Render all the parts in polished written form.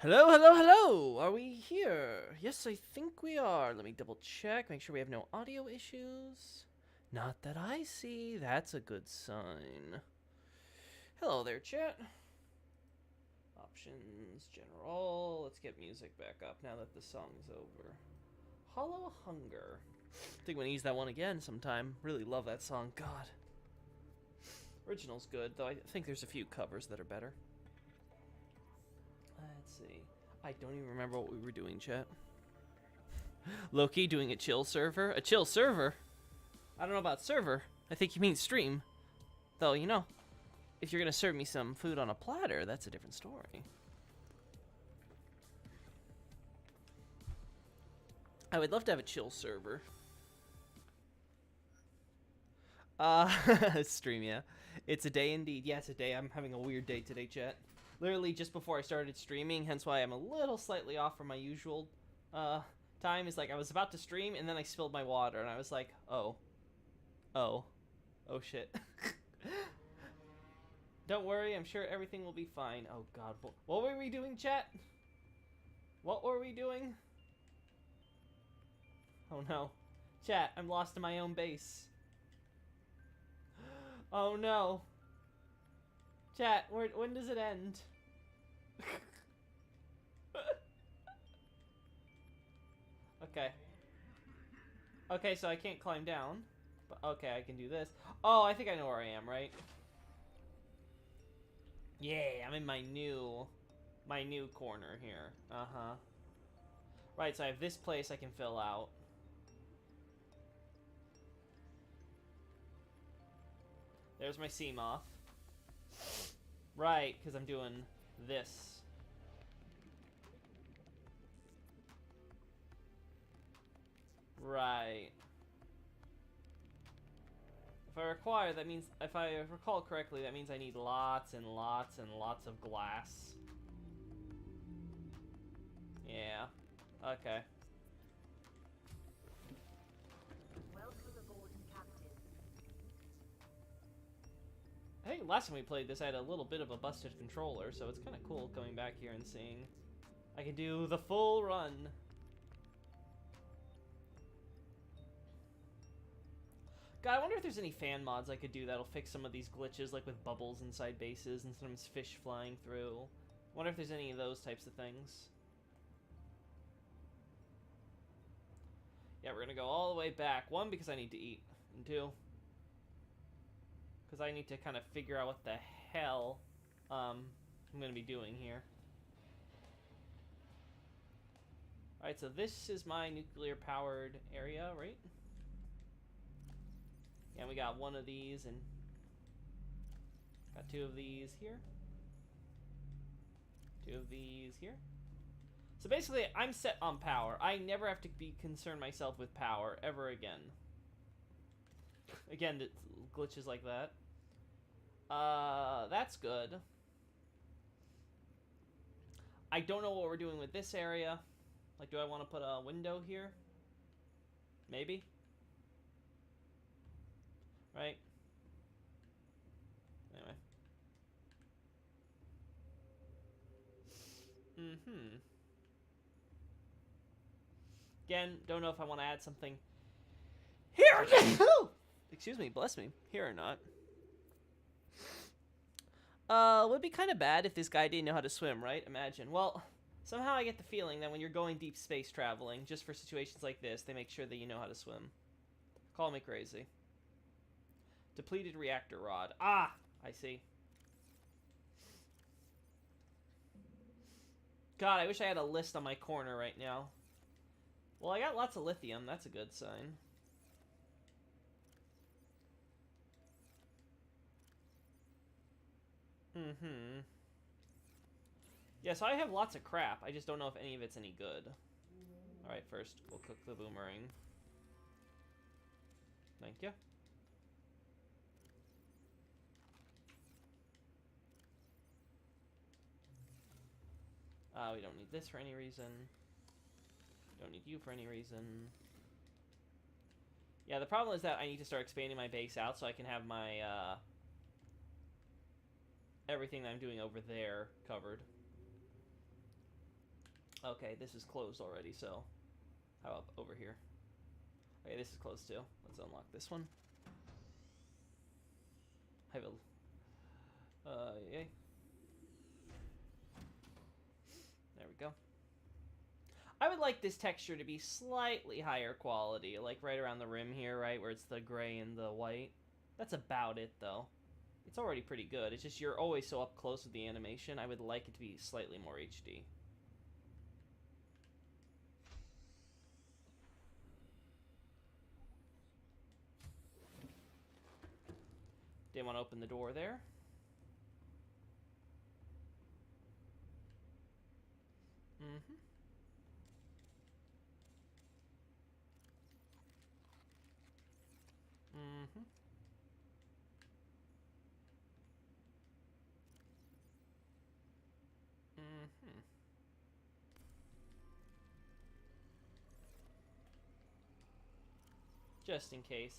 Hello, hello, hello! Are we here? Yes, I think we are. Let me double check, make sure we have no audio issues. Not that I see. That's a good sign. Hello there, chat. Options, general. Let's get music back up now that the song's over. Hollow Hunger. I think we're gonna use that one again sometime. Really love that song. God. Original's good, though I think there's a few covers that are better. Let's see. I don't even remember what we were doing, chat. Loki doing a chill server? A chill server? I don't know about server. I think you mean stream. Though, you know, if you're gonna serve me some food on a platter, that's a different story. I would love to have a chill server. Stream, yeah. It's a day indeed. Yeah, it's a day. I'm having a weird day today, chat. Literally just before I started streaming, hence why I'm a little slightly off from my usual time. Is like I was about to stream and then I spilled my water and I was like, oh shit. Don't worry, I'm sure everything will be fine. Oh god, what were we doing, chat? What were we doing? Oh no. Chat, I'm lost in my own base. Oh no. Chat, when does it end? Okay. Okay, so I can't climb down. But okay, I can do this. Oh, I think I know where I am, right? Yeah, I'm in my new corner here. Uh-huh. Right, so I have this place I can fill out. There's my Seamoth. Right, because I'm doing this. Right. If I require, that means, if I recall correctly, that means I need lots and lots and lots of glass. Yeah. Okay. Welcome aboard, Captain. I think last time we played this, I had a little bit of a busted controller, so it's kind of cool coming back here and seeing I can do the full run. God, I wonder if there's any fan mods I could do that'll fix some of these glitches, like with bubbles inside bases and sometimes fish flying through. I wonder if there's any of those types of things. Yeah, we're gonna go all the way back. One, because I need to eat. And two, because I need to kind of figure out what the hell I'm gonna be doing here. Alright, so this is my nuclear-powered area, right? Yeah, we got one of these, and got two of these here. Two of these here. So basically, I'm set on power. I never have to be concerned myself with power ever again. Again, glitches like that. That's good. I don't know what we're doing with this area. Like, do I want to put a window here? Maybe. Right? Anyway. Mm-hmm. Again, don't know if I want to add something here. Excuse me, bless me. Here or not. Would be kind of bad if this guy didn't know how to swim, right? Imagine. Well, somehow I get the feeling that when you're going deep space traveling, just for situations like this, they make sure that you know how to swim. Call me crazy. Depleted reactor rod. Ah, I see. God, I wish I had a list on my corner right now. Well, I got lots of lithium. That's a good sign. Mm-hmm. Yeah, so I have lots of crap. I just don't know if any of it's any good. Alright, first, we'll cook the boomerang. Thank you. We don't need this for any reason. Don't need you for any reason. Yeah, the problem is that I need to start expanding my base out so I can have my, everything that I'm doing over there covered. Okay, this is closed already, so how about over here? Okay, this is closed too. Let's unlock this one. I have a, yay. There we go. I would like this texture to be slightly higher quality, like right around the rim here, right, where it's the gray and the white. That's about it, though. It's already pretty good. It's just you're always so up close with the animation. I would like it to be slightly more HD. Didn't want to open the door there. Mm-hmm. Mm-hmm. Mm-hmm. Just in case.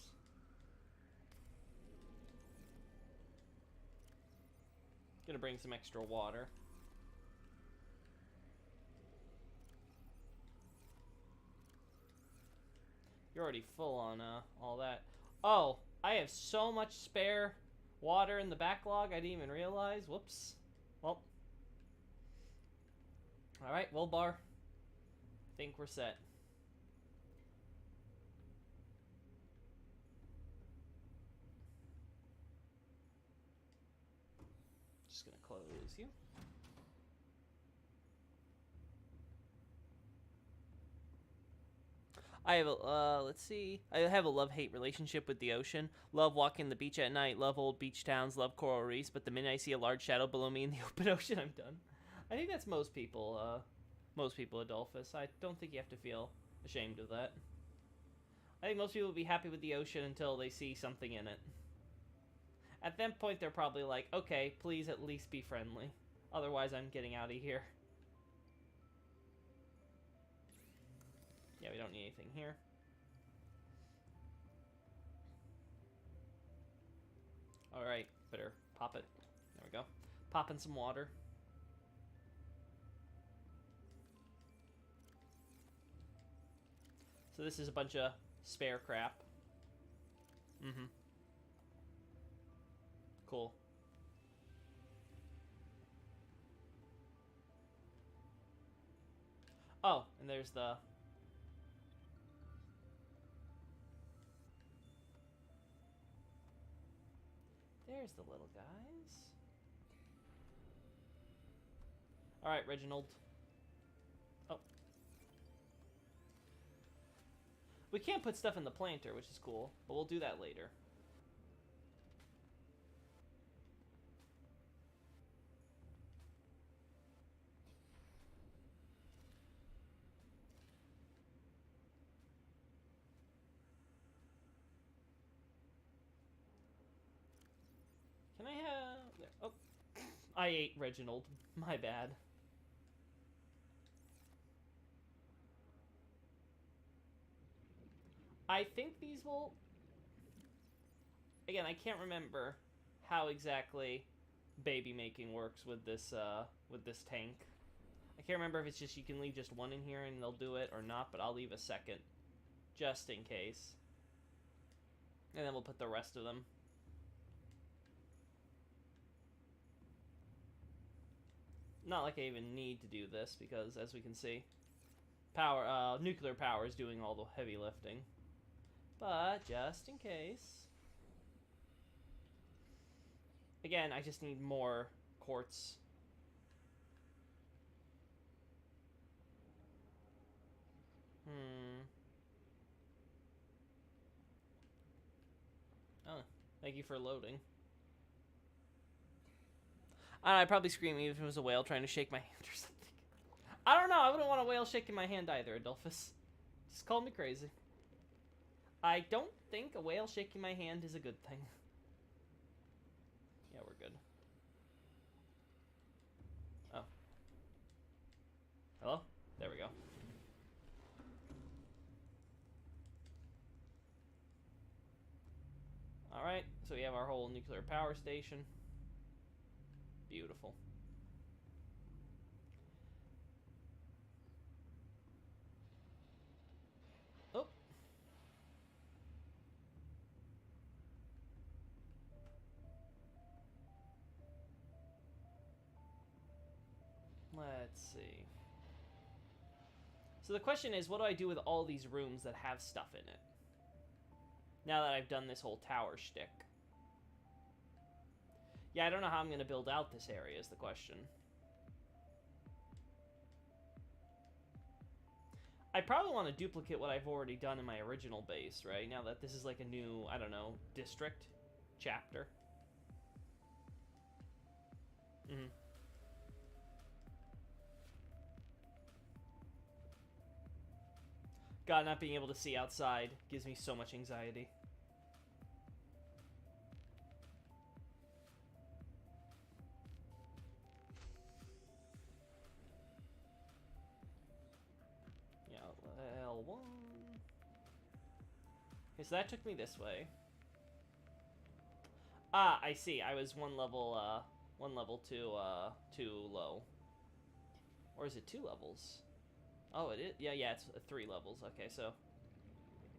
Gonna bring some extra water. You're already full on all that. Oh, I have so much spare water in the backlog I didn't even realize. Whoops. Well. Alright, Wolbar. Think we're set. Just gonna close you. I have a, let's see. I have a love-hate relationship with the ocean. Love walking the beach at night, love old beach towns, love coral reefs, but the minute I see a large shadow below me in the open ocean, I'm done. I think that's most people, Adolphus. I don't think you have to feel ashamed of that. I think most people will be happy with the ocean until they see something in it. At that point, they're probably like, okay, please at least be friendly. Otherwise, I'm getting out of here. Yeah, we don't need anything here. Alright, better pop it. There we go. Pop in some water. So this is a bunch of spare crap. Mm-hmm. Cool. Oh, and there's the... There's the little guys. Alright, Reginald. Oh. We can't put stuff in the planter, which is cool, but we'll do that later. Can I have... There. Oh. I ate Reginald. My bad. I think these will... Again, I can't remember how exactly baby making works with this tank. I can't remember if it's just you can leave just one in here and they'll do it or not, but I'll leave a second. Just in case. And then we'll put the rest of them. Not like I even need to do this, because as we can see, nuclear power is doing all the heavy lifting. But just in case. Again, I just need more quartz. Oh, thank you for loading. I'd probably scream even if it was a whale trying to shake my hand or something. I don't know. I wouldn't want a whale shaking my hand either, Adolphus. Just call me crazy. I don't think a whale shaking my hand is a good thing. Yeah, we're good. Oh. Hello? There we go. Alright, so we have our whole nuclear power station. Beautiful. Oh. Let's see. So the question is, what do I do with all these rooms that have stuff in it? Now that I've done this whole tower shtick. Yeah, I don't know how I'm going to build out this area is the question. I probably want to duplicate what I've already done in my original base, right? Now that this is like a new, I don't know, district chapter. Mm-hmm. God, not being able to see outside gives me so much anxiety. L1. Okay, so that took me this way. Ah, I see. I was one level too low. Or is it 2 levels? Oh, it is? Yeah, it's 3 levels. Okay, so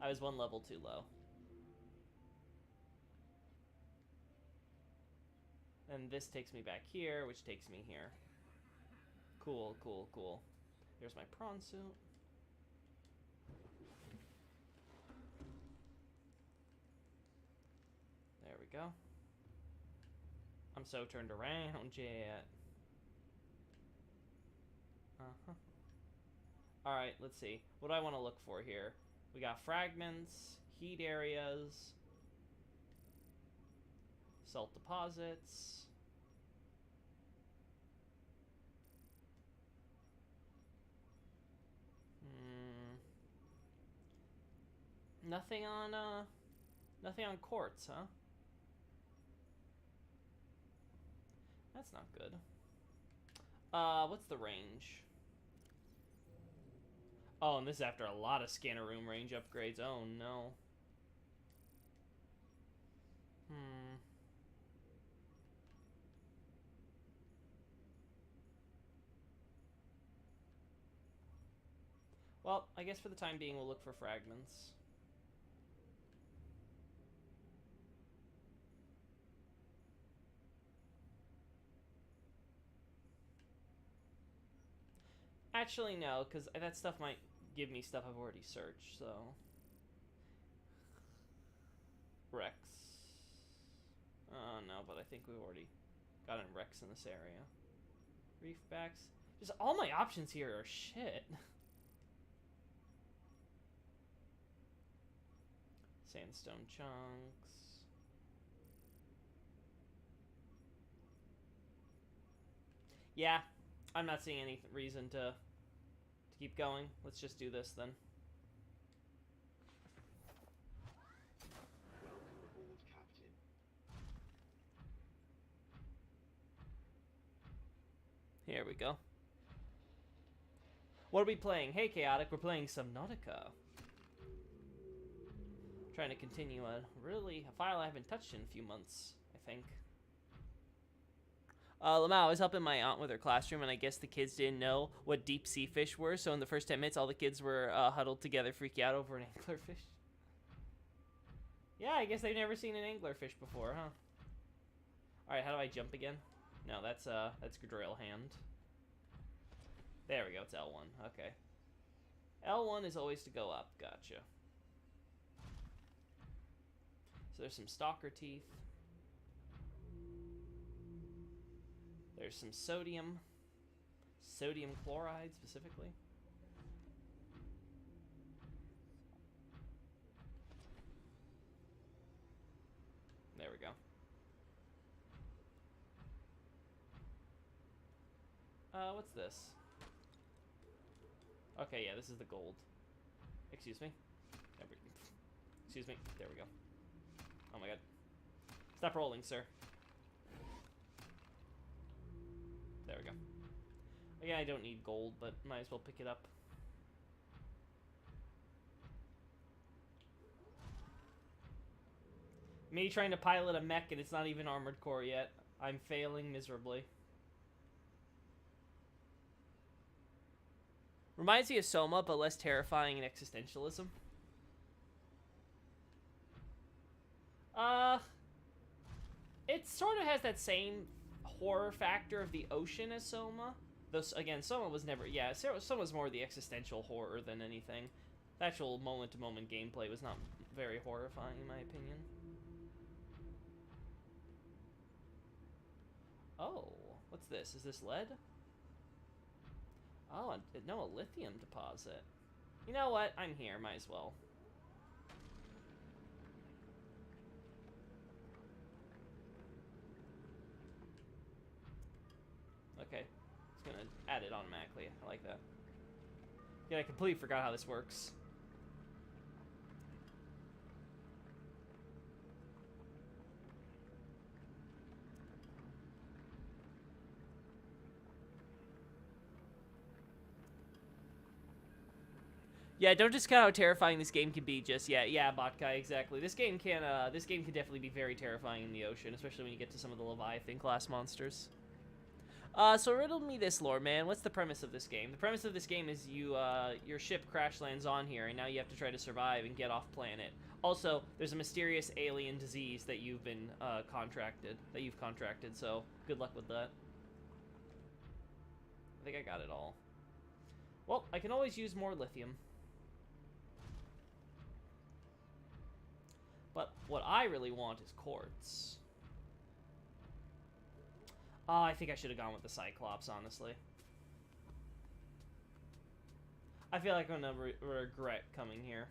I was one level too low. And this takes me back here, which takes me here. Cool, cool, cool. There's my prawn suit. There we go. I'm so turned around yet. Uh-huh. Alright, let's see. What do I want to look for here? We got fragments, heat areas, salt deposits. Nothing on quartz, huh? That's not good. What's the range? Oh, and this is after a lot of scanner room range upgrades. Oh, no. Well, I guess for the time being, we'll look for fragments. Actually, no, because that stuff might give me stuff I've already searched, so... Rex. Oh, no, but I think we've already gotten Rex in this area. Reefbacks. Just all my options here are shit. Sandstone chunks. Yeah, I'm not seeing any reason to keep going. Let's just do this then. Welcome aboard, Captain. Here we go. What are we playing? Hey, Chaotic, we're playing Subnautica. Trying to continue a file I haven't touched in a few months, I think. Lamau, I was helping my aunt with her classroom, and I guess the kids didn't know what deep sea fish were, so in the first 10 minutes, all the kids were huddled together, freaking out over an anglerfish. Yeah, I guess they've never seen an anglerfish before, huh? Alright, how do I jump again? No, that's drill hand. There we go, it's L1, okay. L1 is always to go up, gotcha. So there's some stalker teeth. There's some sodium chloride specifically. There we go. What's this? Okay, yeah, this is the gold. Excuse me. Excuse me. There we go. Oh my god. Stop rolling, sir. There we go. Again, I don't need gold, but might as well pick it up. Me trying to pilot a mech and it's not even armored core yet. I'm failing miserably. Reminds me of Soma, but less terrifying in existentialism. It sort of has that same horror factor of the ocean as Soma. Though, again, Soma was never... Yeah, Soma was more the existential horror than anything. The actual moment-to-moment gameplay was not very horrifying, in my opinion. Oh, what's this? Is this lead? Oh, no, a lithium deposit. You know what? I'm here. Might as well. Okay. It's gonna add it automatically. I like that. Yeah, I completely forgot how this works. Yeah, don't discount how terrifying this game can be. Just yeah, Botkai, exactly. This game can definitely be very terrifying in the ocean, especially when you get to some of the Leviathan class monsters. So riddle me this, lore man. What's the premise of this game? The premise of this game is you, your ship crash lands on here, and now you have to try to survive and get off planet. Also, there's a mysterious alien disease that you've been, contracted, so good luck with that. I think I got it all. Well, I can always use more lithium. But what I really want is quartz. Oh, I think I should have gone with the Cyclops, honestly. I feel like I'm gonna regret coming here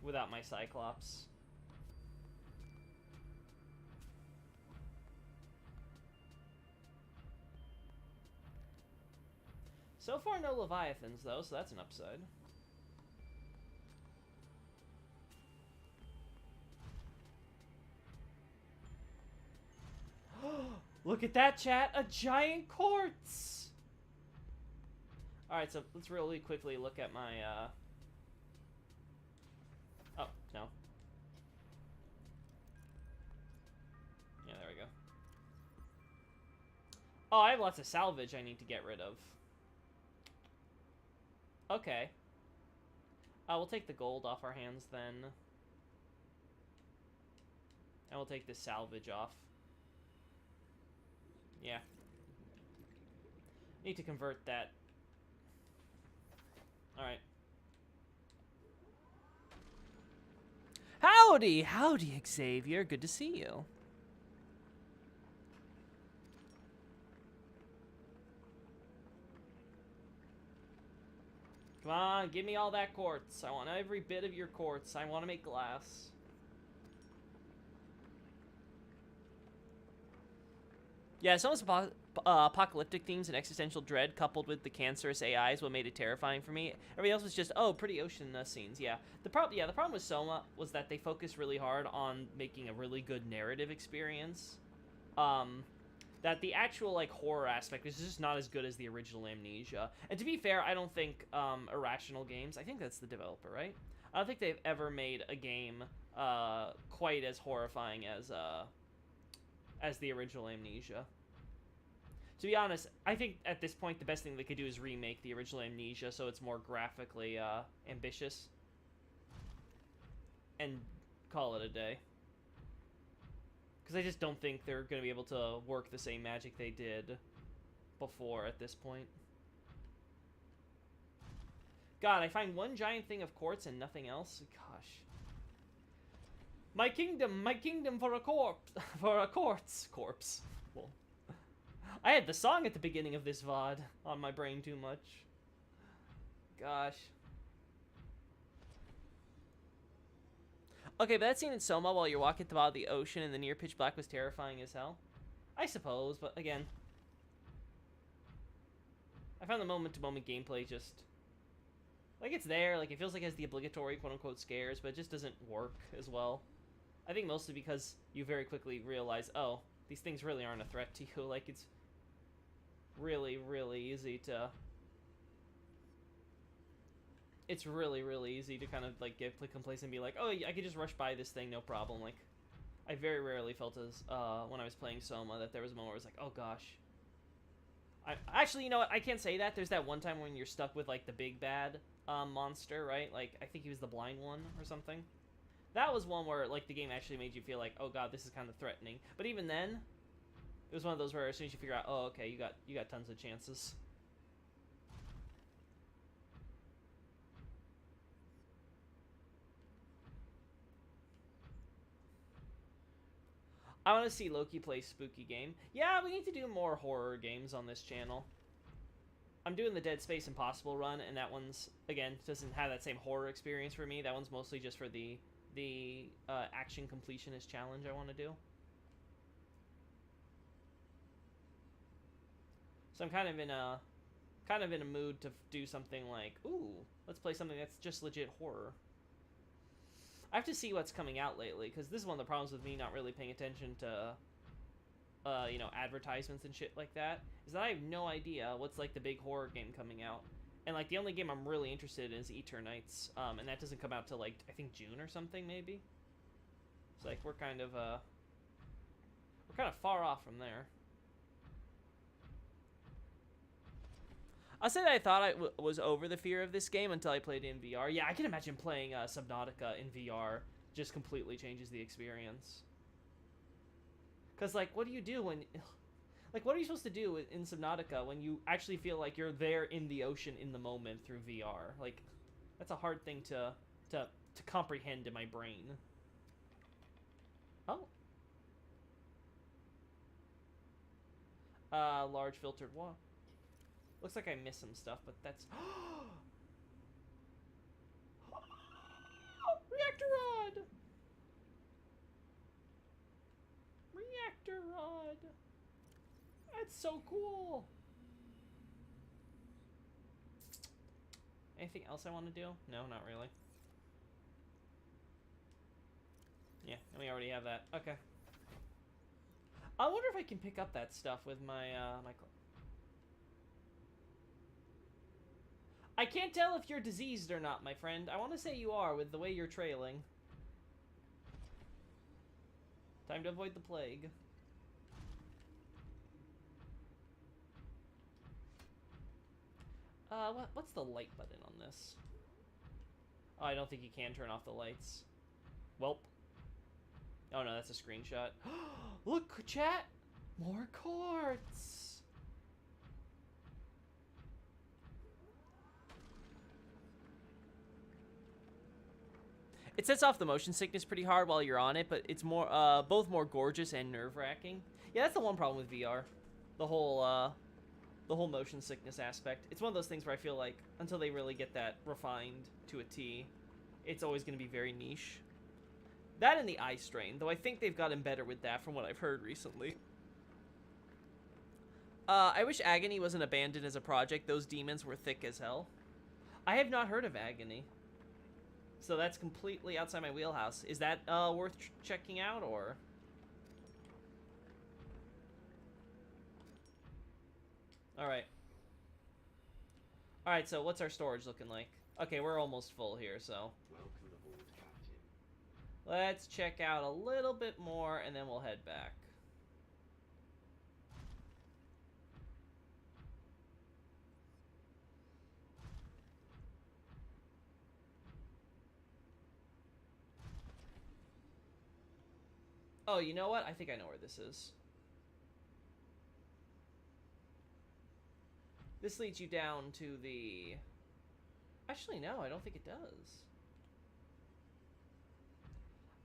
without my Cyclops. So far, no Leviathans, though, so that's an upside. Look at that, chat! A giant quartz! Alright, so let's really quickly look at my, Oh, no. Yeah, there we go. Oh, I have lots of salvage I need to get rid of. Okay. We'll take the gold off our hands, then. And we'll take the salvage off. Yeah. Need to convert that. Alright. Howdy! Howdy, Xavier. Good to see you. Come on, give me all that quartz. I want every bit of your quartz. I want to make glass. Yeah, some of the apocalyptic themes and existential dread coupled with the cancerous AI is what made it terrifying for me. Everything else was just, oh, pretty ocean scenes, yeah. The problem with Soma was that they focused really hard on making a really good narrative experience. That the actual, like, horror aspect is just not as good as the original Amnesia. And to be fair, I don't think Irrational Games, I think that's the developer, right? I don't think they've ever made a game quite as horrifying as the original Amnesia. To be honest, I think at this point the best thing they could do is remake the original Amnesia so it's more graphically ambitious. And call it a day. Because I just don't think they're going to be able to work the same magic they did before at this point. God, I find one giant thing of quartz and nothing else? Gosh. My kingdom for a corpse. For a quartz. Corpse. Well, I had the song at the beginning of this VOD on my brain too much. Gosh. Okay, but that scene in Soma while you're walking at the bottom of the ocean in the near pitch black was terrifying as hell. I suppose, but again. I found the moment-to-moment gameplay just... like, it's there, like, it feels like it has the obligatory quote-unquote scares, but it just doesn't work as well. I think mostly because you very quickly realize, oh, these things really aren't a threat to you. Like, it's really, really easy to... it's really, really easy to kind of, like, get complacent and be like, oh, I could just rush by this thing, no problem. Like, I very rarely felt as, when I was playing Soma, that there was a moment where I was like, oh, gosh. Actually, you know what? I can't say that. There's that one time when you're stuck with, like, the big bad monster, right? Like, I think he was the blind one or something. That was one where, like, the game actually made you feel like, oh, God, this is kind of threatening. But even then, it was one of those where as soon as you figure out, oh, okay, you got tons of chances. I want to see Loki play Spooky Game. Yeah, we need to do more horror games on this channel. I'm doing the Dead Space Impossible run, and that one's, again, doesn't have that same horror experience for me. That one's mostly just for the action completionist challenge I want to do. So I'm kind of in a mood to do something like, ooh, let's play something that's just legit horror. I have to see what's coming out lately, because this is one of the problems with me not really paying attention to, you know, advertisements and shit like that, is that I have no idea what's, like, the big horror game coming out. And, like, the only game I'm really interested in is Eternights, and that doesn't come out till, like, I think June or something, maybe? So, like, we're kind of far off from there. I'll say that I thought I was over the fear of this game until I played it in VR. Yeah, I can imagine playing Subnautica in VR just completely changes the experience. Because, like, what do you do when... Like, what are you supposed to do in Subnautica when you actually feel like you're there in the ocean in the moment through VR? Like, that's a hard thing to comprehend in my brain. Oh. Large filtered water. Looks like I missed some stuff, but that's... Reactor rod! Reactor rod! That's so cool! Anything else I want to do? No, not really. Yeah, and we already have that. Okay. I wonder if I can pick up that stuff with my, I can't tell if you're diseased or not, my friend. I want to say you are with the way you're trailing. Time to avoid the plague. What's the light button on this? Oh, I don't think you can turn off the lights. Welp. Oh no, that's a screenshot. Look, chat! More quartz! It sets off the motion sickness pretty hard while you're on it, but it's more, both more gorgeous and nerve-wracking. Yeah, that's the one problem with VR. The whole motion sickness aspect. It's one of those things where I feel like, until they really get that refined to a T, it's always going to be very niche. That and the eye strain, though I think they've gotten better with that from what I've heard recently. I wish Agony wasn't abandoned as a project. Those demons were thick as hell. I have not heard of Agony. So that's completely outside my wheelhouse. Is that worth checking out, or? Alright. Alright, so what's our storage looking like? Okay, we're almost full here, so. Welcome aboard, Captain. Let's check out a little bit more, and then we'll head back. Oh, you know what? I think I know where this is. This leads you down to the... Actually, no, I don't think it does.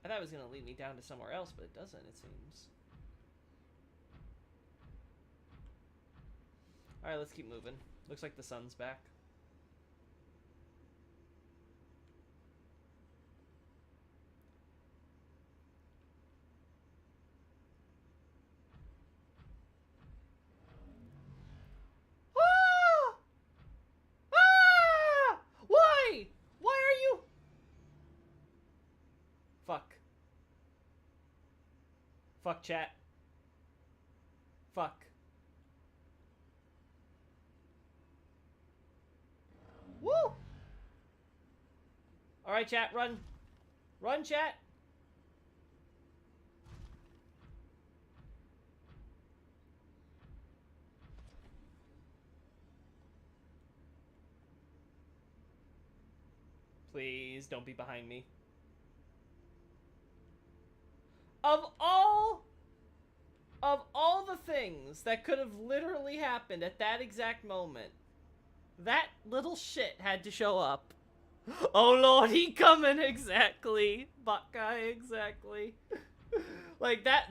I thought it was going to lead me down to somewhere else, but it doesn't, it seems. Alright, let's keep moving. Looks like the sun's back. Why? Why are you... Fuck. Fuck, chat. Fuck. Woo! Alright, chat, run. Run, chat. Please, don't be behind me. Of all the things that could have literally happened at that exact moment, that little shit had to show up. Oh lord, he coming, exactly. Buckeye, exactly. Like, that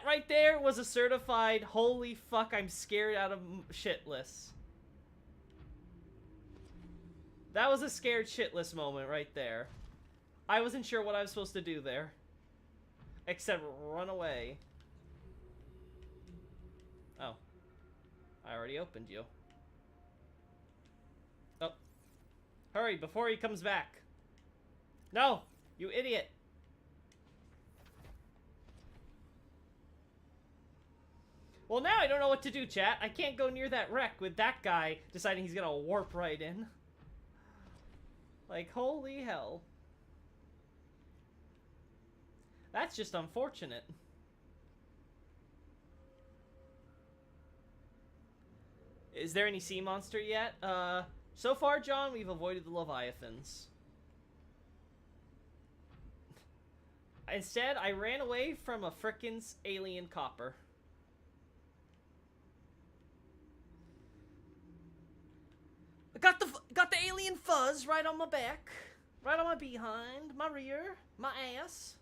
right there was a certified, holy fuck, I'm scared out of shitless. That was a scared shitless moment right there. I wasn't sure what I was supposed to do there. Except run away. Oh. I already opened you. Oh. Hurry, before he comes back. No! You idiot! Well, now I don't know what to do, chat. I can't go near that wreck with that guy deciding he's gonna warp right in. Like, holy hell. That's just Is there any sea monster yet? So far, John, we've avoided the Leviathans. Instead, I ran away from a frickin' alien copper. I got the alien fuzz right on my back, right on my behind, my rear, my ass.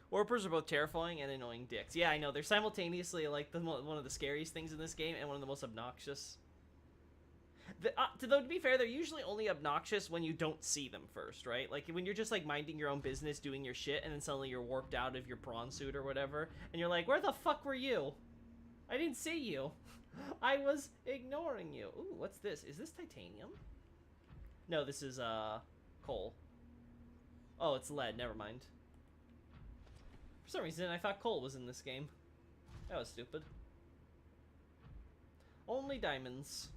Warpers are both terrifying and annoying dicks. Yeah, I know. They're simultaneously like one of the scariest things in this game and one of the most obnoxious. Though, to be fair, they're usually only obnoxious when you don't see them first, right? Like when you're just like minding your own business, doing your shit, and then suddenly you're warped out of your prawn suit or whatever, and you're like, where the fuck were you? I didn't see you. I was ignoring you. Ooh, what's this? Is this titanium? No, this is coal. Oh, it's lead. Never mind. For some reason, I thought coal was in this game. That was stupid. Only diamonds.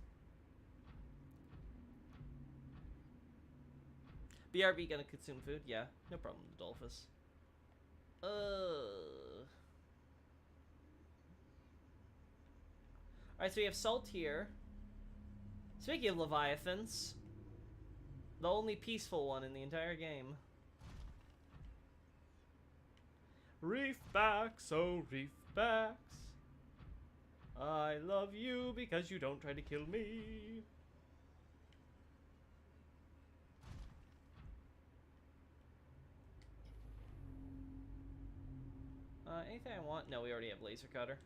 BRB gonna consume food? Yeah, no problem, Adolphus. Alright, so we have salt here. Speaking of Leviathans, the only peaceful one in the entire game. Reefbacks, oh reefbacks, I love you because you don't try to kill me. Anything I want? No, we already have laser cutter.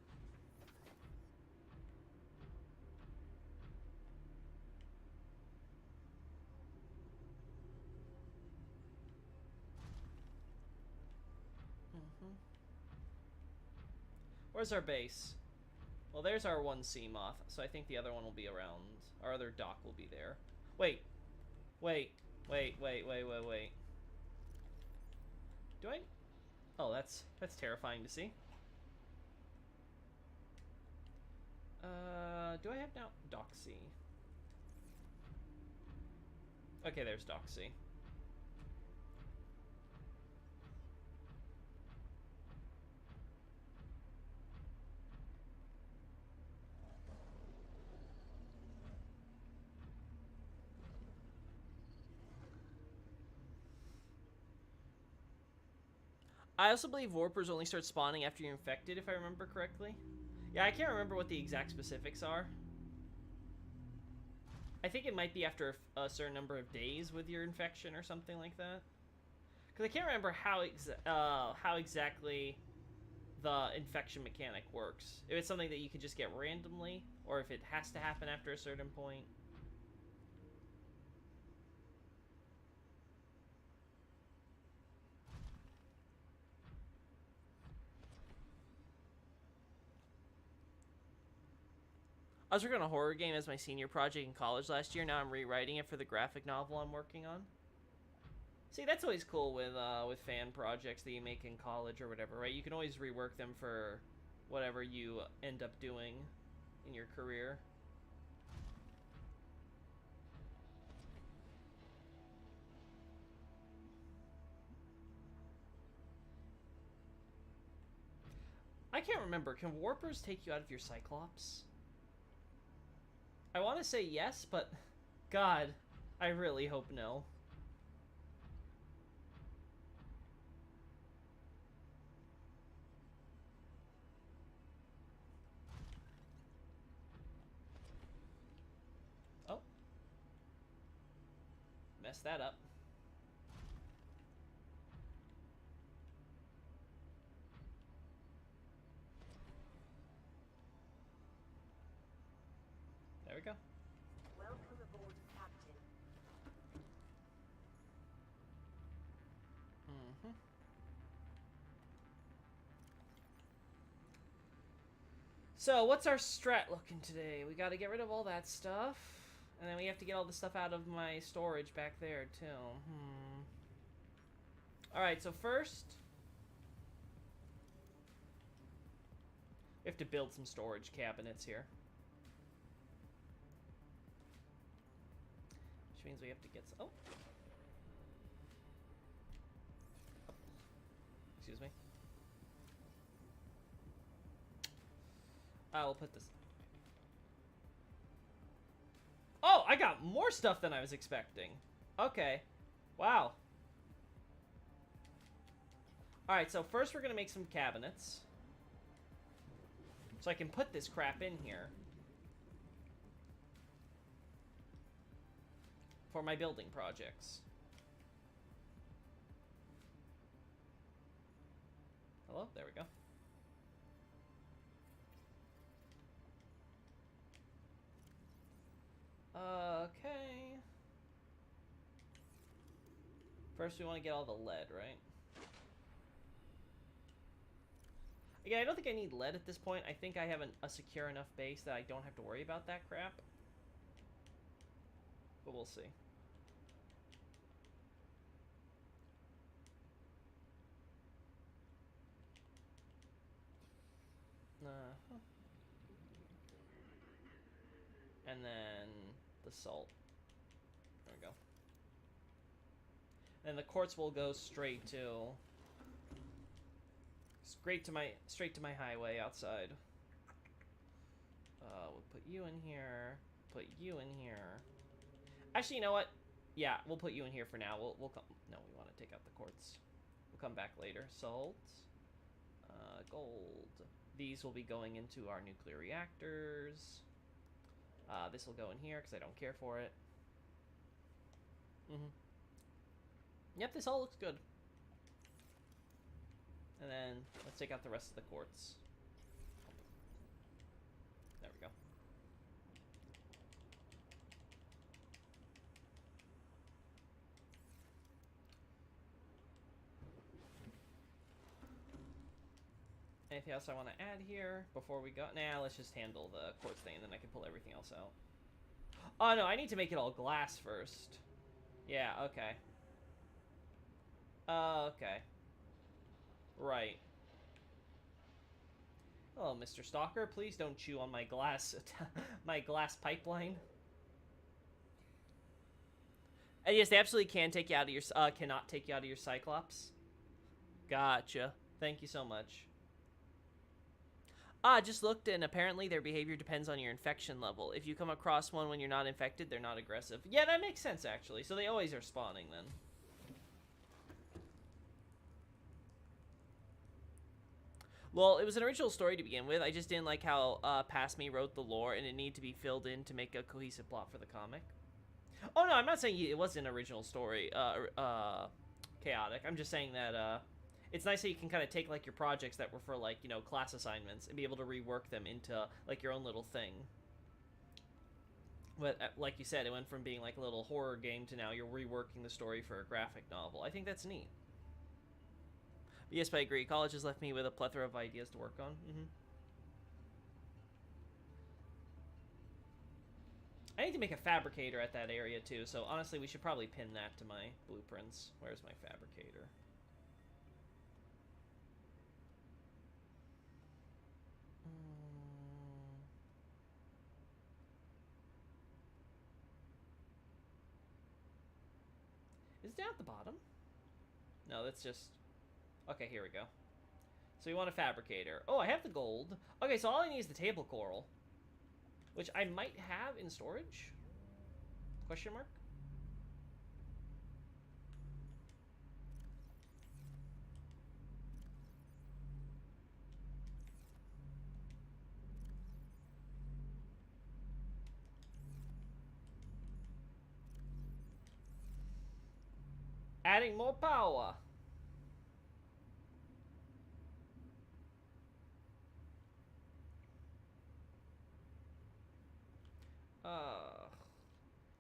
Where's our base? Well, there's our one sea moth, so I think the other one will be around. Our other dock will be there. Wait. Wait. Do I? Oh, that's terrifying to see. Do I have now Dock C? Okay, there's Dock C. I also believe warpers only start spawning after you're infected, if I remember correctly. Yeah, I can't remember what the exact specifics are. I think it might be after a certain number of days with your infection or something like that. Because I can't remember how exactly the infection mechanic works. If it's something that you could just get randomly, or if it has to happen after a certain point. I was working on a horror game as my senior project in college last year. Now I'm rewriting it for the graphic novel I'm working on. See, that's always cool with fan projects that you make in college or whatever, right? You can always rework them for whatever you end up doing in your career. I can't remember. Can warpers take you out of your Cyclops? I want to say yes, but God, I really hope no. Oh. Messed that up. There we go. Welcome aboard, Captain. So, what's our strat looking today? We gotta get rid of all that stuff. And then we have to get all the stuff out of my storage back there, too. Alright, so first, we have to build some storage cabinets here. Which means we have to get some... Oh! Excuse me. I will put this... Oh, I got more stuff than I was expecting. Okay. Wow. Alright, so first we're going to make some cabinets. So I can put this crap in here. For my building projects. Hello? There we go. Okay. First we want to get all the lead, right? Again, I don't think I need lead at this point. I think I have a secure enough base that I don't have to worry about that crap. But we'll see. And then the salt. There we go. And the quartz will go straight to straight to my highway outside. We'll put you in here. Put you in here. Actually, you know what? Yeah, we'll put you in here for now. We'll come. No, we want to take out the quartz. We'll come back later. Salt. Gold. These will be going into our nuclear reactors. This will go in here because I don't care for it. Yep, this all looks good. And then let's take out the rest of the quartz. There we go. Anything else I want to add here before we go? Nah, let's just handle the quartz thing and then I can pull everything else out. Oh no, I need to make it all glass first. Yeah, okay. Okay. Right. Hello, Mr. Stalker. Please don't chew on my glass, my glass pipeline. And yes, they absolutely can take you out of your, cannot take you out of your Cyclops. Gotcha. Thank you so much. Just looked, and apparently their behavior depends on your infection level. If you come across one when you're not infected, they're not aggressive. Yeah, that makes sense, actually. So they always are spawning, then. Well, it was an original story to begin with. I just didn't like how Past Me wrote the lore, and it needed to be filled in to make a cohesive plot for the comic. Oh, no, I'm not saying it was an original story, chaotic. I'm just saying that, it's nice that you can kind of take, like, your projects that were for, like, you know, class assignments and be able to rework them into, like, your own little thing. But, like you said, it went from being, like, a little horror game to now you're reworking the story for a graphic novel. I think that's neat. But yes, but I agree. College has left me with a plethora of ideas to work on. I need to make a fabricator at that area, too. So, honestly, we should probably pin that to my blueprints. Where's my fabricator? Is it down at the bottom? No, that's just... Okay, here we go. So we want a fabricator. Oh, I have the gold. Okay, so all I need is the table coral. Which I might have in storage? Question mark? Adding more power.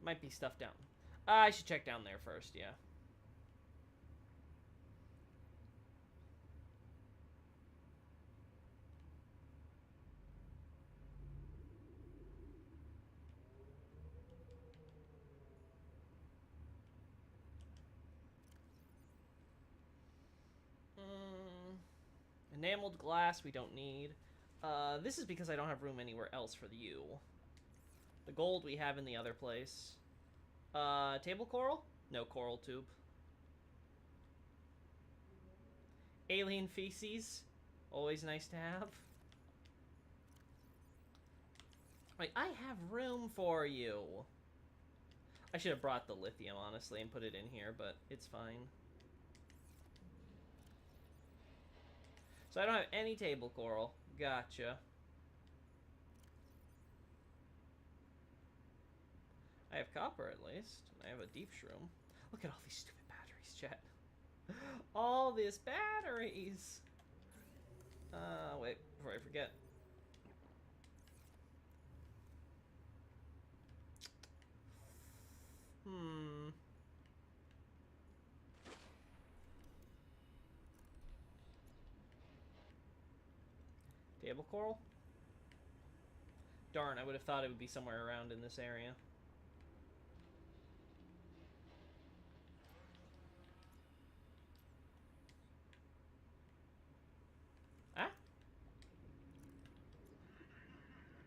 Might be stuff down. I should check down there first, yeah. Enameled glass we don't need. This is because I don't have room anywhere else for the U. The gold we have in the other place. Table coral? No coral tube. Alien feces. Always nice to have. Wait, I have room for you. I should have brought the lithium, honestly, and put it in here, but it's fine. So I don't have any table coral. Gotcha. I have copper, at least. I have a deep shroom. Look at all these stupid batteries, chat. All these batteries! Wait, before I forget. Table coral? Darn, I would have thought it would be somewhere around in this area. Ah?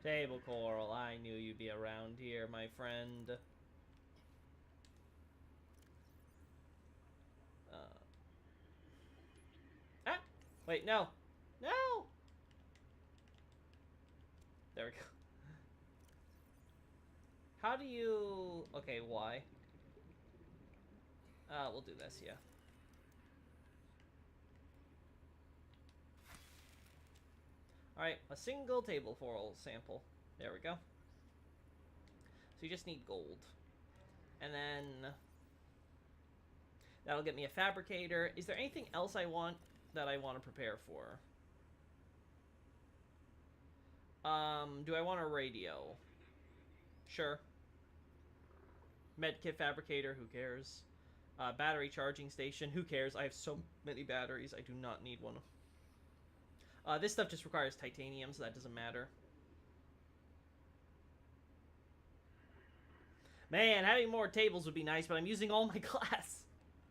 Table coral, I knew you'd be around here, my friend. Ah! Wait, no! No! There we go. How do you... Okay, why? We'll do this, yeah. Alright, a single table coral sample. There we go. So you just need gold. And then... that'll get me a fabricator. Is there anything else I want that I want to prepare for? Do I want a radio? Sure. Medkit fabricator, who cares? Battery charging station, who cares? I have so many batteries, I do not need one. This stuff just requires titanium, so that doesn't matter. Man, having more tables would be nice, but I'm using all my glass.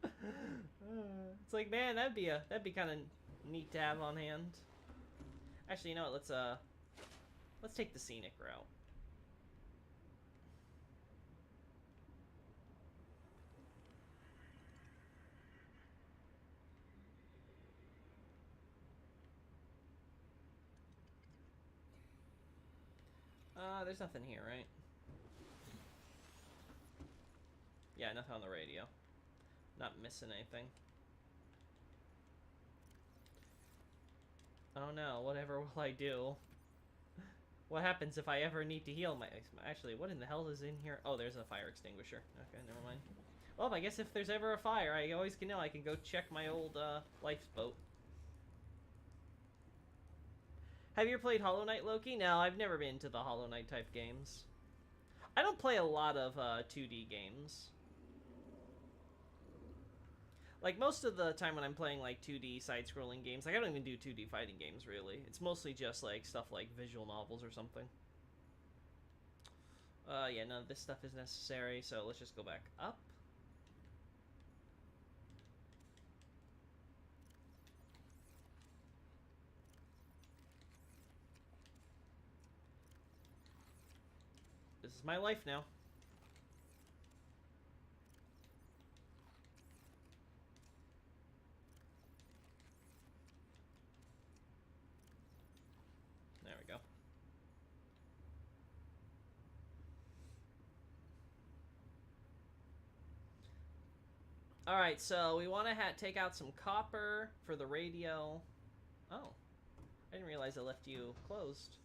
It's like, man, that'd be kind of neat to have on hand. Actually, you know what? Let's take the scenic route. There's nothing here, right? Yeah, nothing on the radio. Not missing anything. Oh no, whatever will I do? What happens if I ever need to heal my... Actually, what in the hell is in here? Oh, there's a fire extinguisher. Okay, never mind. Well, I guess if there's ever a fire, I always can know I can go check my old lifeboat. Have you ever played Hollow Knight, Loki? No, I've never been into the Hollow Knight type games. I don't play a lot of 2D games. Like, most of the time when I'm playing, like, 2D side-scrolling games, like, I don't even do 2D fighting games, really. It's mostly just, like, stuff like visual novels or something. Yeah, none of this stuff is necessary, so let's just go back up. This is my life now. There we go. Alright, so we want to take out some copper for the radio. Oh. I didn't realize I left you closed.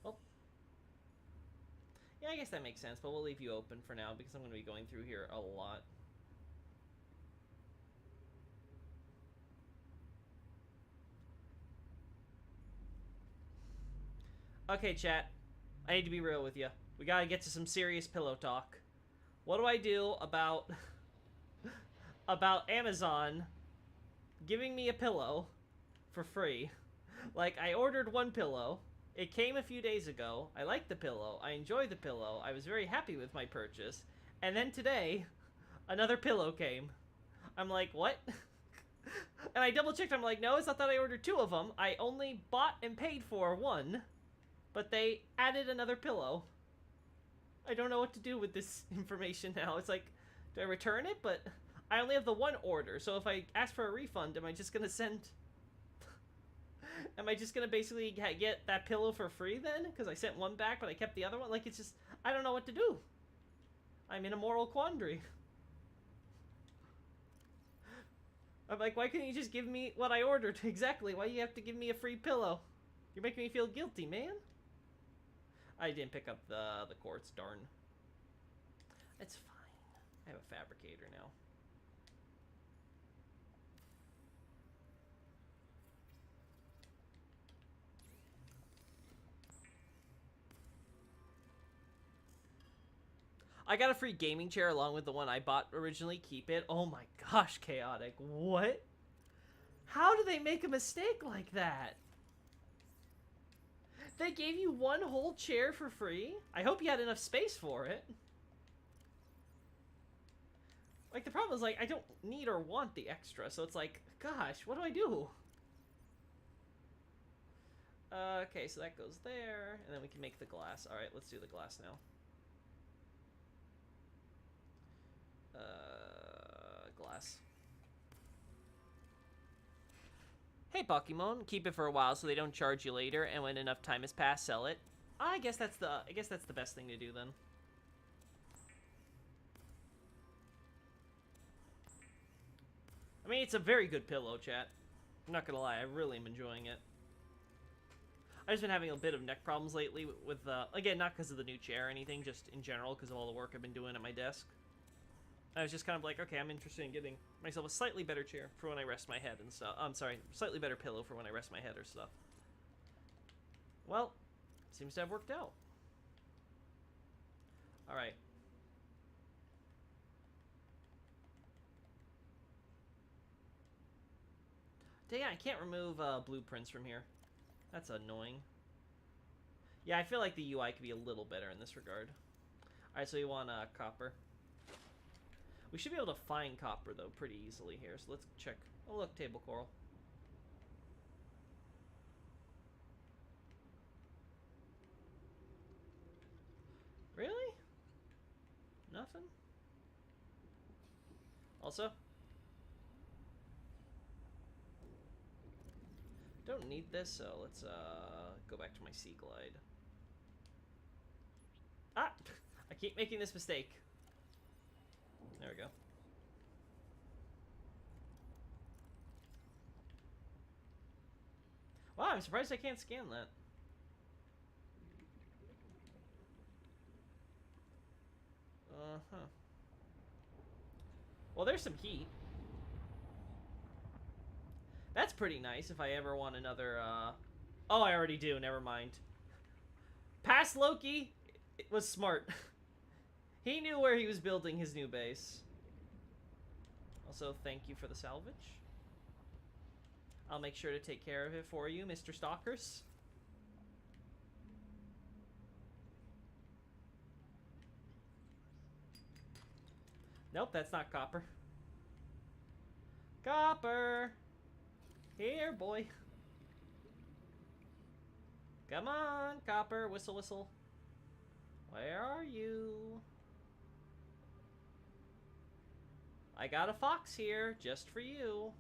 Well. Yeah, I guess that makes sense, but we'll leave you open for now because I'm going to be going through here a lot. Okay, chat. I need to be real with you. We gotta get to some serious pillow talk. What do I do about... about Amazon giving me a pillow for free? Like, I ordered one pillow. It came a few days ago. I liked the pillow. I enjoyed the pillow. I was very happy with my purchase. And then today, another pillow came. I'm like, what? And I double checked. I'm like, no, it's not that I ordered two of them. I only bought and paid for one. But they added another pillow. I don't know what to do with this information now. It's like, do I return it? But I only have the one order, so if I ask for a refund, am I just gonna send... Am I just gonna basically get that pillow for free then? Because I sent one back, but I kept the other one? Like, it's just... I don't know what to do. I'm in a moral quandary. I'm like, why couldn't you just give me what I ordered? Exactly, why do you have to give me a free pillow? You're making me feel guilty, man. I didn't pick up the quartz, darn. It's fine. I have a fabricator now. I got a free gaming chair along with the one I bought originally. Keep it. Oh my gosh, chaotic. What? How do they make a mistake like that? They gave you one whole chair for free? I hope you had enough space for it. Like, the problem is, like, I don't need or want the extra, so it's like, gosh, what do I do? Okay, so that goes there, and then we can make the glass. Alright, let's do the glass now. Glass. Hey, Pokemon, keep it for a while so they don't charge you later, and when enough time has passed, sell it. I guess that's the best thing to do then. I mean, it's a very good pillow, chat. I'm not gonna lie, I really am enjoying it. I've just been having a bit of neck problems lately with again, not because of the new chair or anything, just in general because of all the work I've been doing at my desk. I was just kind of like, okay, I'm interested in getting myself a slightly better chair for when I rest my head and stuff. I'm sorry, slightly better pillow for when I rest my head or stuff. Well, seems to have worked out. Alright. Dang, I can't remove blueprints from here. That's annoying. Yeah, I feel like the UI could be a little better in this regard. Alright, so you want copper. We should be able to find copper, though, pretty easily here. So let's check. Oh, look, table coral. Really? Nothing? Also? Don't need this, so let's go back to my Sea Glide. Ah! I keep making this mistake. There we go. Wow, I'm surprised I can't scan that. Uh-huh. Well, there's some heat. That's pretty nice if I ever want another, Oh, I already do. Never mind. Past Loki was smart. He knew where he was building his new base. Also, thank you for the salvage. I'll make sure to take care of it for you, Mr. Stalkers. Nope, that's not copper. Copper! Here, boy. Come on, copper. Whistle, whistle. Where are you? I got a fox here, just for you.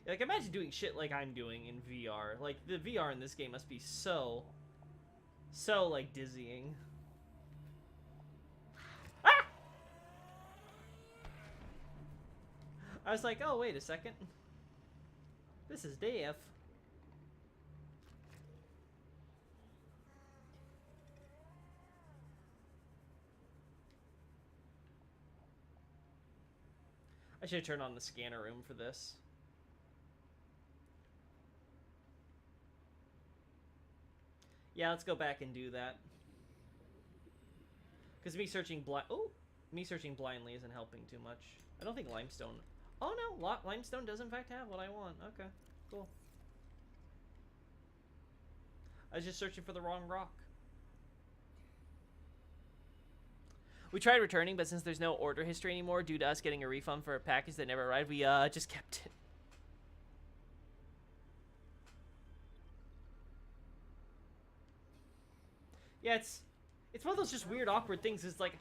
Like, imagine doing shit like I'm doing in VR. Like, the VR in this game must be so, like, dizzying. Ah! I was like, oh, wait a second. This is Dave. I should turn on the scanner room for this. Yeah, let's go back and do that. Because me searching blindly isn't helping too much. I don't think limestone... Oh no, limestone does in fact have what I want. Okay, cool. I was just searching for the wrong rock. We tried returning, but since there's no order history anymore due to us getting a refund for a package that never arrived, we just kept it. Yeah, it's one of those just weird, awkward things. It's like,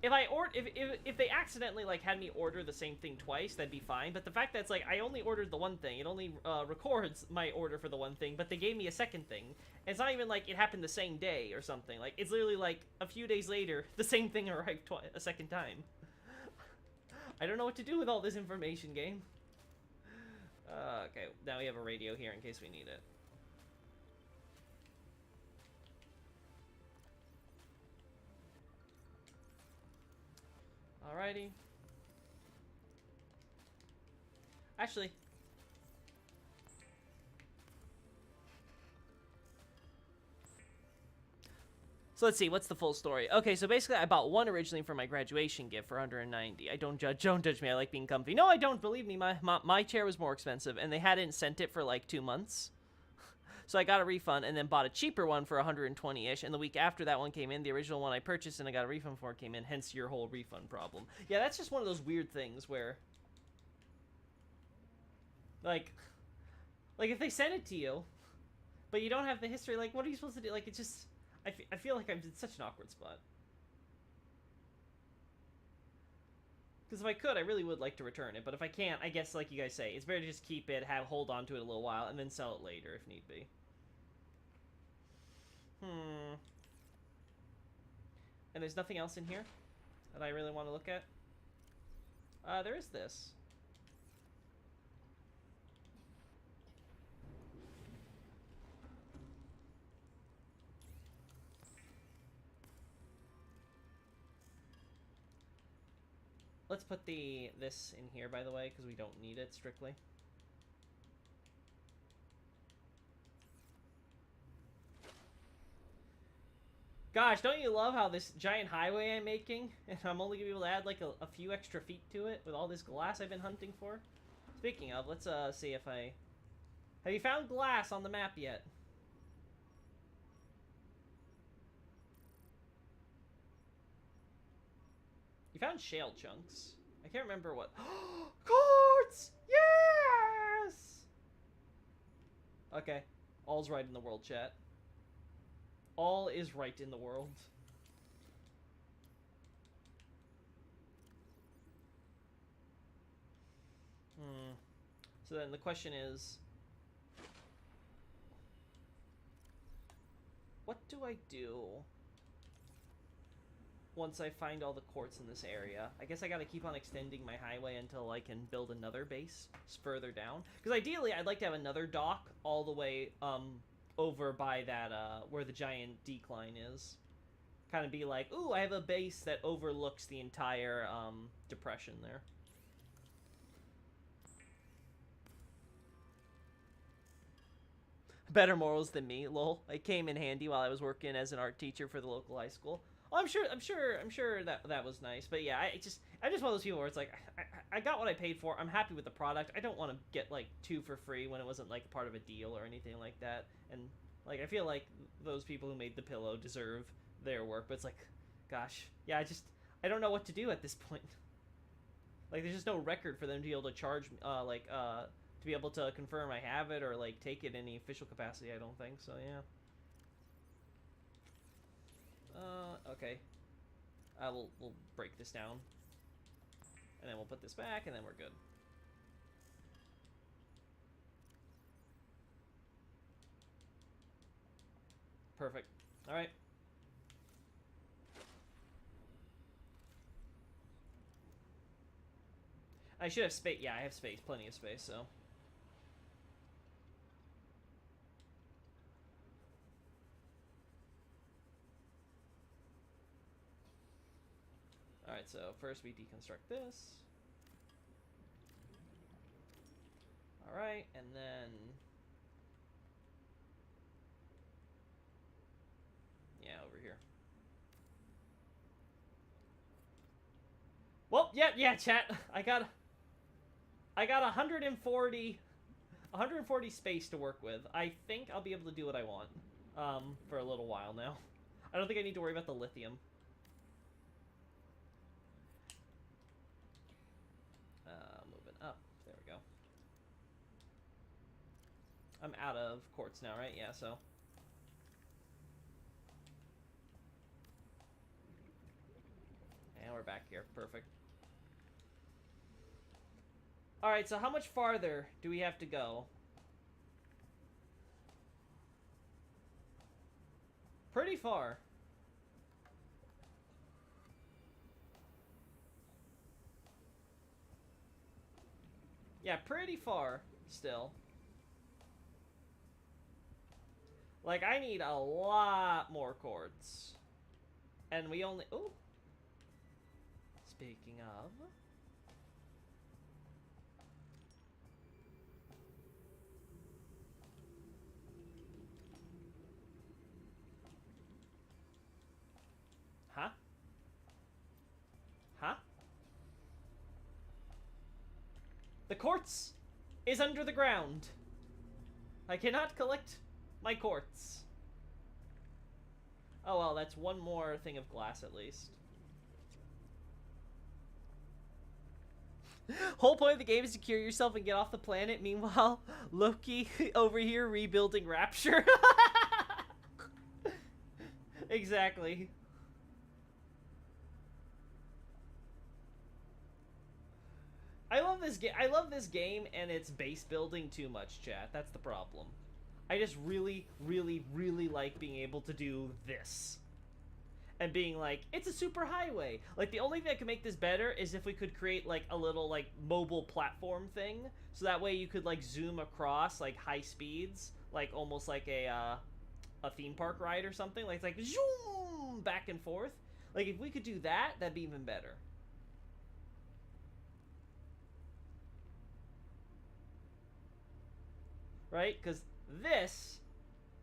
if they accidentally like had me order the same thing twice, that'd be fine. But the fact that it's like I only ordered the one thing, it only records my order for the one thing, but they gave me a second thing. And it's not even like it happened the same day or something. Like it's literally like a few days later, the same thing arrived a second time. I don't know what to do with all this information, game. Okay, now we have a radio here in case we need it. Alrighty. Actually. So let's see, what's the full story? Okay, so basically I bought one originally for my graduation gift for 190. Don't judge me, I like being comfy. No, I don't, believe me, my chair was more expensive, and they hadn't sent it for like 2 months. So I got a refund and then bought a cheaper one for 120-ish, and the week after that one came in, the original one I purchased and I got a refund for came in, hence your whole refund problem. Yeah, that's just one of those weird things where, like if they send it to you, but you don't have the history, like, what are you supposed to do? Like, it's just, I feel like I'm in such an awkward spot. Because if I could, I really would like to return it, but if I can't, I guess, like you guys say, it's better to just keep it, hold on to it a little while, and then sell it later if need be. And there's nothing else in here that I really want to look at? There is this. Let's put this in here, by the way, because we don't need it strictly. Gosh, don't you love how this giant highway I'm making, and I'm only gonna be able to add like a few extra feet to it with all this glass I've been hunting for? Speaking of, let's see if I... Have you found glass on the map yet? You found shale chunks. I can't remember what... Quartz! Yes! Okay. All's right in the world, chat. All is right in the world. So then the question is... What do I do once I find all the quartz in this area? I guess I gotta keep on extending my highway until I can build another base further down. Because ideally, I'd like to have another dock all the way over by that, where the giant decline is. Kind of be like, ooh, I have a base that overlooks the entire depression there. Better morals than me, lol. It came in handy while I was working as an art teacher for the local high school. Oh, I'm sure that was nice. But yeah, I'm just one of those people where it's like, I got what I paid for. I'm happy with the product. I don't want to get like 2 for free when it wasn't like part of a deal or anything like that. And like, I feel like those people who made the pillow deserve their work. But it's like, gosh, yeah, I don't know what to do at this point. Like, there's just no record for them to be able to charge, to be able to confirm I have it or like take it in any official capacity. I don't think so. Yeah. Okay. We'll break this down, and then we'll put this back, and then we're good. Perfect. All right. I should have space. Yeah, I have space, plenty of space. So. Alright, so first we deconstruct this. Alright, and then... Yeah, over here. Well, yeah, chat. I got 140 space to work with. I think I'll be able to do what I want for a little while now. I don't think I need to worry about the lithium. I'm out of quartz now, right? Yeah, so. And we're back here. Perfect. Alright, so how much farther do we have to go? Pretty far. Yeah, pretty far still. Like, I need a lot more quartz. And we only... Ooh. Speaking of... Huh? Huh? The quartz is under the ground. I cannot collect my quartz. Oh well, that's one more thing of glass at least. Whole point of the game is to cure yourself and get off the planet. Meanwhile, Loki over here rebuilding Rapture. Exactly. I love this game. I love this game and its base building too much, chat. That's the problem. I just really, really, really like being able to do this. And being like, it's a super highway. Like, the only thing that could make this better is if we could create, like, a little, like, mobile platform thing. So that way you could, like, zoom across, like, high speeds. Like, almost like a theme park ride or something. Like, it's like, zoom, back and forth. Like, if we could do that, that'd be even better. Right? Because this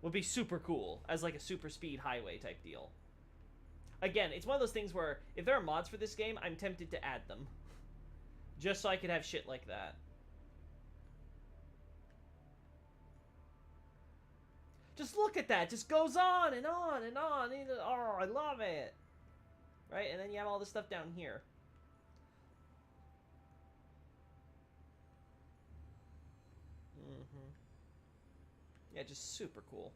would be super cool as, like, a super speed highway type deal. Again, it's one of those things where if there are mods for this game, I'm tempted to add them. Just so I could have shit like that. Just look at that. Just goes on and on and on. Oh, I love it. Right? And then you have all this stuff down here. Yeah, just super cool.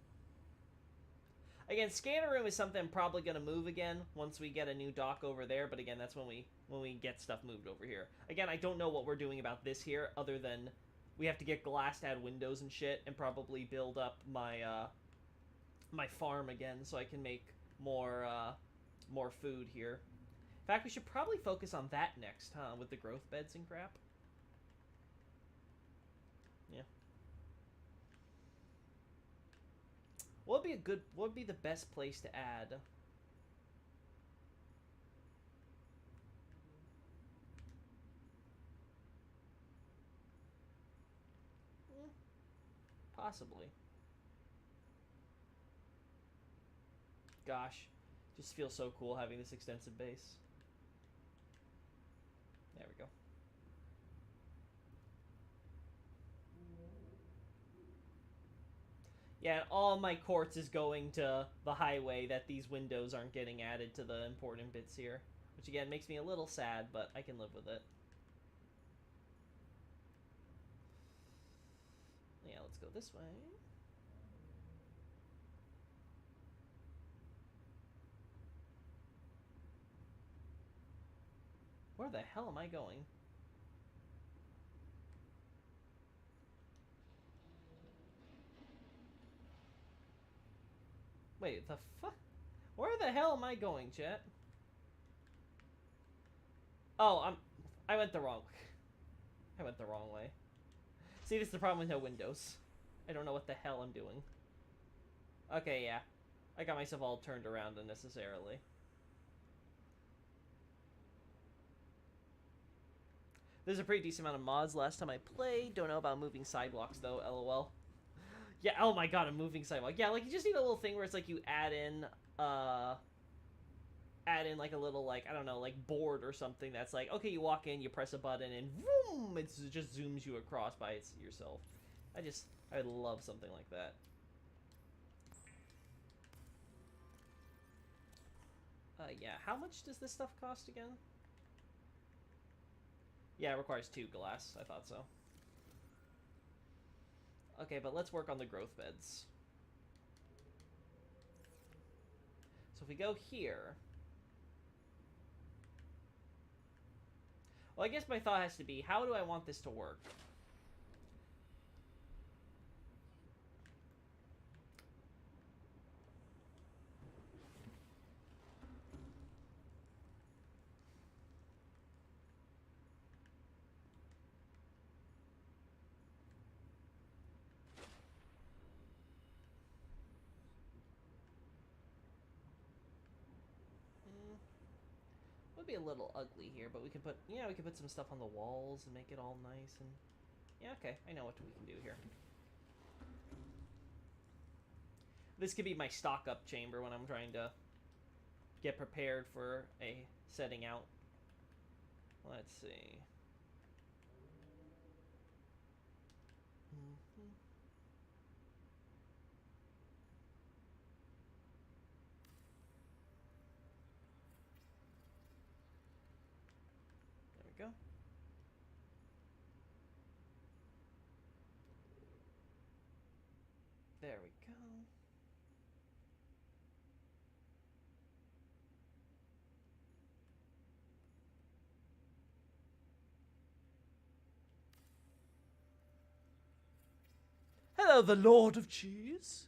Again, scanner room is something I'm probably gonna move again once we get a new dock over there. But again, that's when we get stuff moved over here. Again, I don't know what we're doing about this here, other than we have to get glass to add windows and shit, and probably build up my my farm again so I can make more more food here. In fact, we should probably focus on that next, huh? With the growth beds and crap. Yeah. What would be the best place to add? Possibly. Gosh, just feels so cool having this extensive base. There we go. Yeah, and all my quartz is going to the highway that these windows aren't getting added to the important bits here. Which again makes me a little sad, but I can live with it. Yeah, let's go this way. Where the hell am I going? Wait, the fuck? Where the hell am I going, chat? Oh, I went the wrong way. I went the wrong way. See, this is the problem with no windows. I don't know what the hell I'm doing. Okay, yeah. I got myself all turned around unnecessarily. There's a pretty decent amount of mods last time I played. Don't know about moving sidewalks, though, lol. Yeah, oh my god, a moving sidewalk. Yeah, like, you just need a little thing where it's like you add in like a little, like, I don't know, like board or something that's like, okay, you walk in, you press a button, and boom, it just zooms you across by yourself. I would love something like that. Yeah, how much does this stuff cost again? Yeah, it requires 2 glass. I thought so. Okay, but let's work on the growth beds. So if we go here... Well, I guess my thought has to be, how do I want this to work? Would be a little ugly here, but we can put, yeah, we can put some stuff on the walls and make it all nice and, yeah, okay, I know what we can do here. This could be my stock up chamber when I'm trying to get prepared for a setting out. Let's see. There we go. There we go. Hello, the Lord of Cheese.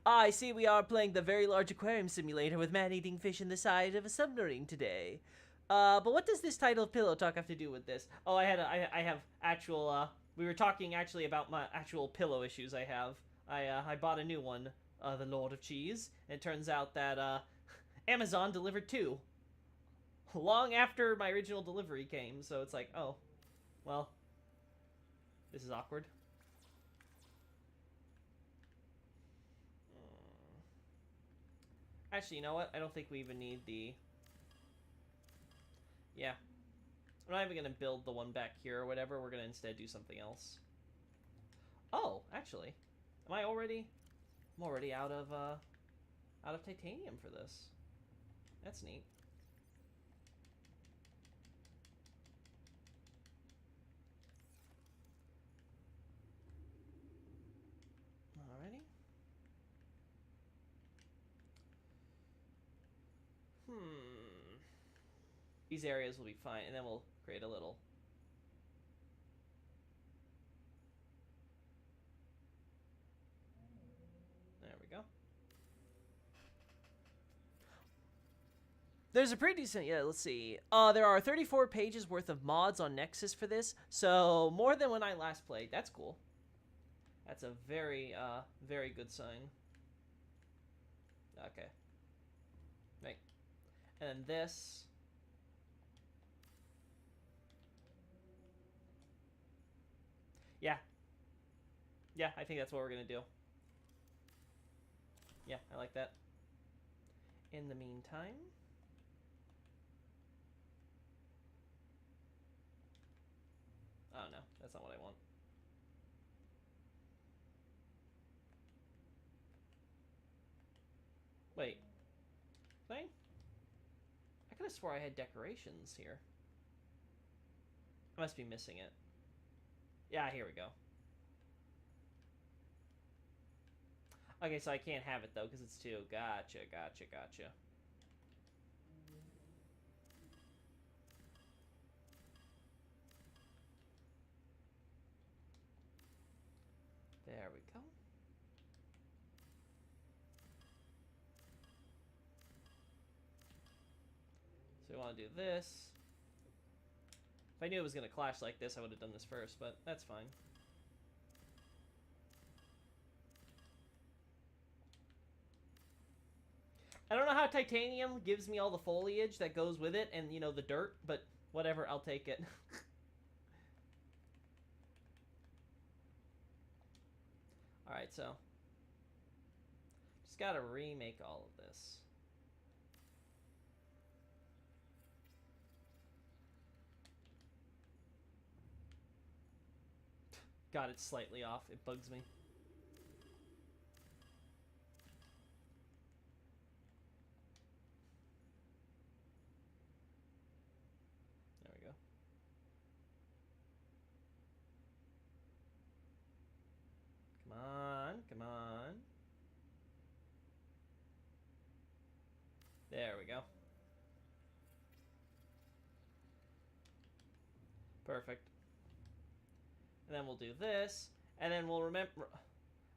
I see we are playing the very large aquarium simulator with man-eating fish in the side of a submarine today. But what does this title of Pillow Talk have to do with this? Oh, I have actual, we were talking actually about my actual pillow issues I have. I bought a new one, the Lord of Cheese, and it turns out that, Amazon delivered two. Long after my original delivery came, so it's like, oh, well, this is awkward. Actually, you know what? I don't think we even need the... Yeah. I'm not even going to build the one back here or whatever. We're going to instead do something else. Oh, actually. Am I already... I'm already out of titanium for this. That's neat. Alrighty. These areas will be fine, and then we'll create a little... There we go. There's a pretty decent... Yeah, let's see. There are 34 pages worth of mods on Nexus for this, so more than when I last played. That's cool. That's a very, very good sign. Okay. Right. And then this... Yeah. Yeah, I think that's what we're gonna do. Yeah, I like that. In the meantime... Oh no, that's not what I want. Wait. Thing? I could have swore I had decorations here. I must be missing it. Yeah, here we go. Okay, so I can't have it though, because it's two. Gotcha, gotcha, gotcha. There we go. So we want to do this. If I knew it was going to clash like this, I would have done this first, but that's fine. I don't know how titanium gives me all the foliage that goes with it and, you know, the dirt, but whatever, I'll take it. Alright, so. Just gotta remake all of this. God, it's slightly off. It bugs me. There we go. Come There we go. Perfect. And then we'll do this, and then we'll remember.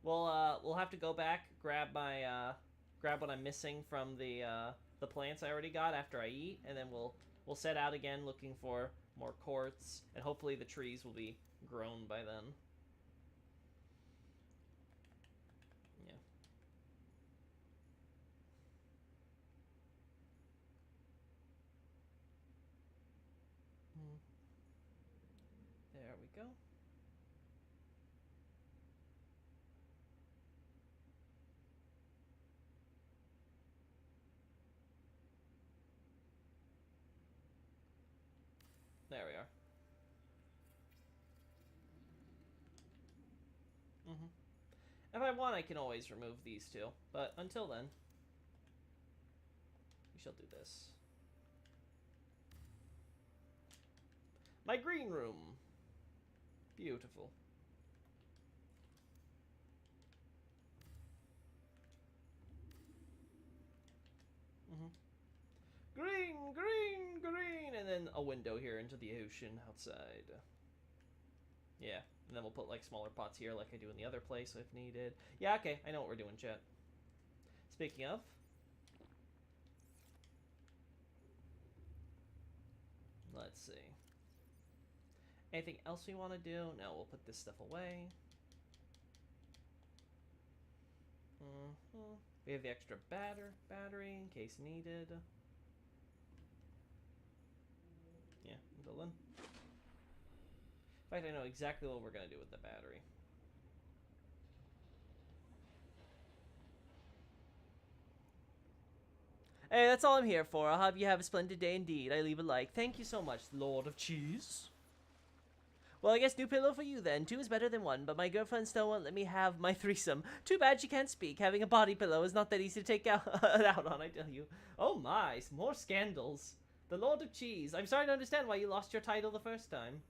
We'll have to go back, grab my grab what I'm missing from the plants I already got after I eat, and then we'll set out again looking for more quartz, and hopefully the trees will be grown by then. Yeah. There we go. There we are. If I want, I can always remove these two, but until then, we shall do this. My green room. Beautiful. Green, green, green, and then a window here into the ocean outside. Yeah, and then we'll put like smaller pots here like I do in the other place if needed. Yeah, okay, I know what we're doing, chat. Speaking of, let's see. Anything else we want to do? No, we'll put this stuff away. We have the extra battery in case needed. Yeah, until then. In fact, I know exactly what we're going to do with the battery. Hey, that's all I'm here for. I hope you have a splendid day indeed. I leave a like. Thank you so much, Lord of Cheese. Well, I guess new pillow for you then. 2 is better than 1, but my girlfriend still won't let me have my threesome. Too bad she can't speak. Having a body pillow is not that easy to take out on, I tell you. Oh my, more scandals. The Lord of Cheese. I'm starting to understand why you lost your title the first time.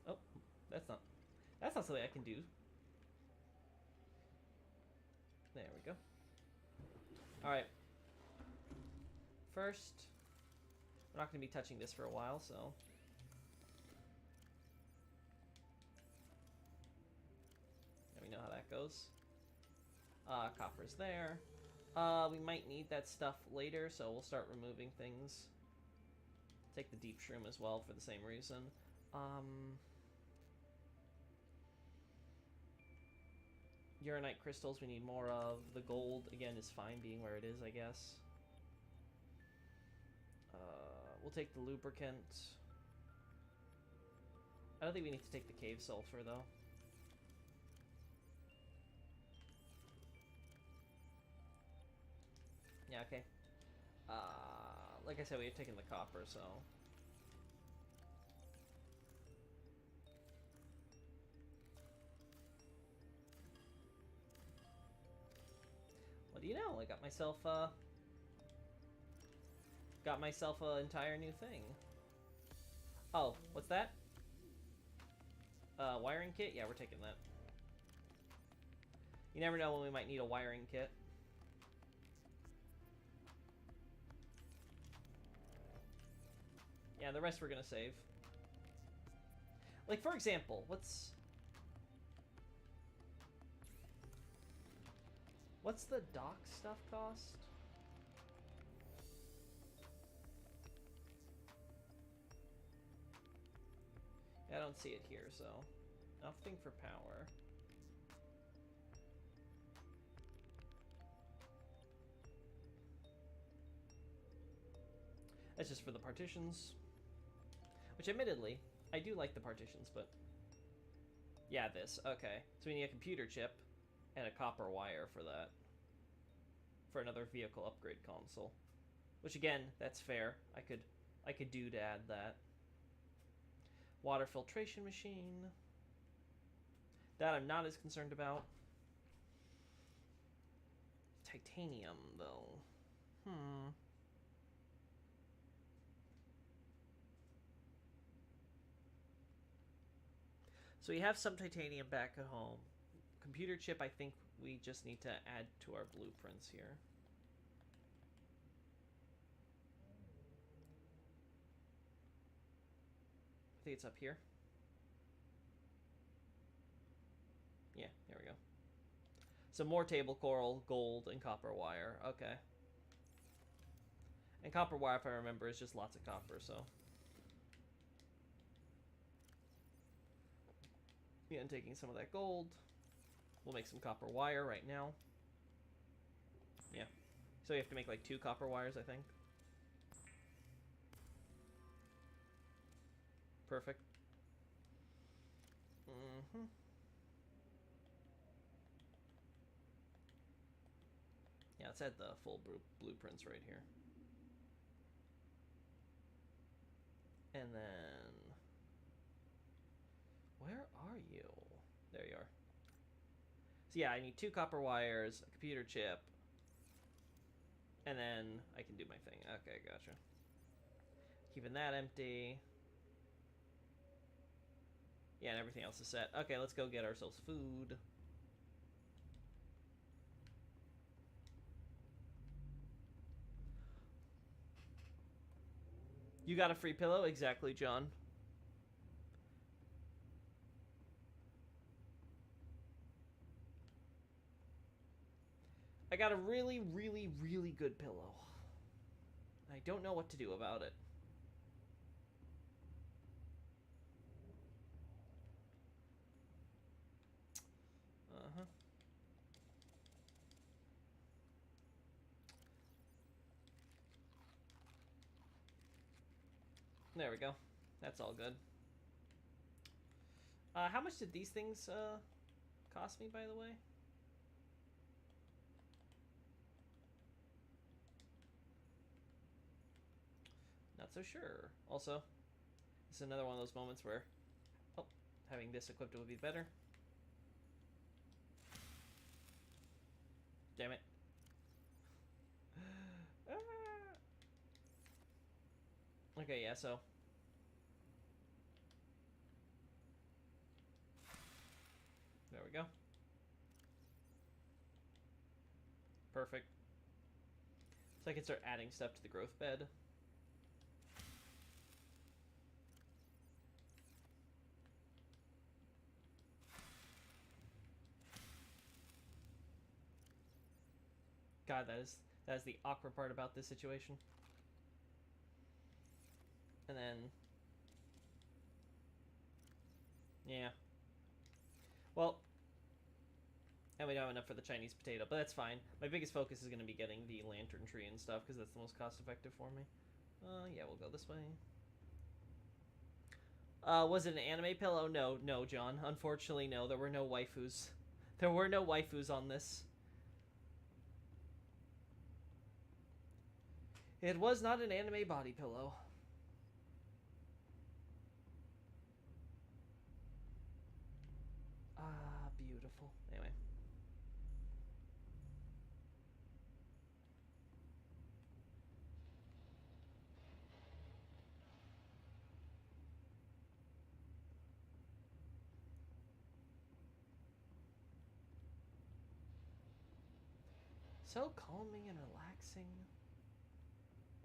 Oh, that's not something I can do. There we go. Alright. First, we're not going to be touching this for a while, so. Yeah, we know how that goes. Copper's there. We might need that stuff later, so we'll start removing things. Take the deep shroom as well for the same reason. Uranite crystals we need more of. The gold, again, is fine being where it is, I guess. We'll take the lubricant. I don't think we need to take the cave sulfur, though. Yeah, okay. Like I said, we have taken the copper, so... What do you know? I got myself an entire new thing. Oh, what's that? Wiring kit? Yeah, we're taking that. You never know when we might need a wiring kit. Yeah, the rest we're gonna save. Like, for example, what's the dock stuff cost? I don't see it here, so nothing for power. That's just for the partitions. Which, admittedly, I do like the partitions, but... Yeah, this. Okay. So we need a computer chip and a copper wire for that. For another vehicle upgrade console. Which, again, that's fair. I could do to add that. Water filtration machine. That I'm not as concerned about. Titanium, though. So we have some titanium back at home. computer chip, I think we just need to add to our blueprints here. I think it's up here. Yeah, there we go. So more table coral, gold, and copper wire. Okay. And copper wire, if I remember, is just lots of copper, so. Yeah, and taking some of that gold. We'll make some copper wire right now. Yeah. So you have to make like 2 copper wires, I think. Perfect. Mm-hmm. Yeah, let's add the full blueprints right here. And then... where are you? There you are. So yeah, I need 2 copper wires, a computer chip, and then I can do my thing. Okay, gotcha. Keeping that empty. Yeah, and everything else is set. Okay, let's go get ourselves food. You got a free pillow? Exactly, John. I got a really, really, really good pillow. I don't know what to do about it. Uh-huh. There we go. That's all good. How much did these things, cost me, by the way? Not so sure. Also, this is another one of those moments where, oh, having this equipped would be better. Damn it. Okay, yeah, so. There we go. Perfect. So I can start adding stuff to the growth bed. God, that is the awkward part about this situation. And then, yeah. Well, and we don't have enough for the Chinese potato, but that's fine. My biggest focus is going to be getting the lantern tree and stuff, because that's the most cost effective for me. Yeah, we'll go this way. Was it an anime pillow? No, no, John. Unfortunately, no. There were no waifus. There were no waifus on this. It was not an anime body pillow. Ah, beautiful. Anyway. So calming and relaxing.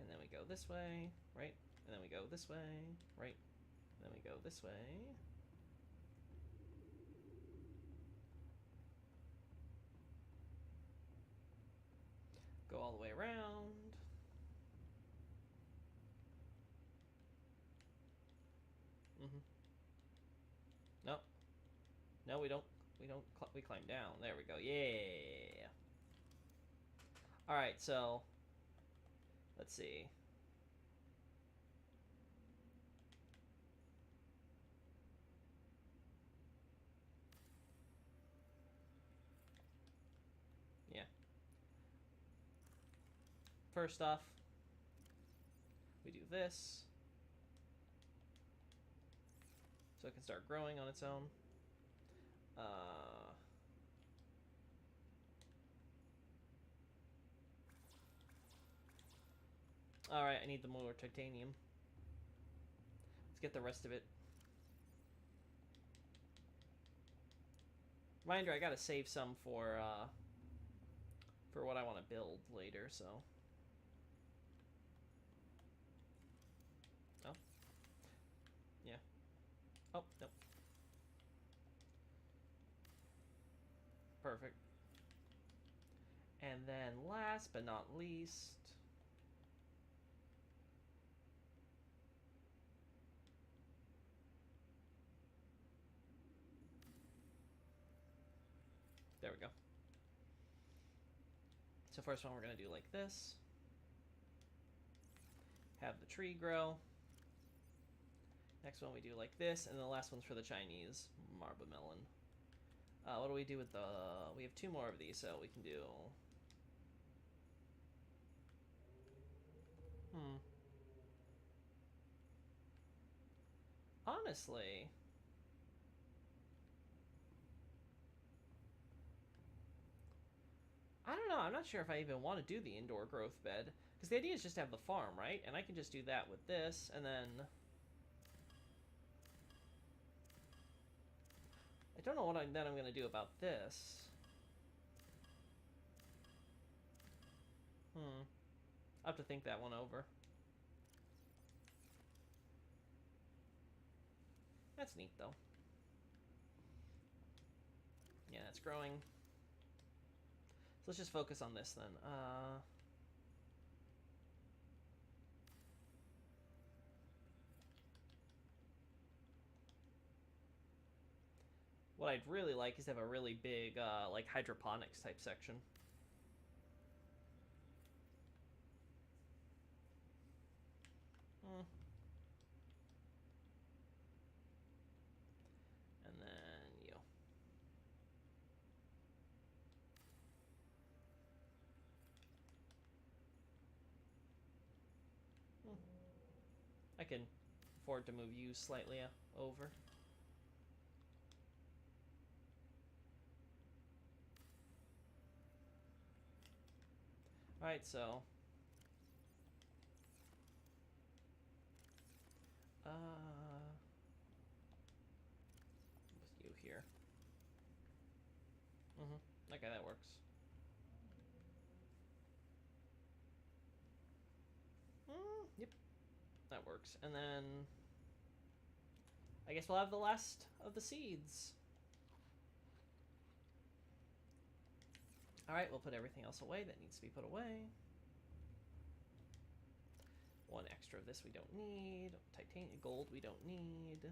And then we go this way, right? And then we go this way, right? And then we go this way. Go all the way around. No. No, we don't. We climb down. There we go. Yeah. Alright, so. Let's see. Yeah. First off, we do this. So it can start growing on its own. Alright, I need the more titanium. Let's get the rest of it. Reminder, I gotta save some for what I want to build later, so. Oh. Yeah. Oh, no. Perfect. And then last but not least, there we go. So first one we're going to do like this. Have the tree grow. Next one we do like this, and the last one's for the Chinese marble melon. What do we do with the... We have 2 more of these, so we can do... Honestly... I don't know, I'm not sure if I even want to do the indoor growth bed. Because the idea is just to have the farm, right? And I can just do that with this, and then... I don't know what I'm going to do about this. I'll have to think that one over. That's neat, though. Yeah, it's growing. So let's just focus on this, then. What I'd really like is to have a really big, like, hydroponics type section. And then, you. I can afford to move you slightly over. Alright, so... with you here. Okay, that works. Yep. That works. And then... I guess we'll have the last of the seeds. Alright, we'll put everything else away that needs to be put away. 1 extra of this we don't need. Titanium gold we don't need. We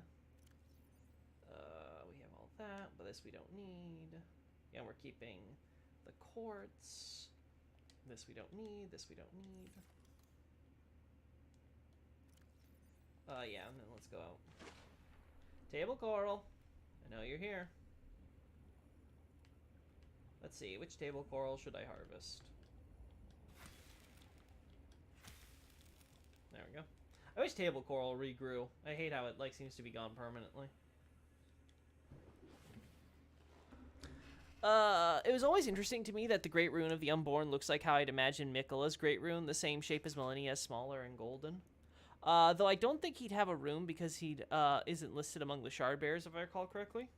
have all that, but this we don't need. Yeah, we're keeping the quartz. This we don't need. This we don't need. Yeah, and then let's go out. Table coral. I know you're here. Let's see, which table coral should I harvest? There we go. I wish table coral regrew. I hate how it, like, seems to be gone permanently. It was always interesting to me that the Great Rune of the Unborn looks like how I'd imagine Miquella's Great Rune, the same shape as Millennia's, smaller and golden. Though I don't think he'd have a rune because he isn't listed among the Shard Bearers, if I recall correctly.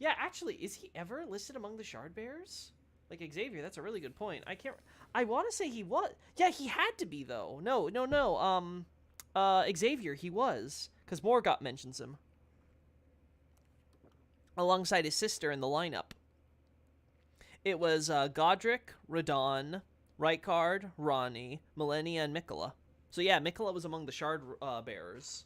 Yeah, actually, is he ever listed among the Shard Bearers? Like Xavier, that's a really good point. I want to say he was. Yeah, he had to be, though. No. Xavier, he was. Because Morgott mentions him. Alongside his sister in the lineup. It was Godric, Radon, Rykard, Ronnie, Millennia, and Miquella. So yeah, Miquella was among the Shard Bearers.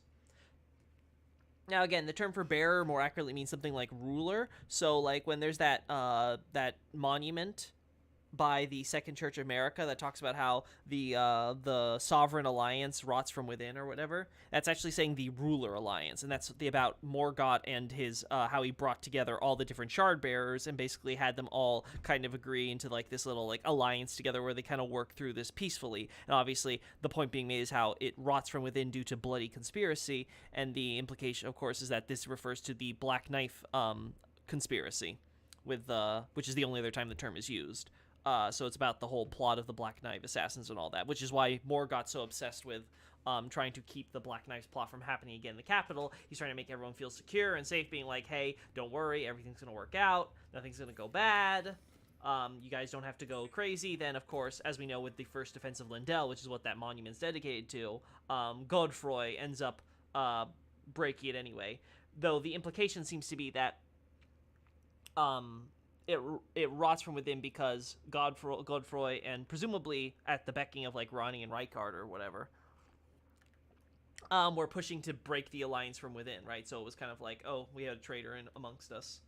Now again, the term for bearer more accurately means something like ruler. So like when there's that that monument by the Second Church of America that talks about how the Sovereign Alliance rots from within or whatever, that's actually saying the Ruler Alliance, and that's about Morgott and his how he brought together all the different Shard Bearers and basically had them all kind of agree into like this little like alliance together where they kind of work through this peacefully. And obviously the point being made is how it rots from within due to bloody conspiracy, and the implication of course is that this refers to the Black Knife conspiracy, with which is the only other time the term is used. So it's about the whole plot of the Black Knight assassins and all that, which is why Moore got so obsessed with trying to keep the Black Knives plot from happening again in the capital. He's trying to make everyone feel secure and safe, being like, hey, don't worry, everything's going to work out, nothing's going to go bad. You guys don't have to go crazy. Then, of course, as we know with the first defense of Lindell, which is what that monument's dedicated to, Godefroy ends up breaking it anyway. Though the implication seems to be that it rots from within because Godefroy and presumably at the beckoning of like Ronnie and Rykard or whatever, were pushing to break the alliance from within, right? So it was kind of like, oh, we had a traitor in amongst us.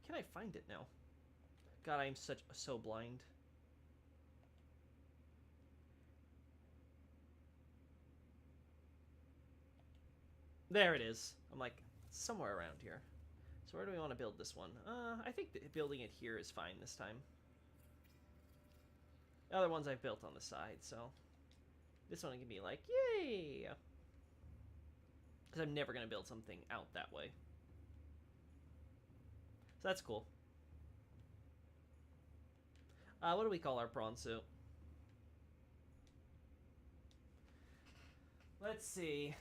Can I find it now? God, I am so blind. There it is. I'm like, somewhere around here. So where do we want to build this one? I think building it here is fine this time. The other ones I've built on the side, so this one can be like, yay! Because I'm never going to build something out that way. So that's cool. What do we call our prawn suit? Let's see.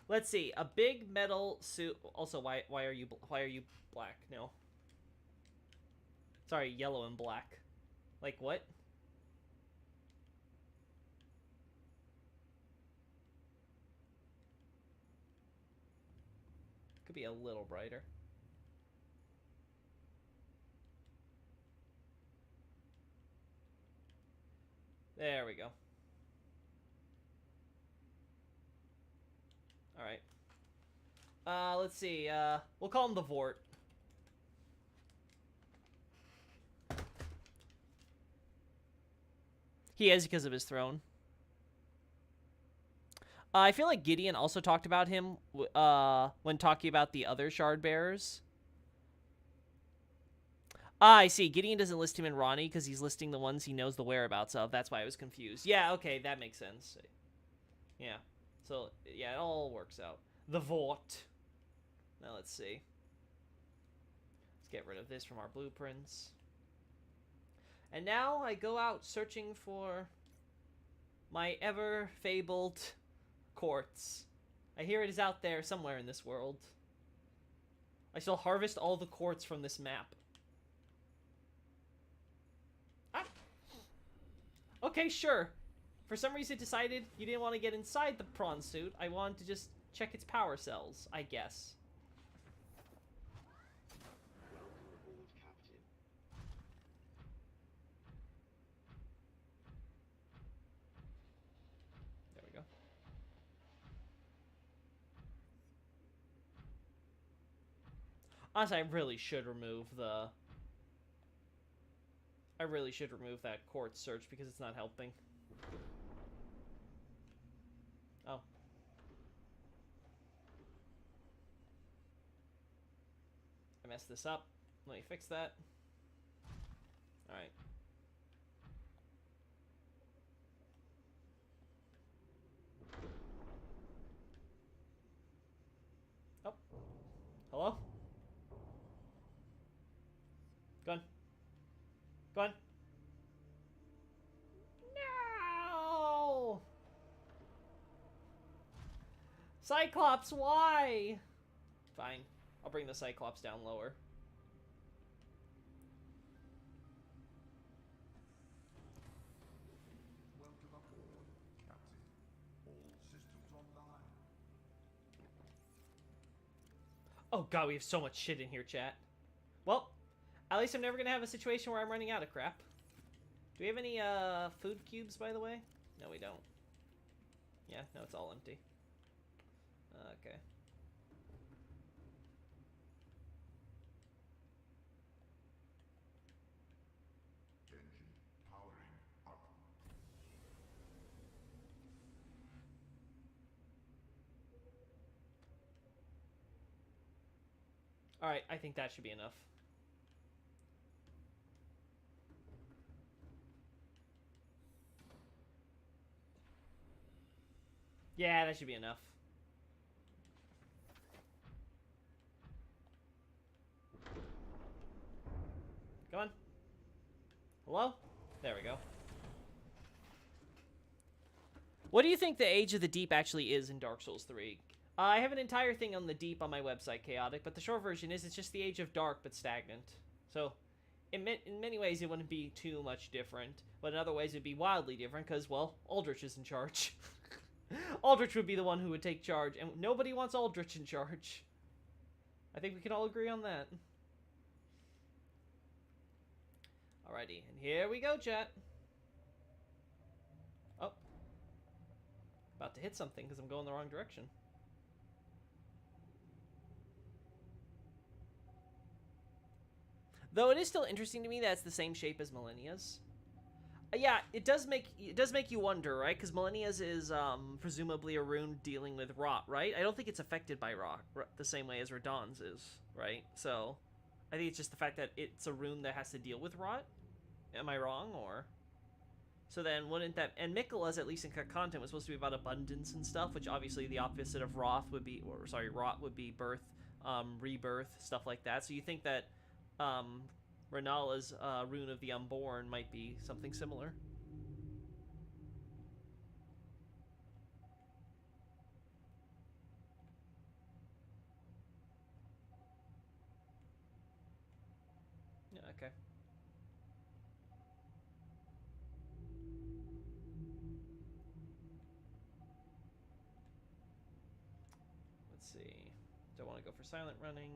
Let's see. A big metal suit. Also, why are you black? No. Sorry, yellow and black. Like what? Could be a little brighter. There we go. Alright. Let's see. We'll call him the Vort. He is because of his throne. I feel like Gideon also talked about him when talking about the other shard bearers. I see. Gideon doesn't list him in Ronnie because he's listing the ones he knows the whereabouts of. That's why I was confused. Yeah, okay, that makes sense. Yeah. So, yeah, it all works out. The Vort. Now, let's see. Let's get rid of this from our blueprints. And now I go out searching for my ever-fabled quartz. I hear it is out there somewhere in this world. I shall harvest all the quartz from this map. Ah. Okay, sure. For some reason it decided you didn't want to get inside the prawn suit. I wanted to just check its power cells, I guess. Welcome aboard, Captain. There we go. Honestly, I really should remove the... I really should remove that quartz search because it's not helping. Oh. I messed this up. Let me fix that. Alright. Oh. Hello? Go on. Go on. No! Cyclops, why? Fine. I'll bring the Cyclops down lower. Welcome aboard, Captain. All systems online. Oh god, we have so much shit in here, chat. Well, at least I'm never gonna have a situation where I'm running out of crap. Do we have any, food cubes, by the way? No, we don't. Yeah, no, it's all empty. Okay. Engine powering up. Alright, I think that should be enough. Yeah, that should be enough. Hello? There we go. What do you think the Age of the Deep actually is in Dark Souls 3? I have an entire thing on the Deep on my website, Chaotic, but the short version is it's just the Age of Dark, but stagnant. So, in many ways, it wouldn't be too much different, but in other ways, it'd be wildly different, because, well, Aldrich is in charge. Aldrich would be the one who would take charge, and nobody wants Aldrich in charge. I think we can all agree on that. Alrighty, and here we go, chat. Oh. About to hit something, because I'm going the wrong direction. Though it is still interesting to me that it's the same shape as Millennia's. Yeah, it does make you wonder, right? Because Millennia's is presumably a rune dealing with rot, right? I don't think it's affected by rot the same way as Radahn's is, right? So, I think it's just the fact that it's a rune that has to deal with rot. Am I wrong, or? So then, wouldn't that... And Miquella's, at least in content, was supposed to be about abundance and stuff, which obviously the opposite of rot would be... Or, sorry, rot would be birth, rebirth, stuff like that. So you think that... Renala's Rune of the Unborn might be something similar. Yeah, okay. Let's see. Don't want to go for silent running.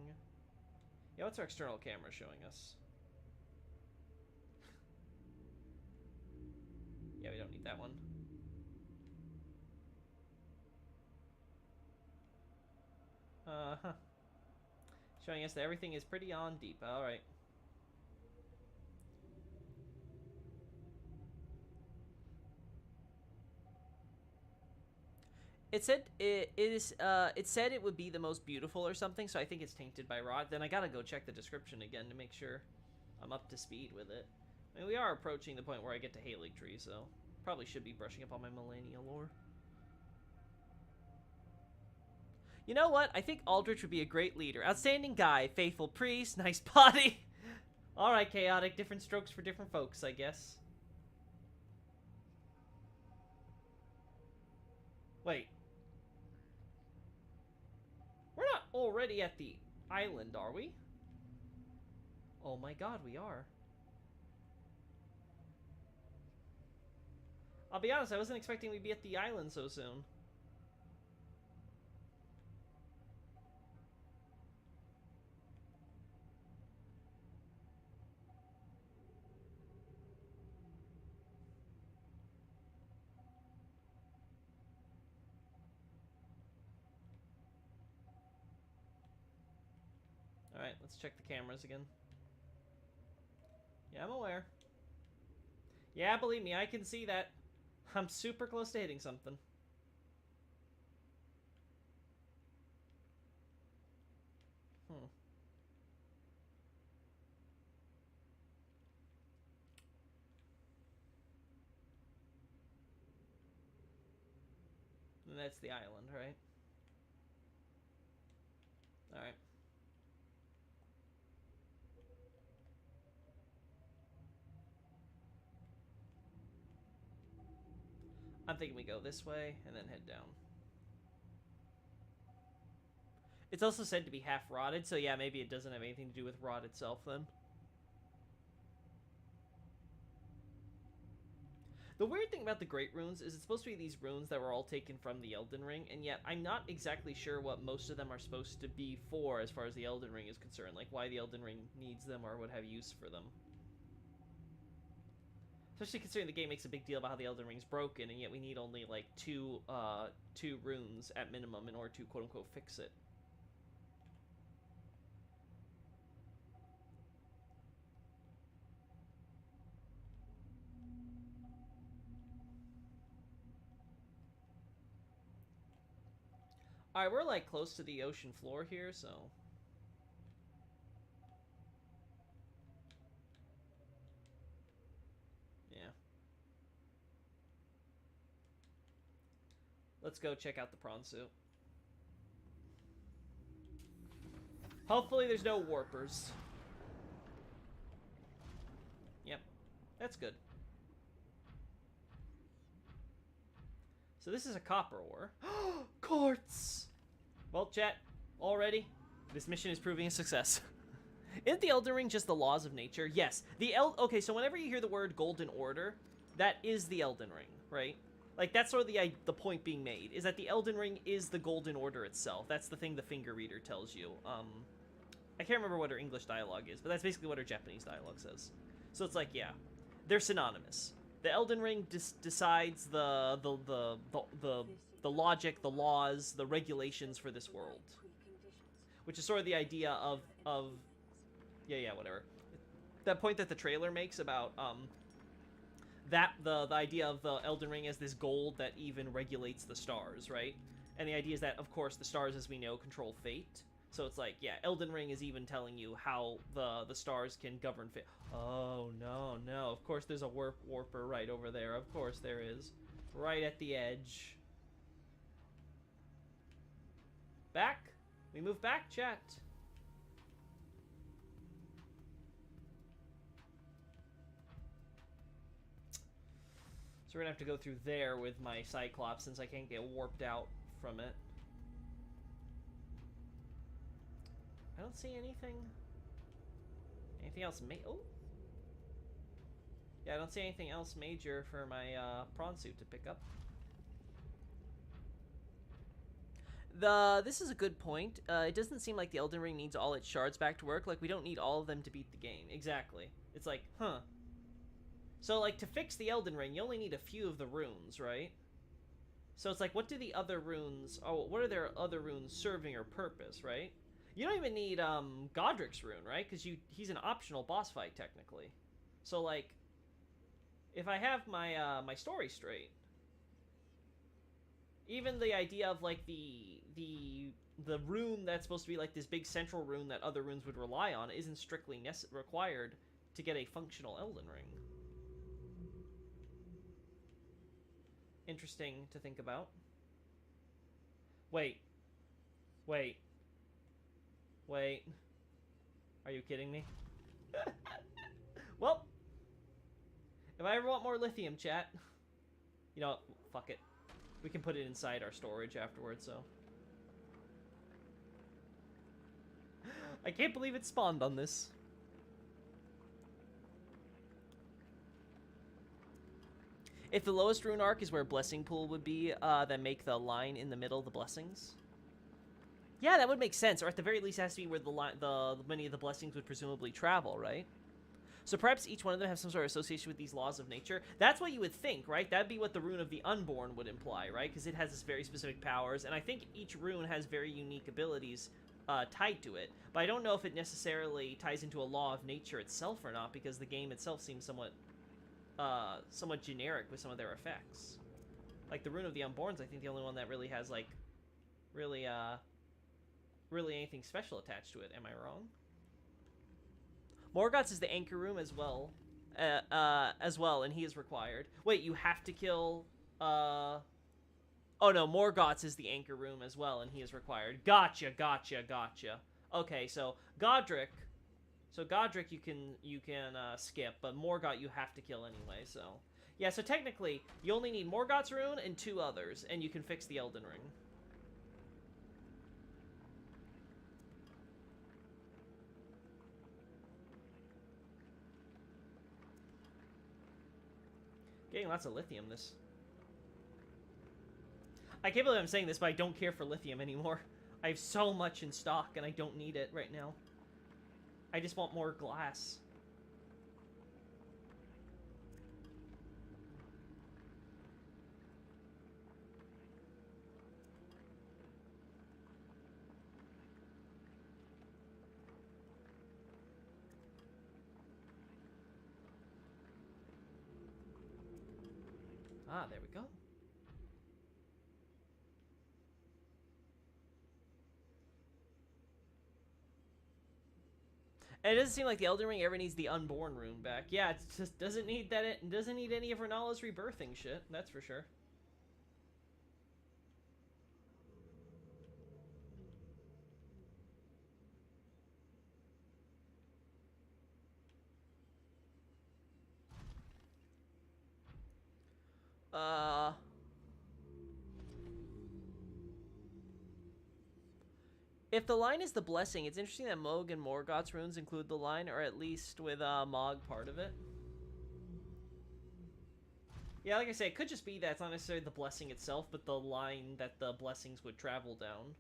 Yeah, what's our external camera showing us? Yeah, we don't need that one. Uh-huh. Showing us that everything is pretty on deep. Alright. It said it said it would be the most beautiful or something, so I think it's tainted by rot. Then I gotta go check the description again to make sure I'm up to speed with it. I mean, we are approaching the point where I get to Halig Tree, so probably should be brushing up on my Malenia lore. You know what? I think Aldrich would be a great leader. Outstanding guy, faithful priest, nice body. Alright, Chaotic. Different strokes for different folks, I guess. Wait. We're not already at the island, are we? Oh my god, we are. I'll be honest, I wasn't expecting we'd be at the island so soon. Alright, let's check the cameras again. Yeah, I'm aware. Yeah, believe me, I can see that. I'm super close to hitting something. And that's the island, right? Alright. I'm thinking we go this way and then head down. It's also said to be half rotted, so yeah, maybe it doesn't have anything to do with rot itself then. The weird thing about the Great Runes is it's supposed to be these runes that were all taken from the Elden Ring, and yet I'm not exactly sure what most of them are supposed to be for as far as the Elden Ring is concerned, like why the Elden Ring needs them or would have use for them. Especially considering the game makes a big deal about how the Elden Ring's broken, and yet we need only like two runes at minimum in order to quote-unquote fix it. Alright, we're like close to the ocean floor here, so... yeah. Let's go check out the prawn suit. Hopefully there's no warpers. Yep. That's good. So this is a copper ore. Quartz! Well, chat, already, this mission is proving a success. Isn't the Elden Ring just the laws of nature? Yes. Okay, so whenever you hear the word Golden Order, that is the Elden Ring, right? Like, that's sort of the point being made, is that the Elden Ring is the Golden Order itself. That's the thing the finger reader tells you. I can't remember what her English dialogue is, but that's basically what her Japanese dialogue says. So it's like, yeah, they're synonymous. The Elden Ring decides the logic, the laws, the regulations for this world, which is sort of the idea of yeah, whatever. That point that the trailer makes about that the idea of the Elden Ring as this gold that even regulates the stars, right? And the idea is that, of course, the stars, as we know, control fate. So it's like, yeah, Elden Ring is even telling you how the stars can govern fate. Oh, no. Of course there's a warper right over there. Of course there is. Right at the edge. Back? We move back, chat. So we're gonna have to go through there with my Cyclops since I can't get warped out from it. I don't see anything. Anything else oh. Yeah, I don't see anything else major for my prawn suit to pick up. This is a good point. It doesn't seem like the Elden Ring needs all its shards back to work. Like, we don't need all of them to beat the game. Exactly. It's like, huh. So, like, to fix the Elden Ring, you only need a few of the runes, right? So it's like, what do the other runes... Oh, what are their other runes serving or purpose, right? You don't even need Godrick's rune, right? Because he's an optional boss fight, technically. So, like, if I have my my story straight, even the idea of, like, the rune that's supposed to be, like, this big central rune that other runes would rely on isn't strictly required to get a functional Elden Ring. Interesting to think about. Wait. Are you kidding me? Well, if I ever want more lithium, chat, you know what? Fuck it. We can put it inside our storage afterwards, so. I can't believe it spawned on this. If the lowest rune arc is where Blessing Pool would be, then make the line in the middle the blessings. Yeah, that would make sense, or at the very least, it has to be where many of the blessings would presumably travel, right? So perhaps each one of them have some sort of association with these laws of nature. That's what you would think, right? That'd be what the Rune of the Unborn would imply, right? Because it has this very specific powers, and I think each rune has very unique abilities tied to it. But I don't know if it necessarily ties into a law of nature itself or not, because the game itself seems somewhat generic with some of their effects. Like the Rune of the Unborn's, I think the only one that really has, like, really anything special attached to it. Am I wrong? Morgoth's is the anchor room as well, and he is required. Wait, you have to kill, Oh no, Morgoth's is the anchor room as well, and he is required. Gotcha. Okay, so Godrick you can skip, but Morgoth you have to kill anyway, so. Yeah, so technically, you only need Morgoth's rune and 2 others, and you can fix the Elden Ring. Getting lots of lithium I can't believe I'm saying this, but I don't care for lithium anymore. I have so much in stock, and I don't need it right now. I just want more glass. Ah, there we go. And it doesn't seem like the Elden Ring ever needs the Unborn rune back. Yeah, it just doesn't need that. It doesn't need any of Renala's rebirthing shit. That's for sure. Uh... If the line is the blessing, it's interesting that Moog and Morgoth's runes include the line, or at least with Mog part of it. Yeah, like I say, it could just be that it's not necessarily the blessing itself, but the line that the blessings would travel down.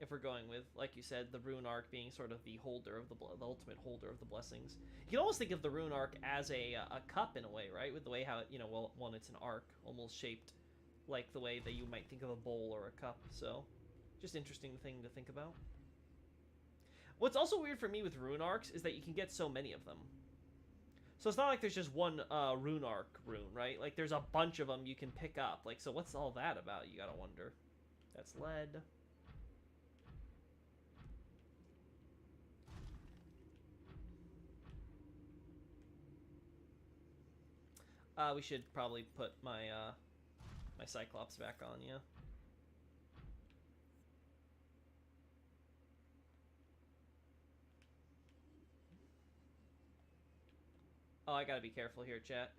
If we're going with, like you said, the rune arc being sort of the holder of the ultimate holder of the blessings. You can almost think of the rune arc as a cup in a way, right? With the way how it, you know, well, one, it's an arc, almost shaped like the way that you might think of a bowl or a cup. So, just interesting thing to think about. What's also weird for me with rune arcs is that you can get so many of them. So it's not like there's just one rune arc rune, right? Like there's a bunch of them you can pick up. Like, so what's all that about? You gotta wonder. That's lead. We should probably put my my Cyclops back on, yeah. Oh, I gotta be careful here, chat.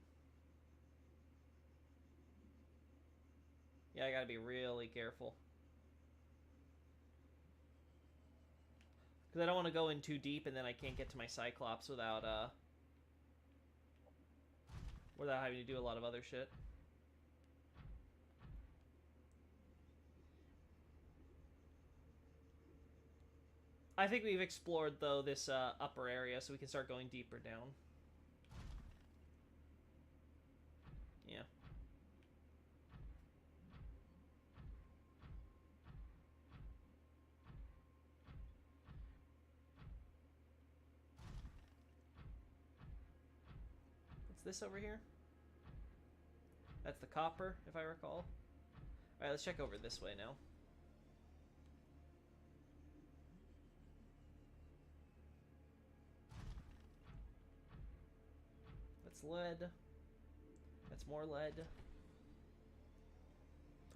Yeah, I gotta be really careful. Because I don't want to go in too deep and then I can't get to my Cyclops without having to do a lot of other shit. I think we've explored, though, this upper area, so we can start going deeper down. Yeah. What's this over here? That's the copper, if I recall. Alright, let's check over this way now. That's lead. That's more lead.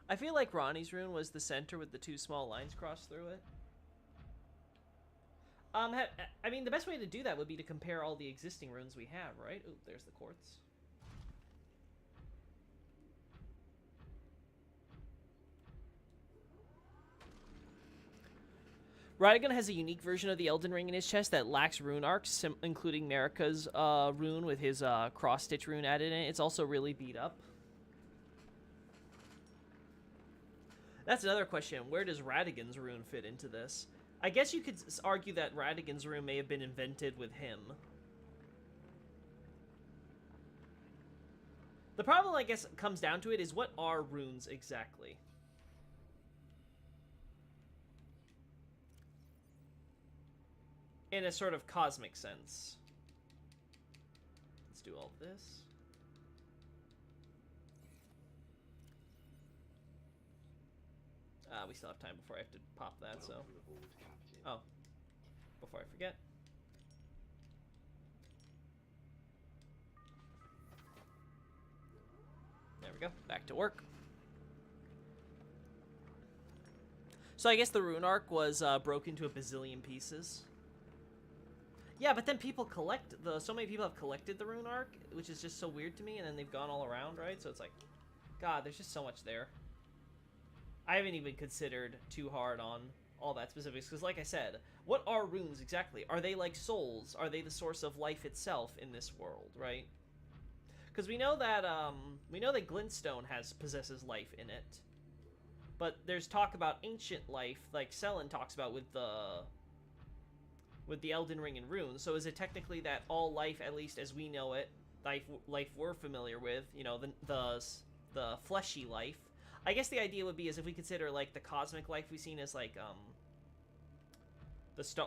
I feel like Ronnie's rune was the center with the two small lines crossed through it. I mean, the best way to do that would be to compare all the existing runes we have, right? Ooh, there's the quartz. Radagon has a unique version of the Elden Ring in his chest that lacks rune arcs, including Marika's rune with his cross-stitch rune added in it. It's also really beat up. That's another question. Where does Radagon's rune fit into this? I guess you could argue that Radagon's rune may have been invented with him. The problem, I guess, comes down to it is what are runes exactly? In a sort of cosmic sense. Let's do all this. We still have time before I have to pop that, so... Oh. Before I forget. There we go. Back to work. So I guess the rune arc was broken into a bazillion pieces. Yeah, but then people collect so many people have collected the rune arc, which is just so weird to me, and then they've gone all around, right? So it's like, God, there's just so much there. I haven't even considered too hard on all that specifics, because like I said, what are runes exactly? Are they like souls? Are they the source of life itself in this world, right? Because we know that Glintstone possesses life in it, but there's talk about ancient life, like Sellen talks about with the Elden Ring and runes. So is it technically that all life, at least as we know it, life we're familiar with, you know, the fleshy life? I guess the idea would be is if we consider like the cosmic life we've seen as like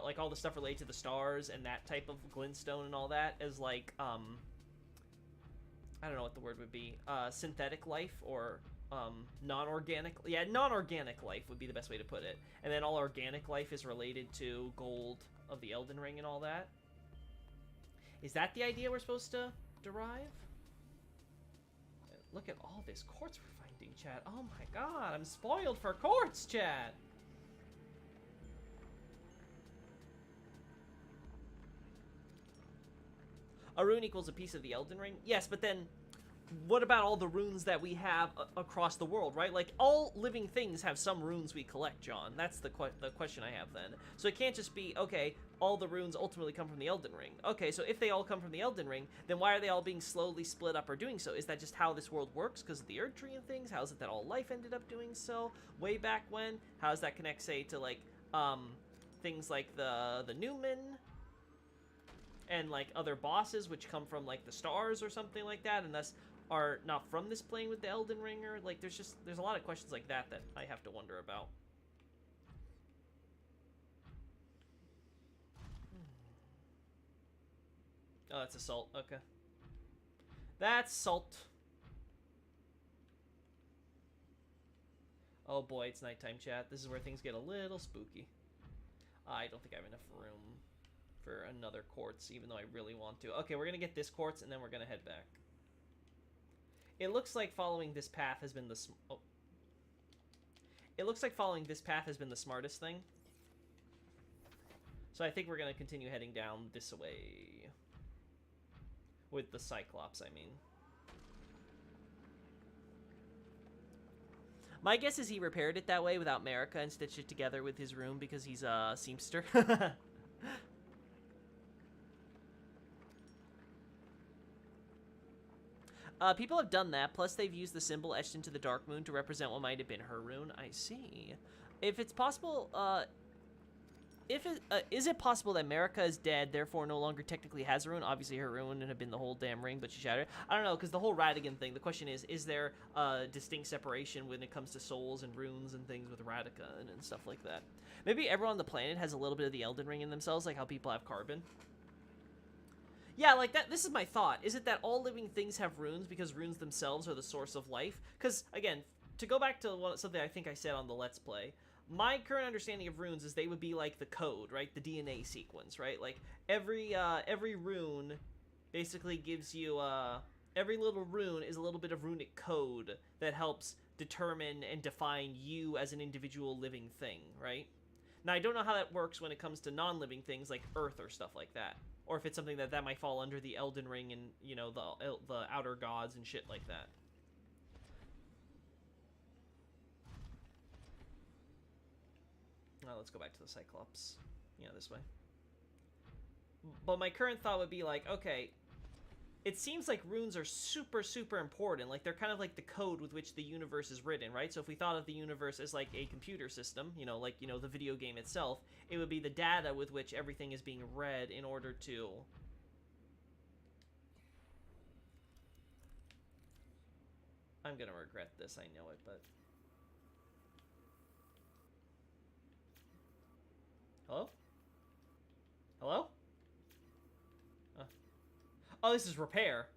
like all the stuff related to the stars and that type of glintstone and all that as like I don't know what the word would be, synthetic life or non-organic. Yeah, non-organic life would be the best way to put it. And then all organic life is related to gold of the Elden Ring and all that. Is that the idea we're supposed to derive? Look at all this quartz we're finding, chat. Oh my god, I'm spoiled for quartz, chat. A rune equals a piece of the Elden Ring? Yes, but then what about all the runes that we have across the world, right? Like, all living things have some runes we collect, John. That's the question I have then. So it can't just be, okay, all the runes ultimately come from the Elden Ring. Okay, so if they all come from the Elden Ring, then why are they all being slowly split up or doing so? Is that just how this world works because of the Erd Tree and things? How is it that all life ended up doing so way back when? How does that connect, say, to, like, things like the Newman and, like, other bosses which come from, like, the stars or something like that, and thus are not from this plane with the Elden Ringer? Like, there's a lot of questions like that that I have to wonder about. Oh, that's assault. Okay. That's salt. Oh boy, it's nighttime, chat. This is where things get a little spooky. I don't think I have enough room for another quartz, even though I really want to. Okay, we're gonna get this quartz, and then we're gonna head back. It looks like following this path has been the It looks like following this path has been the smartest thing. So I think we're gonna continue heading down this way. With the Cyclops, I mean. My guess is he repaired it that way without Marika and stitched it together with his room because he's a seamster. People have done that, plus they've used the symbol etched into the Dark Moon to represent what might have been her rune. I see. If it's possible, is it possible that Marika is dead, therefore no longer technically has a rune? Obviously her rune would have been the whole damn ring, but she shattered it. I don't know, because the whole Radagon thing, the question is there a distinct separation when it comes to souls and runes and things with Radagon and stuff like that? Maybe everyone on the planet has a little bit of the Elden Ring in themselves, like how people have carbon. Yeah, like that. This is my thought. Is it that all living things have runes because runes themselves are the source of life? Because, again, to go back to something I think I said on the Let's Play, my current understanding of runes is they would be like the code, right? The DNA sequence, right? Like, every rune basically gives you, every little rune is a little bit of runic code that helps determine and define you as an individual living thing, right? Now, I don't know how that works when it comes to non-living things like Earth or stuff like that. Or if it's something that might fall under the Elden Ring and, you know, the outer gods and shit like that. Now let's go back to the Cyclops. Yeah, this way. But my current thought would be like, okay, it seems like runes are super, super important. Like, they're kind of like the code with which the universe is written, right? So if we thought of the universe as like a computer system, you know, like, you know, the video game itself, it would be the data with which everything is being read in order to... I'm gonna regret this, I know it, but... Hello? Hello? Oh, this is repair.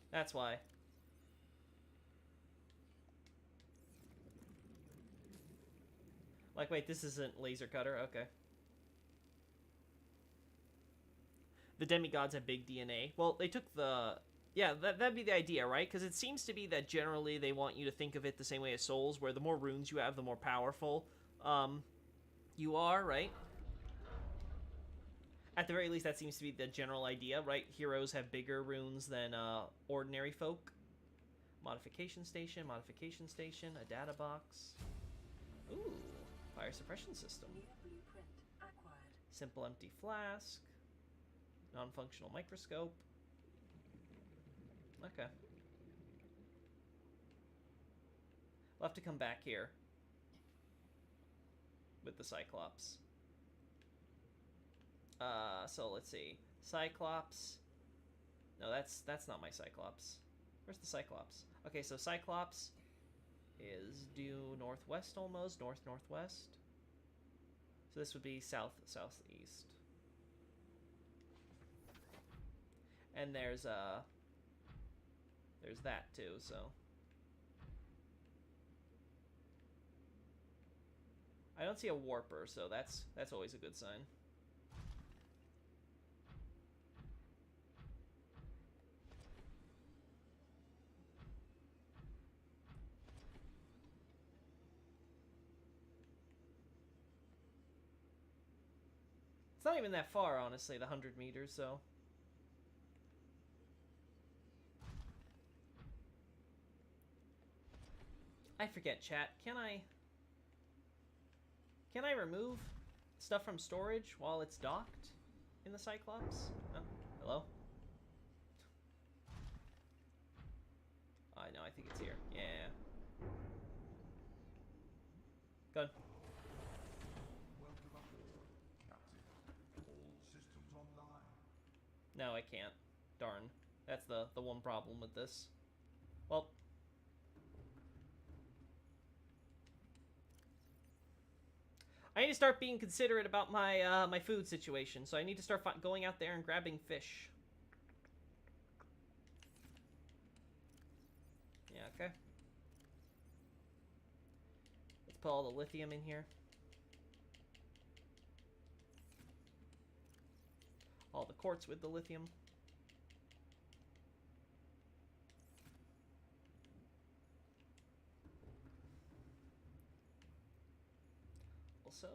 That's why. Like, wait, this isn't laser cutter? Okay. The demigods have big DNA. Well, they took the... Yeah, that'd be the idea, right? Because it seems to be that generally they want you to think of it the same way as souls, where the more runes you have, the more powerful you are, right? At the very least, that seems to be the general idea, right? Heroes have bigger runes than ordinary folk. Modification station, a data box. Ooh, fire suppression system. New blueprint acquired. Simple empty flask. Non-functional microscope. Okay. We'll have to come back here with the Cyclops. So let's see. Cyclops. No, that's not my Cyclops. Where's the Cyclops? Okay, so Cyclops is due northwest almost, northwest. So this would be southeast. And there's that too, so I don't see a warper, so that's always a good sign. It's not even that far, honestly, the 100 meters, so. I forget, chat. Can I remove stuff from storage while it's docked in the Cyclops? Oh, hello? I know, I think it's here. Yeah. Good. Welcome aboard, Captain. All systems online. No, I can't. Darn. That's the one problem with this. Well. I need to start being considerate about my my food situation, so I need to start going out there and grabbing fish. Yeah, okay. Let's put all the lithium in here. All the quartz with the lithium. Also,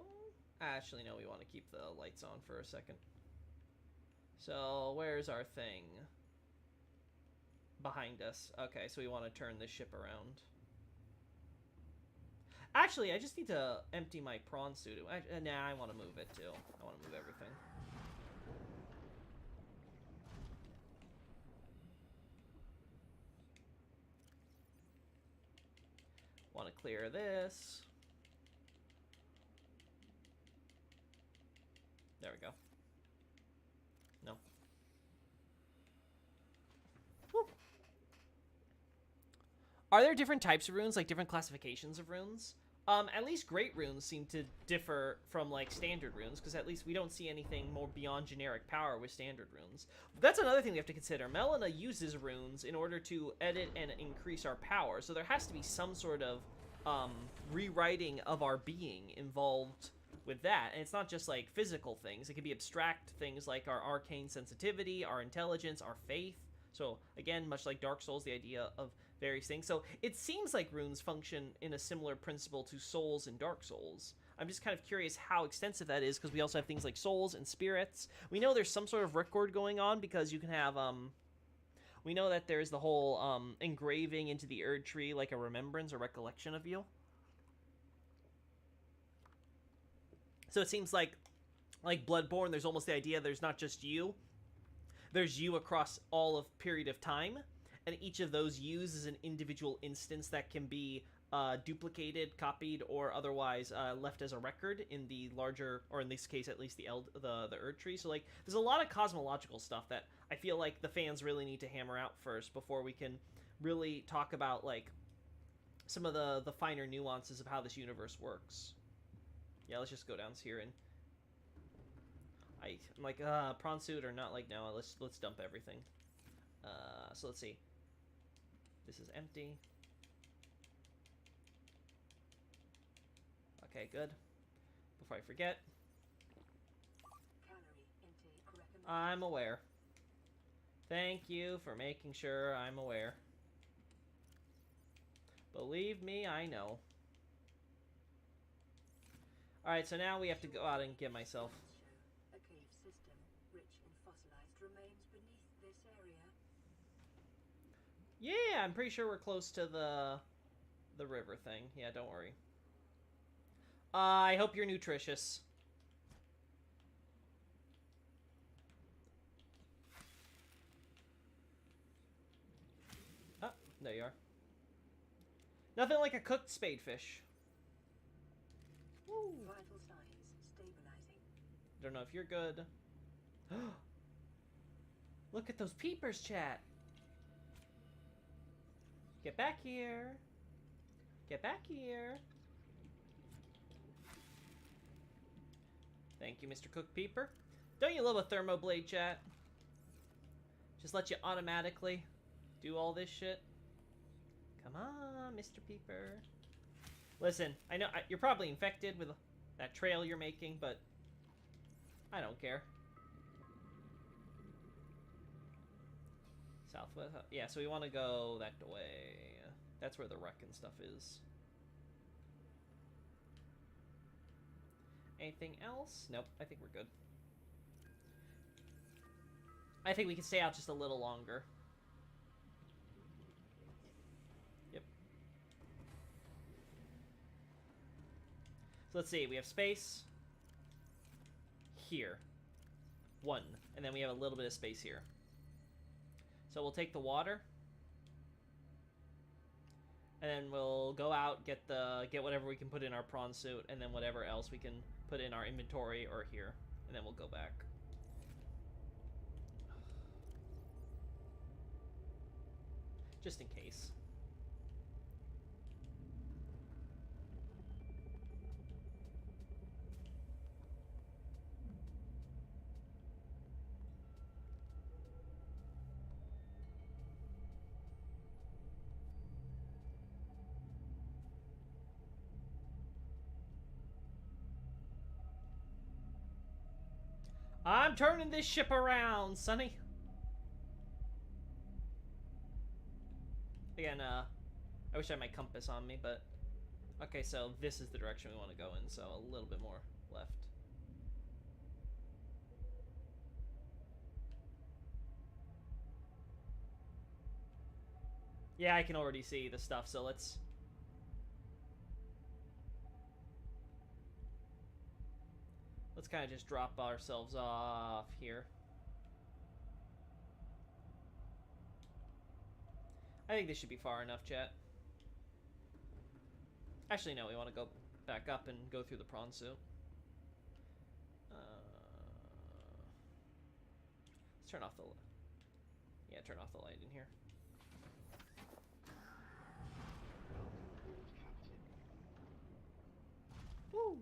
actually, no, we want to keep the lights on for a second. So, where's our thing? Behind us. Okay, so we want to turn this ship around. Actually, I just need to empty my prawn suit. Nah, I want to move it too. I want to move everything. Want to clear this. There we go. No. Woo. Are there different types of runes, like different classifications of runes? At least great runes seem to differ from like standard runes, because at least we don't see anything more beyond generic power with standard runes. That's another thing we have to consider. Melina uses runes in order to edit and increase our power, so there has to be some sort of rewriting of our being involved with that. And it's not just like physical things. It can be abstract things like our arcane sensitivity, our intelligence, our faith. So again, much like Dark Souls, the idea of various things. So it seems like runes function in a similar principle to souls in Dark Souls. I'm just kind of curious how extensive that is, because we also have things like souls and spirits. We know there's some sort of record going on, because you can have we know that there's the whole engraving into the Erd Tree, like a remembrance or recollection of you. So it seems like Bloodborne, there's almost the idea there's not just you. There's you across all of period of time, and each of those yous is an individual instance that can be duplicated, copied, or otherwise left as a record in the larger, or in this case at least the Erd Tree. So like, there's a lot of cosmological stuff that I feel like the fans really need to hammer out first before we can really talk about like some of the finer nuances of how this universe works. Yeah, let's just go down here and I'm like, prawn suit or not, like, no, let's dump everything. So let's see. This is empty. Okay, good. Before I forget. Calorie intake recommended. I'm aware. Thank you for making sure I'm aware. Believe me, I know. Alright, so now we have to go out and get myself. A cave system rich in fossilized remains beneath this area. Yeah, I'm pretty sure we're close to the river thing. Yeah, don't worry. I hope you're nutritious. Oh, there you are. Nothing like a cooked spadefish. Woo. Vital signs stabilizing. Don't know if you're good. Look at those peepers, chat. Get back here. Get back here. Thank you, Mr. Cook Peeper. Don't you love a thermoblade, chat? Just let you automatically do all this shit. Come on, Mr. Peeper. Listen, I know you're probably infected with that trail you're making, but I don't care. Southwest, yeah, so we want to go that way. That's where the wreck and stuff is. Anything else? Nope, I think we're good. I think we can stay out just a little longer. Yep. So let's see, we have space here. 1. And then we have a little bit of space here. So we'll take the water. And then we'll go out, get whatever we can put in our prawn suit, and then whatever else we can put in our inventory or here. And then we'll go back. Just in case. I'm turning this ship around, Sonny. Again, I wish I had my compass on me, but... Okay, so this is the direction we want to go in, so a little bit more left. Yeah, I can already see the stuff, so let's... Let's kind of just drop ourselves off here. I think this should be far enough, chat. Actually, no, we want to go back up and go through the prawn suit. Let's turn off the... Yeah, turn off the light in here. Woo!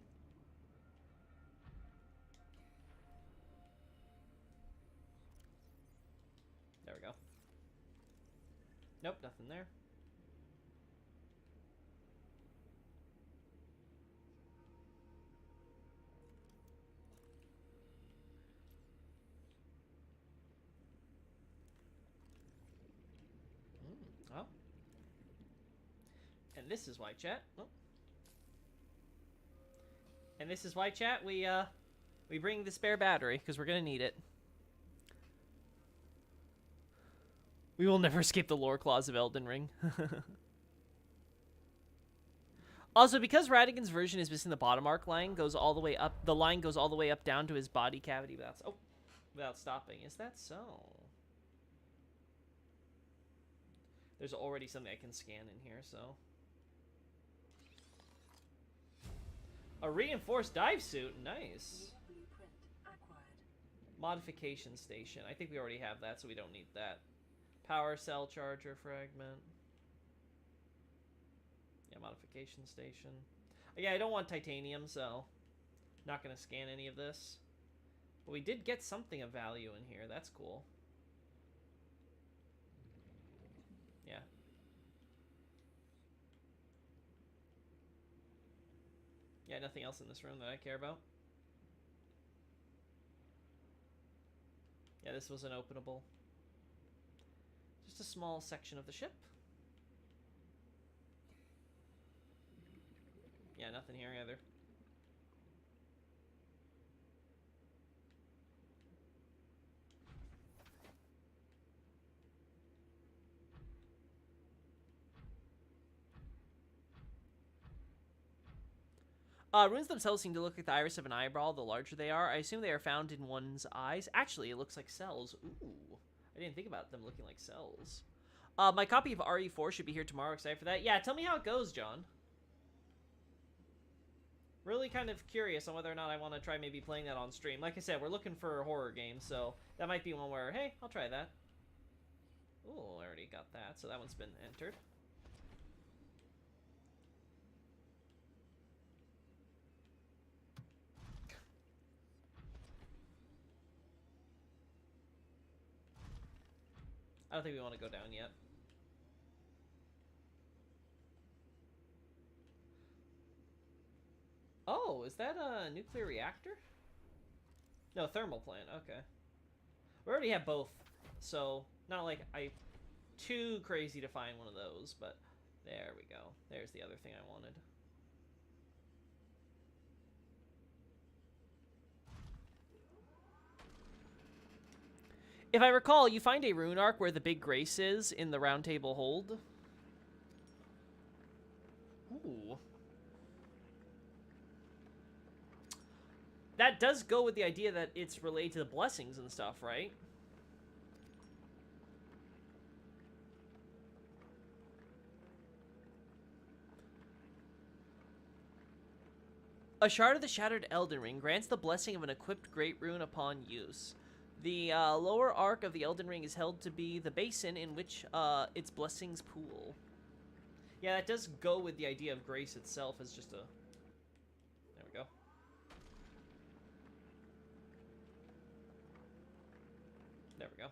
There we go. Nope, nothing there. Oh. And this is why, chat. Oh. And this is why, chat, we bring the spare battery, because we're gonna need it. We will never escape the lore claws of Elden Ring. Also, because Radigan's version is missing the bottom arc line, goes all the way up. The line goes all the way up down to his body cavity without stopping. Is that so? There's already something I can scan in here, so. A reinforced dive suit, nice. Blueprint acquired. Modification station. I think we already have that, so we don't need that. Power cell charger fragment. Yeah, modification station. Yeah, I don't want titanium, so not gonna scan any of this. But we did get something of value in here. That's cool. Yeah. Yeah, nothing else in this room that I care about. Yeah, this was an openable. Just a small section of the ship. Yeah, nothing here either. Runes themselves seem to look like the iris of an eyeball. The larger they are, I assume they are found in one's eyes. Actually, it looks like cells. Ooh, I didn't think about them looking like cells. My copy of RE4 should be here tomorrow. Excited for that. Yeah, tell me how it goes, John. Really kind of curious on whether or not I want to try maybe playing that on stream. Like I said, we're looking for horror games, so that might be one where, hey, I'll try that. Ooh, I already got that, so that one's been entered. I don't think we want to go down yet. Oh, is that a nuclear reactor? No, thermal plant. Okay. We already have both, so not like I too crazy to find one of those, but there we go. There's the other thing I wanted. If I recall, you find a rune arc where the big grace is in the round table hold. Ooh. that does go with the idea that it's related to the blessings and stuff, right? A shard of the Shattered Elden Ring grants the blessing of an equipped Great Rune upon use. The lower arc of the Elden Ring is held to be the basin in which its blessings pool. Yeah, that does go with the idea of grace itself as just a... There we go. There we go.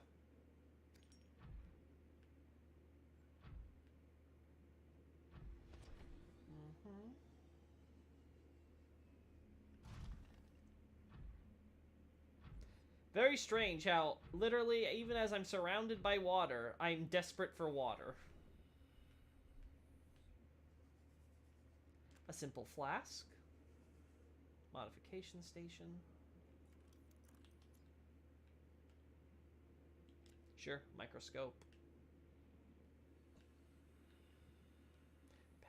Very strange how, literally, even as I'm surrounded by water, I'm desperate for water. A simple flask. Modification station. Sure, microscope.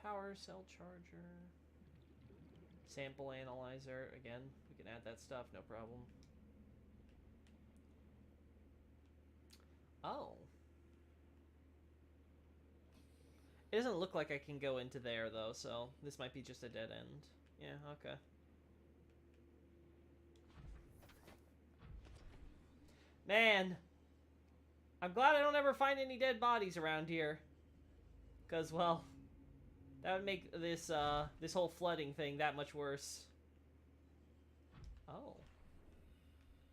Power cell charger. Sample analyzer. Again, we can add that stuff, no problem. Oh. It doesn't look like I can go into there, though, so this might be just a dead end. Yeah, okay. Man. I'm glad I don't ever find any dead bodies around here. Because, well, that would make this, this whole flooding thing that much worse. Oh.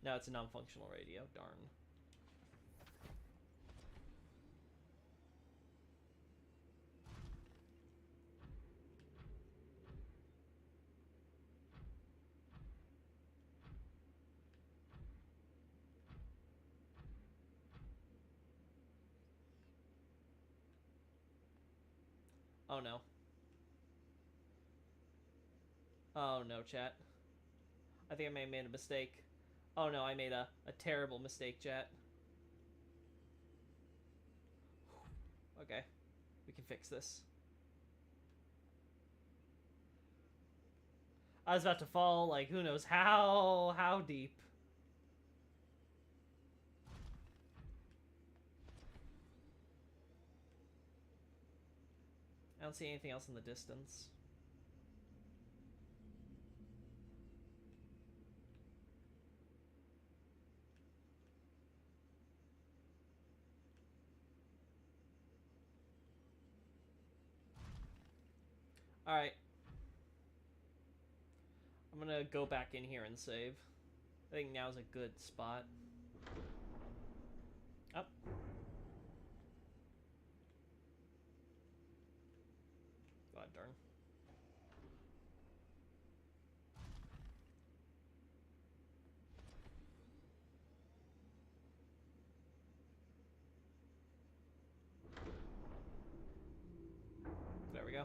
No, it's a non-functional radio. Darn. Oh no. Oh no, chat. I think I may have made a mistake. Oh no, I made a terrible mistake, chat. Okay. We can fix this. I was about to fall, like, who knows how deep. I don't see anything else in the distance. Alright. I'm gonna go back in here and save. I think now's a good spot. Up. God darn. There we go.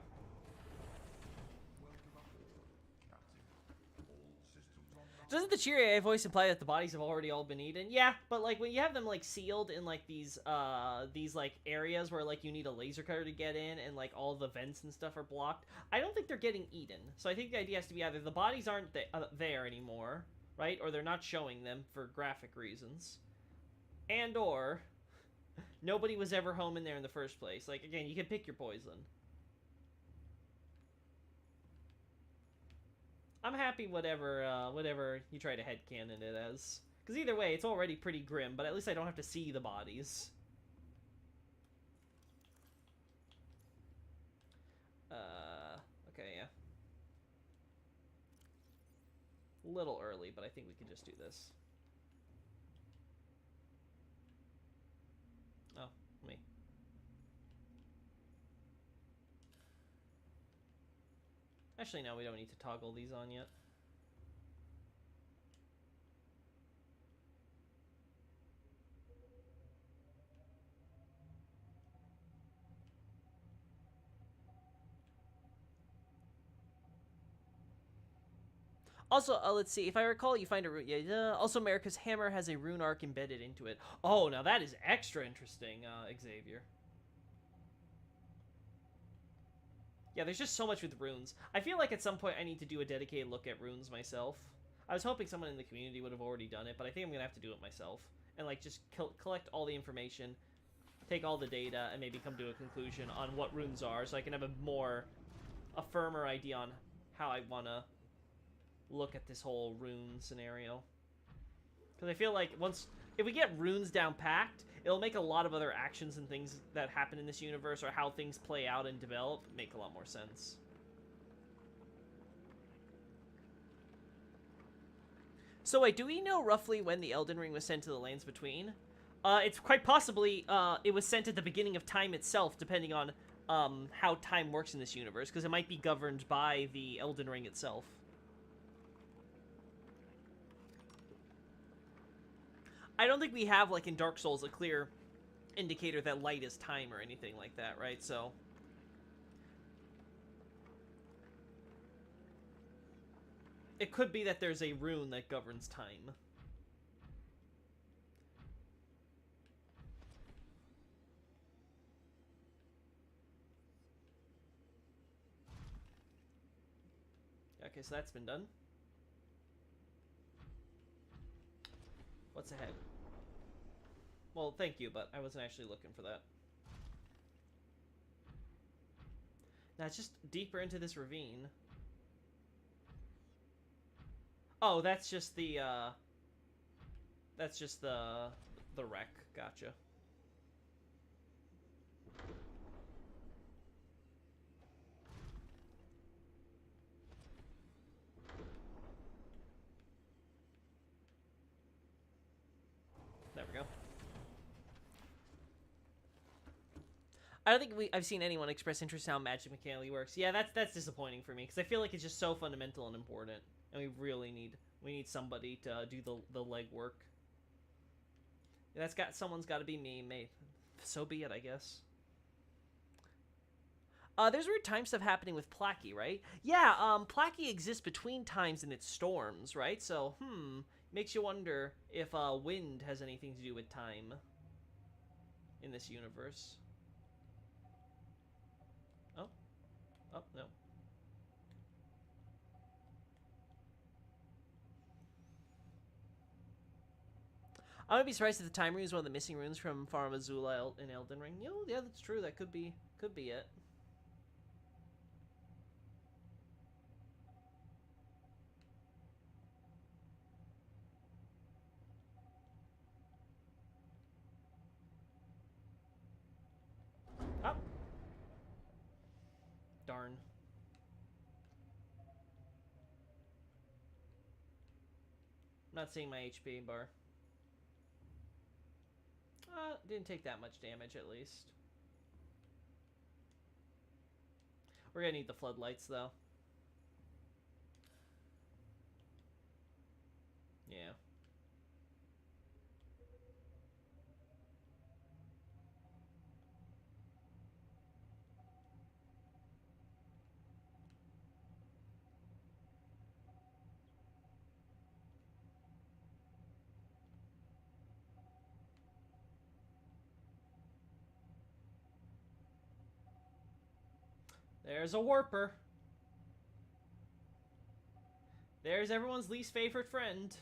Doesn't the cheery AI voice imply that the bodies have already all been eaten? Yeah, but like when you have them like sealed in like these like areas where like you need a laser cutter to get in and like all the vents and stuff are blocked, I don't think they're getting eaten. So I think the idea has to be either the bodies aren't there anymore, right? Or they're not showing them for graphic reasons. And or nobody was ever home in there in the first place. Like again, you can pick your poison. I'm happy whatever you try to headcanon it as. Because either way, it's already pretty grim, but at least I don't have to see the bodies. Okay, yeah. A little early, but I think we can just do this. Oh, me. Actually, no, we don't need to toggle these on yet. Also, let's see. If I recall, you find a rune. Yeah, also, America's Hammer has a rune arc embedded into it. Oh, now that is extra interesting, Xavier. Yeah, there's just so much with runes. I feel like at some point I need to do a dedicated look at runes myself. I was hoping someone in the community would have already done it, but I think I'm gonna have to do it myself and like just collect all the information, take all the data, and maybe come to a conclusion on what runes are, so I can have a firmer idea on how I wanna look at this whole rune scenario. Because I feel like if we get runes down packed, it'll make a lot of other actions and things that happen in this universe, or how things play out and develop, make a lot more sense. So wait, do we know roughly when the Elden Ring was sent to the Lands Between? It's quite possibly it was sent at the beginning of time itself, depending on how time works in this universe, because it might be governed by the Elden Ring itself. I don't think we have, like in Dark Souls, a clear indicator that light is time or anything like that, right? So it could be that there's a rune that governs time. Okay, so that's been done. What's ahead? Well, thank you, but I wasn't actually looking for that. Now it's just deeper into this ravine. Oh, that's just the wreck. Gotcha. There we go. I don't think I've seen anyone express interest in how magic mechanically works. Yeah, that's disappointing for me, because I feel like it's just so fundamental and important, and we really need somebody to do the legwork. Someone's got to be me, mate. So be it, I guess. There's weird time stuff happening with Placky, right? Yeah, Placky exists between times and its storms, right? So, makes you wonder if wind has anything to do with time in this universe. Oh, no. I would be surprised if the time rune is one of the missing runes from Farum Azula in Elden Ring. You know, yeah, that's true. That could be it. Oh. Darn. I'm not seeing my HP bar. Didn't take that much damage, at least. We're gonna need the floodlights, though. Yeah. There's a warper. There's everyone's least favorite friend.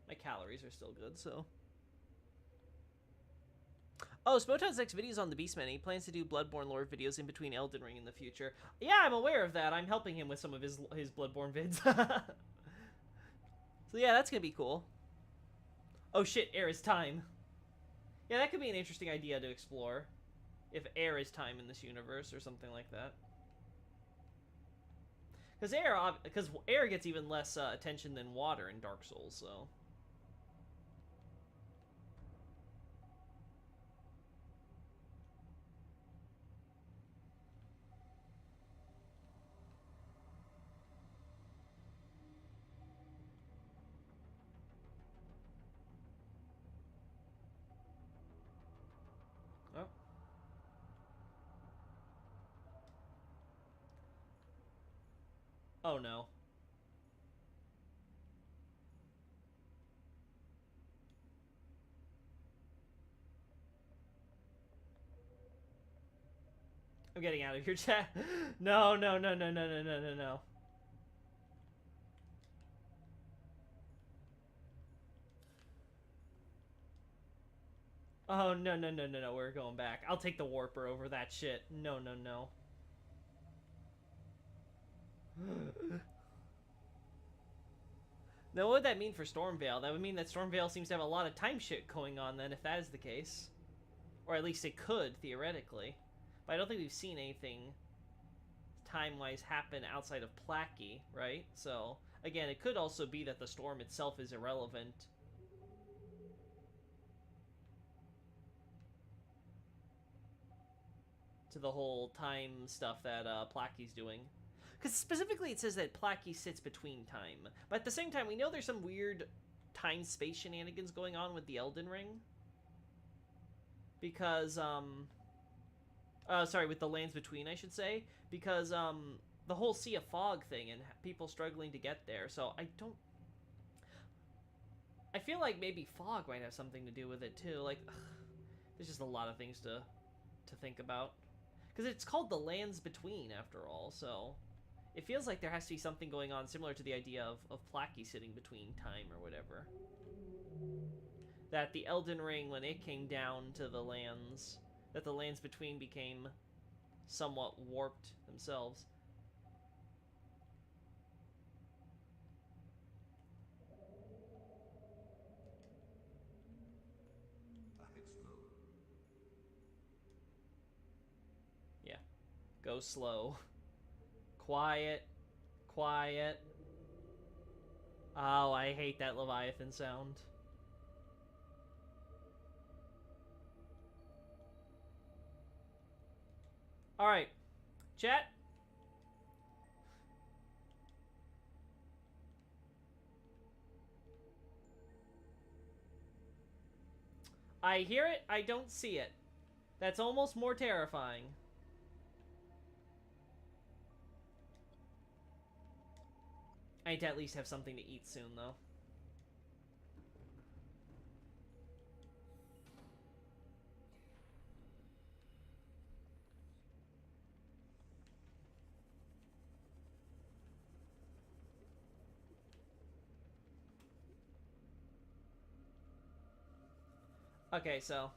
My calories are still good, so. Oh, Smoton's next video is on the Beastman. He plans to do Bloodborne lore videos in between Elden Ring in the future. Yeah, I'm aware of that. I'm helping him with some of his Bloodborne vids. So yeah, that's gonna be cool. Oh shit, air is time. Yeah, that could be an interesting idea to explore. If air is time in this universe or something like that. Because air gets even less attention than water in Dark Souls, so. Oh. Oh no. I'm getting out of here, chat. No, no, no, no, no, no, no, no, no. Oh, no, no, no, no, no, we're going back. I'll take the warper over that shit. No, no, no. Now, what would that mean for Stormveil? That would mean that Stormveil seems to have a lot of time shit going on then, if that is the case. Or at least it could, theoretically. But I don't think we've seen anything time-wise happen outside of Placky, right? So, again, it could also be that the storm itself is irrelevant. To the whole time stuff that Placky's doing. Because specifically it says that Placky sits between time. But at the same time, we know there's some weird time-space shenanigans going on with the Elden Ring. Because, sorry, with the Lands Between, I should say. Because, the whole Sea of Fog thing and people struggling to get there. So I feel like maybe fog might have something to do with it, too. Like, ugh, there's just a lot of things to think about. Because it's called the Lands Between, after all, so it feels like there has to be something going on similar to the idea of Placky sitting between time or whatever. That the Elden Ring, when it came down to the lands, that the Lands Between became somewhat warped themselves. Yeah. Go slow. Quiet. Quiet. Oh, I hate that Leviathan sound. Alright. Chat. I hear it, I don't see it. That's almost more terrifying. I need to at least have something to eat soon, though. Okay, so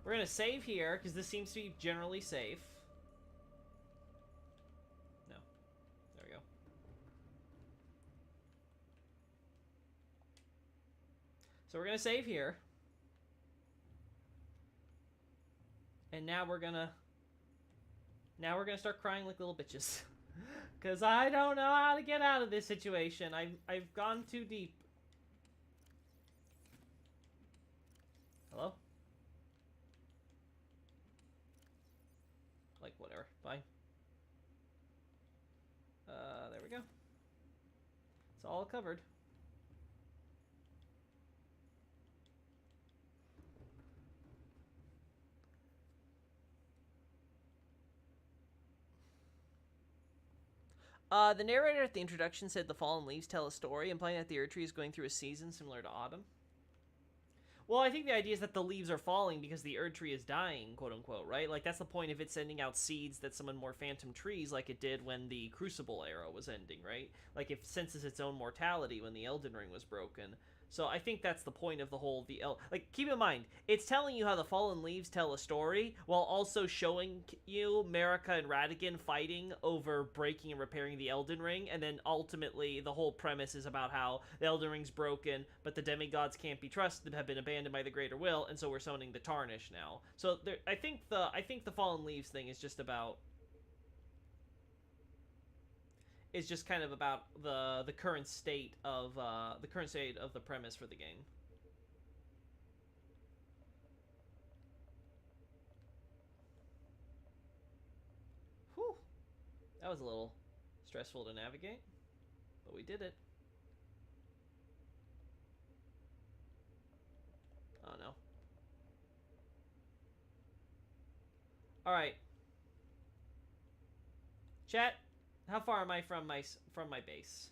we're gonna save here, because this seems to be generally safe. No. There we go. So we're gonna save here. And now we're gonna start crying like little bitches. Cause I don't know how to get out of this situation. I've gone too deep. Hello? Like, whatever. Bye. There we go. It's all covered. The narrator at the introduction said the fallen leaves tell a story, implying that the Erdtree is going through a season similar to autumn. Well, I think the idea is that the leaves are falling because the Erdtree is dying, quote-unquote, right? Like, that's the point of it sending out seeds that summon more phantom trees like it did when the Crucible era was ending, right? Like, it senses its own mortality when the Elden Ring was broken. So I think that's the point of the whole, like, keep in mind, it's telling you how the fallen leaves tell a story, while also showing you Marika and Radagon fighting over breaking and repairing the Elden Ring, and then ultimately the whole premise is about how the Elden Ring's broken, but the demigods can't be trusted, have been abandoned by the Greater Will, and so we're summoning the Tarnish now. So there, I think the fallen leaves thing is just about, is just kind of about the current state of the premise for the game. Whew. That was a little stressful to navigate, but we did it. Oh no. All right. Chat, how far am I from my base?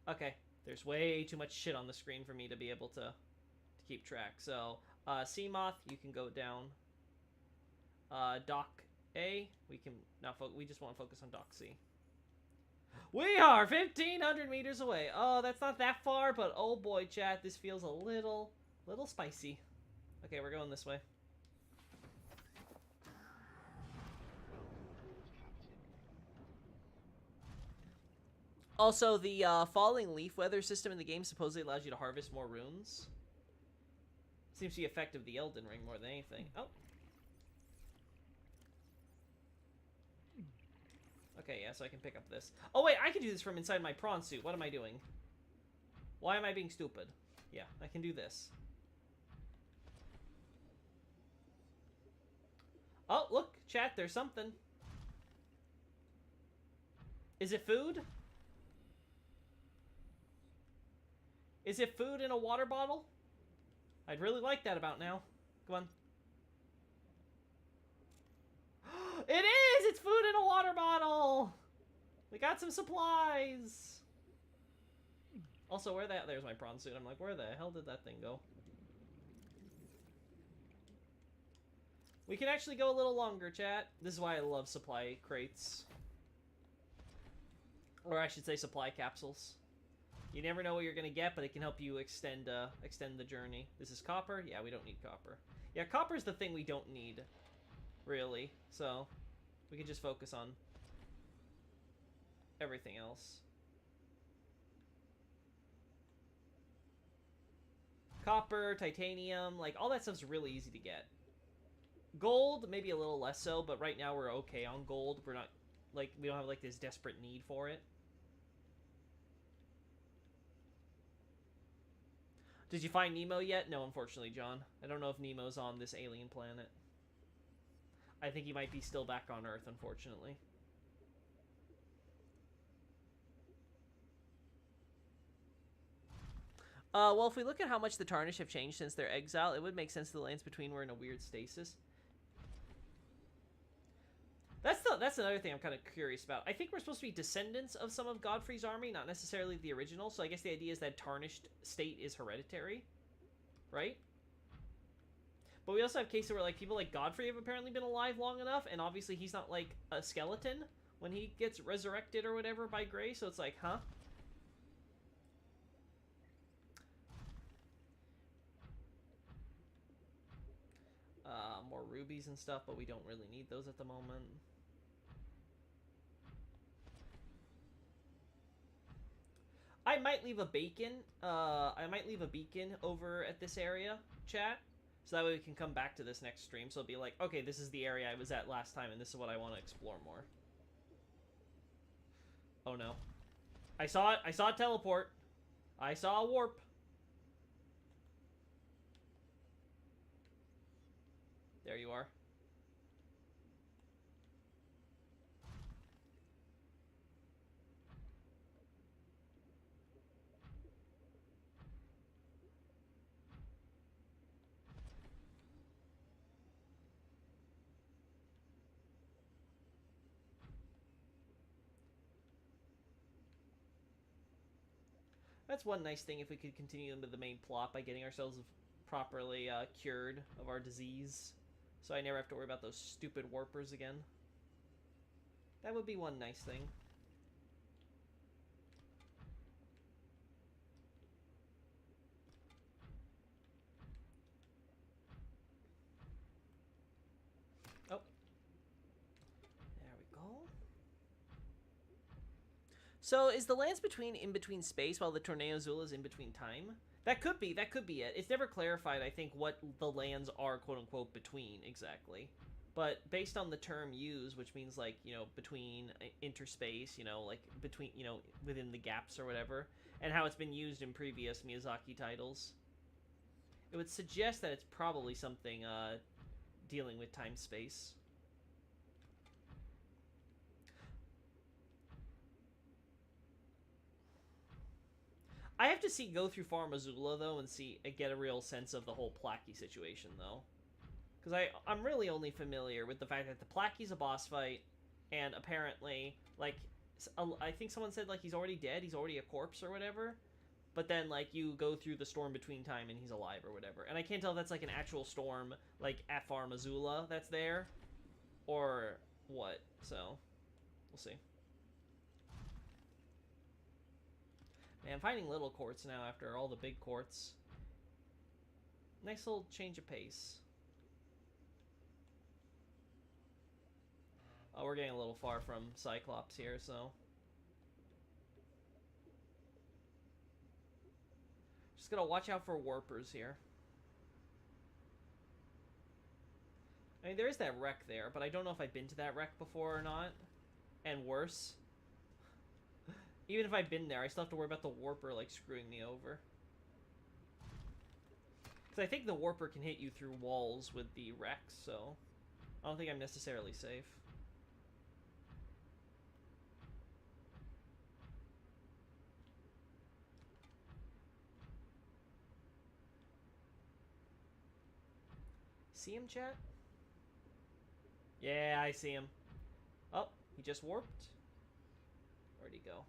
Okay, there's way too much shit on the screen for me to be able to keep track. So, Seamoth, you can go down. Dock A, we can now we just want to focus on Dock C. We are 1,500 meters away. Oh, that's not that far, but oh boy, chat, this feels a little spicy. Okay, we're going this way. Welcome aboard, Captain. Also, the falling leaf weather system in the game supposedly allows you to harvest more runes. Seems to be effect of the Elden Ring more than anything. Oh. Okay, yeah, so I can pick up this. Oh, wait, I can do this from inside my prawn suit. What am I doing? Why am I being stupid? Yeah, I can do this. Oh, look, chat, there's something. Is it food? Is it food in a water bottle? I'd really like that about now. Come on. It is! It's food in a water bottle! We got some supplies! Also, where that... There's my prawn suit. I'm like, where the hell did that thing go? We can actually go a little longer, chat. This is why I love supply crates. Or I should say supply capsules. You never know what you're going to get, but it can help you extend the journey. This is copper? Yeah, we don't need copper. Yeah, copper's the thing we don't need, really. So, we can just focus on everything else. Copper, titanium, like, all that stuff's really easy to get. Gold, maybe a little less so, but right now we're okay on gold. We're not, like, we don't have, like, this desperate need for it. Did you find Nemo yet? No, unfortunately, John. I don't know if Nemo's on this alien planet. I think he might be still back on Earth, unfortunately. Well, if we look at how much the Tarnish have changed since their exile, it would make sense the lands between were in a weird stasis. That's another thing I'm kind of curious about. I think we're supposed to be descendants of some of Godfrey's army, not necessarily the original. So I guess the idea is that Tarnished state is hereditary, right? But we also have cases where like people like Godfrey have apparently been alive long enough, and obviously he's not like a skeleton when he gets resurrected or whatever by Grey. So it's like, huh? More rubies and stuff, but we don't really need those at the moment. I might leave a beacon. I might leave a beacon over at this area, chat, so that way we can come back to this next stream. So it'll be like, okay, this is the area I was at last time, and this is what I want to explore more. Oh no, I saw it. I saw a teleport. I saw a warp. There you are. That's one nice thing if we could continue into the main plot by getting ourselves properly cured of our disease. So I never have to worry about those stupid warpers again. That would be one nice thing. Oh. There we go. So is the lands between in between space while the Torneo Azul is in between time? That could be it. It's never clarified, I think, what the lands are, quote-unquote, between, exactly. But based on the term used, which means, like, you know, between interspace, you know, like, between, you know, within the gaps or whatever, and how it's been used in previous Miyazaki titles, it would suggest that it's probably something, dealing with time-space. I have to go through Farm Azula, though, and get a real sense of the whole Placky situation, though. Because I'm really only familiar with the fact that the Placky's a boss fight, and apparently, like, I think someone said, like, he's already dead, he's already a corpse or whatever. but then like you go through the storm between time and he's alive or whatever. And I can't tell if that's like an actual storm like Afar Missoula that's there or what. So we'll see. Man, I'm finding little courts now after all the big courts. Nice little change of pace. Oh, we're getting a little far from Cyclops here, so just gotta watch out for warpers here. I mean, there is that wreck there, but I don't know if I've been to that wreck before or not. And worse, even if I've been there, I still have to worry about the warper, like, screwing me over. Because I think the warper can hit you through walls with the wrecks, so I don't think I'm necessarily safe. See him, chat? Yeah, I see him. Oh, he just warped. Where'd he go?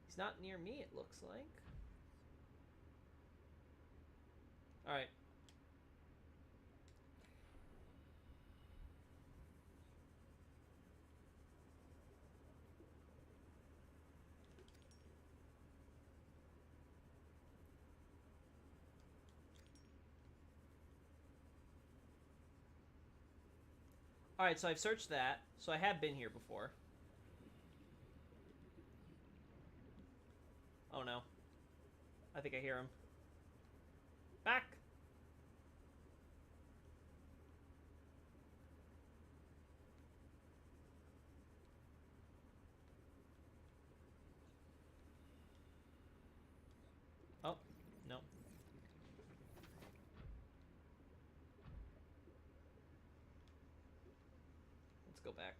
He's not near me, it looks like. Alright. Alright, so I've searched that. So I have been here before. Oh no. I think I hear him. Back! Oh, no. Let's go back.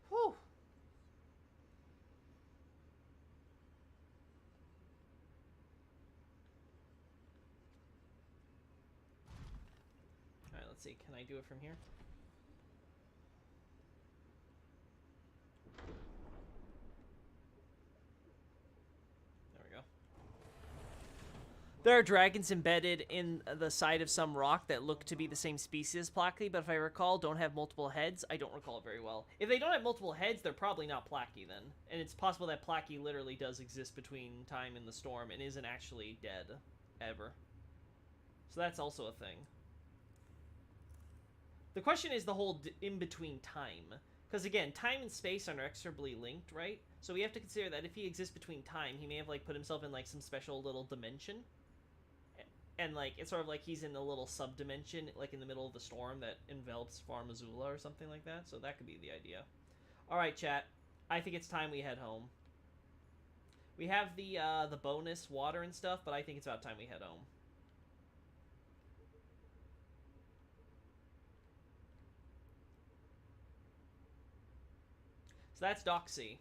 Whew. Alright, let's see. Can I do it from here? There we go. There are dragons embedded in the side of some rock that look to be the same species as Placky, but if I recall, don't have multiple heads. I don't recall it very well. If they don't have multiple heads, they're probably not Placky then. And it's possible that Placky literally does exist between time and the storm and isn't actually dead, ever. So that's also a thing. The question is the whole in-between time. Because again, time and space are inexorably linked, right? So we have to consider that if he exists between time, he may have like put himself in like some special little dimension. And like it's sort of like he's in a little sub-dimension, like in the middle of the storm that envelops Far Missoula or something like that. So that could be the idea. Alright, chat. I think it's time we head home. We have the bonus water and stuff, but I think it's about time we head home. So that's Dock C.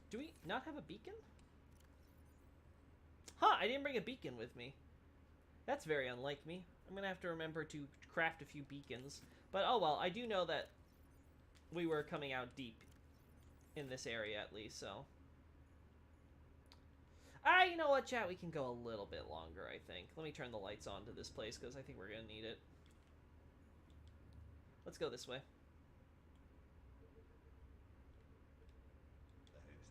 Do we not have a beacon? Huh, I didn't bring a beacon with me. That's very unlike me. I'm gonna have to remember to craft a few beacons. But oh well, I do know that we were coming out deep in this area at least, so. You know what, chat? We can go a little bit longer, I think. Let me turn the lights on to this place, because I think we're gonna need it. Let's go this way. Ahead standing.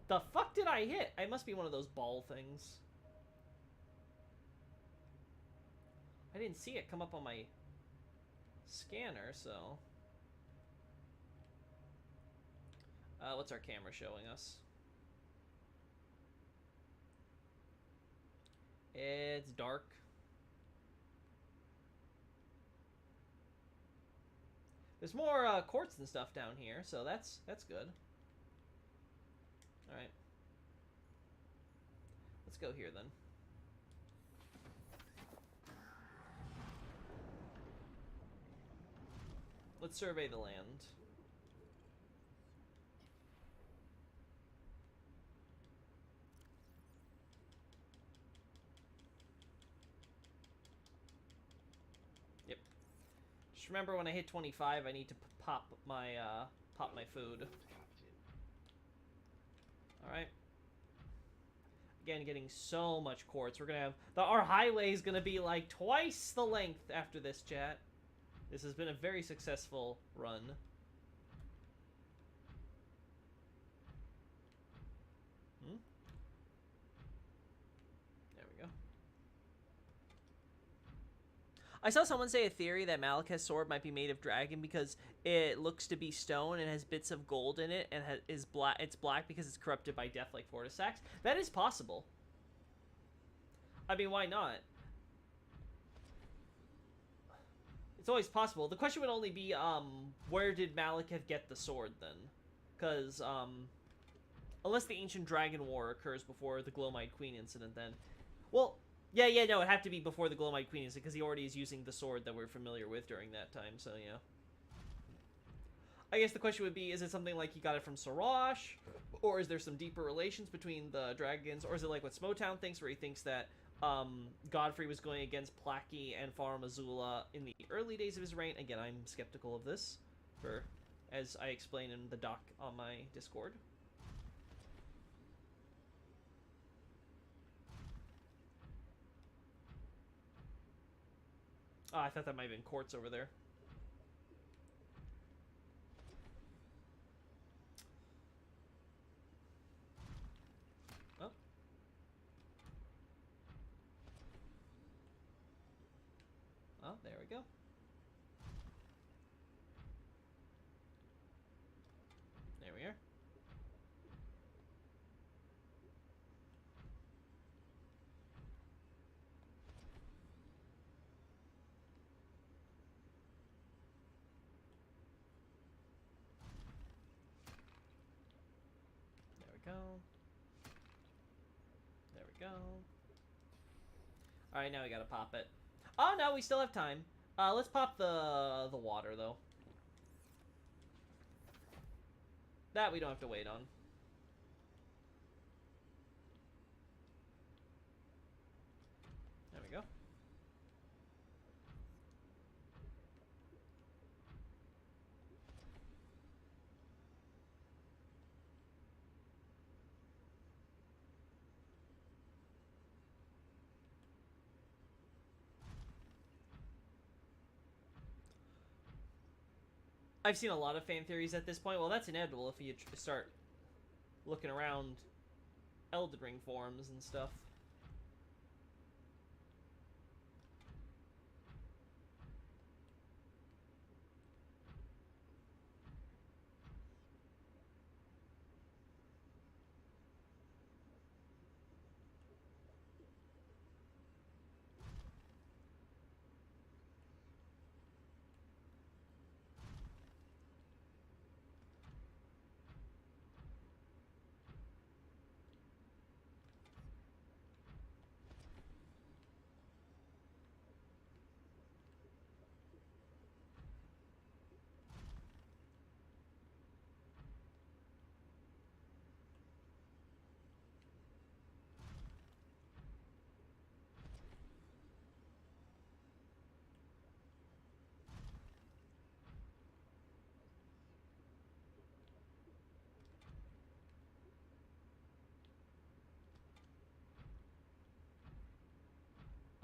The fuck did I hit? I must be one of those ball things. I didn't see it come up on my scanner, so... what's our camera showing us? It's dark. There's more quartz and stuff down here, so that's good. All right. Let's go here then. Let's survey the land. Yep. Just remember when I hit 25, I need to pop my food. Captain. All right. Again, getting so much quartz. We're gonna have our highway is gonna be like twice the length after this, chat. This has been a very successful run. There we go. I saw someone say a theory that Malekith's sword might be made of dragon because it looks to be stone and has bits of gold in it and is black. It's black because it's corrupted by death, like Fortisax. That is possible. I mean, why not? It's always possible. The question would only be, where did Malekith get the sword then? Because, unless the Ancient Dragon War occurs before the Glowmite Queen incident, then, well. Yeah, no, it'd have to be before the Glowmite Queen incident, because he already is using the sword that we're familiar with during that time, so yeah. I guess the question would be, is it something like he got it from Sarash? Or is there some deeper relations between the dragons? Or is it like what Smotown thinks, where he thinks that Godfrey was going against Placky and Farum Azula in the early days of his reign? Again, I'm skeptical of this, as I explained in the doc on my Discord. Oh, I thought that might have been quartz over there. Oh. Oh, there we go. There we are. Go. There we go. Alright, now we gotta pop it. Oh, no, we still have time. Let's pop the water, though. That we don't have to wait on. There we go. I've seen a lot of fan theories at this point. Well, that's inevitable if you start looking around Elden Ring forums and stuff.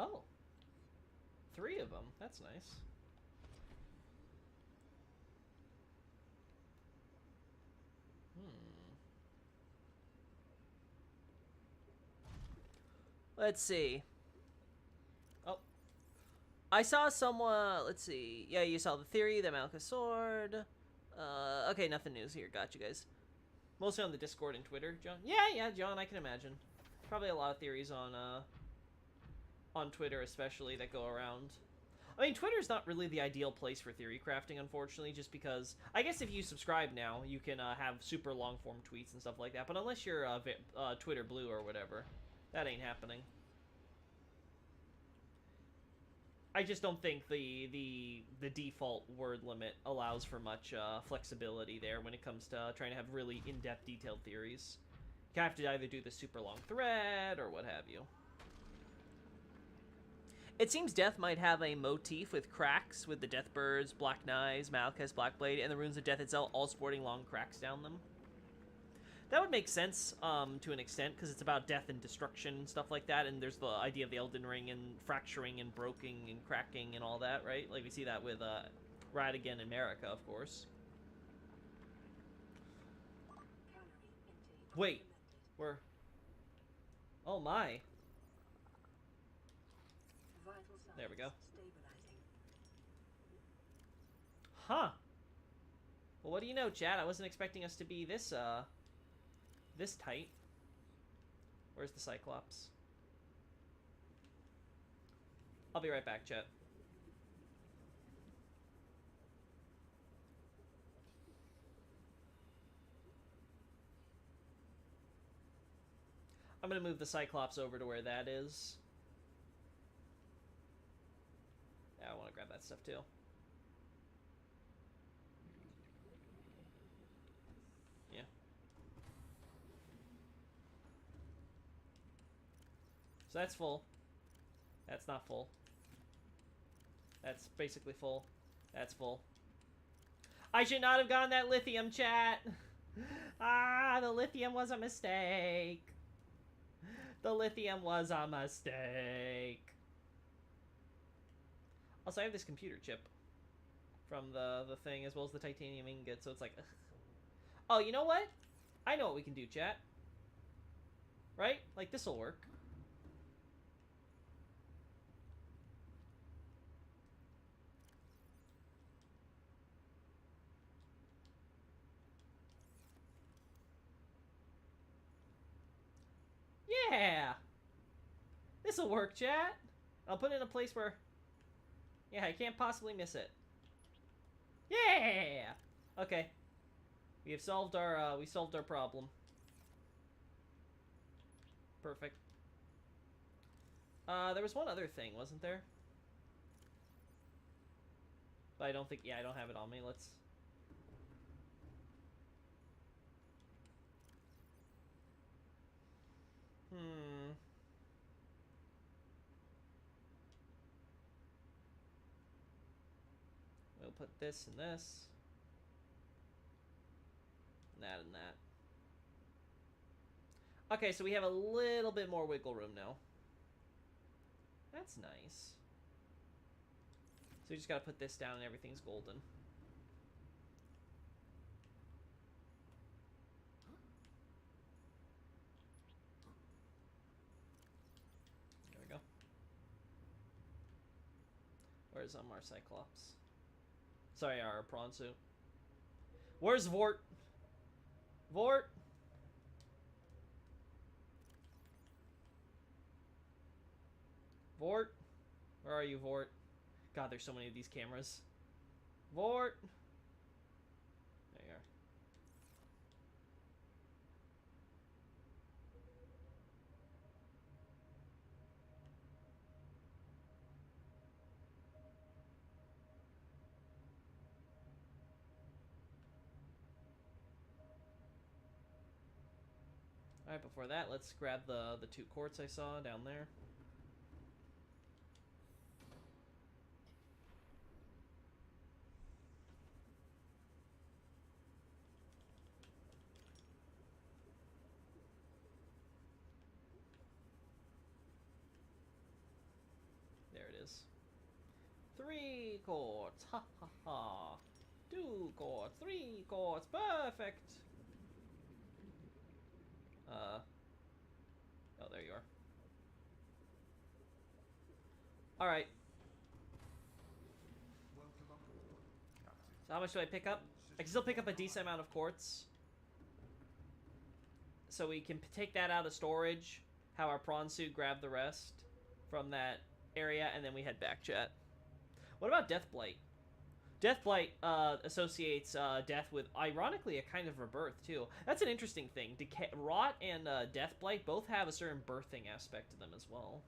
Oh. 3 of them. That's nice. Let's see. Oh. I saw someone... Let's see. Yeah, you saw the theory, the Malekith sword. Okay, nothing news here. Got you guys. Mostly on the Discord and Twitter, John. Yeah, John, I can imagine. Probably a lot of theories on, on Twitter especially that go around. I mean, Twitter's not really the ideal place for theory crafting, unfortunately, just because... I guess if you subscribe now, you can have super long-form tweets and stuff like that, but unless you're Twitter Blue or whatever, that ain't happening. I just don't think the default word limit allows for much flexibility there when it comes to trying to have really in-depth, detailed theories. You have to either do the super long thread or what have you. It seems Death might have a motif with cracks, with the Deathbirds, Black Knives, Malekith's Blackblade, and the Runes of Death itself all sporting long cracks down them. That would make sense to an extent, because it's about death and destruction and stuff like that, and there's the idea of the Elden Ring and fracturing and broken and cracking and all that, right? Like, we see that with Radagon and Marika, of course. Wait, we're... Oh my. There we go. Huh. Well, what do you know, chat? I wasn't expecting us to be this tight. Where's the Cyclops? I'll be right back, chat. I'm gonna move the Cyclops over to where that is. Yeah, I want to grab that stuff too. Yeah. So that's full. That's not full. That's basically full. That's full. I should not have gotten that lithium, chat. Ah, the lithium was a mistake. The lithium was a mistake. Also, I have this computer chip from the thing, as well as the titanium ingot, so it's like... Ugh. Oh, you know what? I know what we can do, chat. Right? Like, this'll work. Yeah! This'll work, chat. I'll put it in a place where... Yeah, I can't possibly miss it. Yeah! Okay. We have solved our, we solved our problem. Perfect. There was one other thing, wasn't there? But I don't think, yeah, I don't have it on me. Let's... We'll put this and this. And that and that. Okay, so we have a little bit more wiggle room now. That's nice. So we just gotta put this down and everything's golden. There we go. Where's our Cyclops? Sorry, our prawn suit. Where's Vort? Vort? Vort? Where are you, Vort? God, there's so many of these cameras. Vort! There you are. Alright, before that, let's grab the 2 quartz I saw down there. There it is. 3 quartz, ha ha ha. 2 quartz, 3 quartz, perfect! Oh, there you are. Alright. So how much do I pick up? I can still pick up a decent amount of quartz. So we can take that out of storage, have our prawn suit grab the rest. from that area, and then we head back, chat. What about Deathblight? Deathblight associates death with, ironically, a kind of rebirth, too. That's an interesting thing. Rot and Deathblight both have a certain birthing aspect to them as well.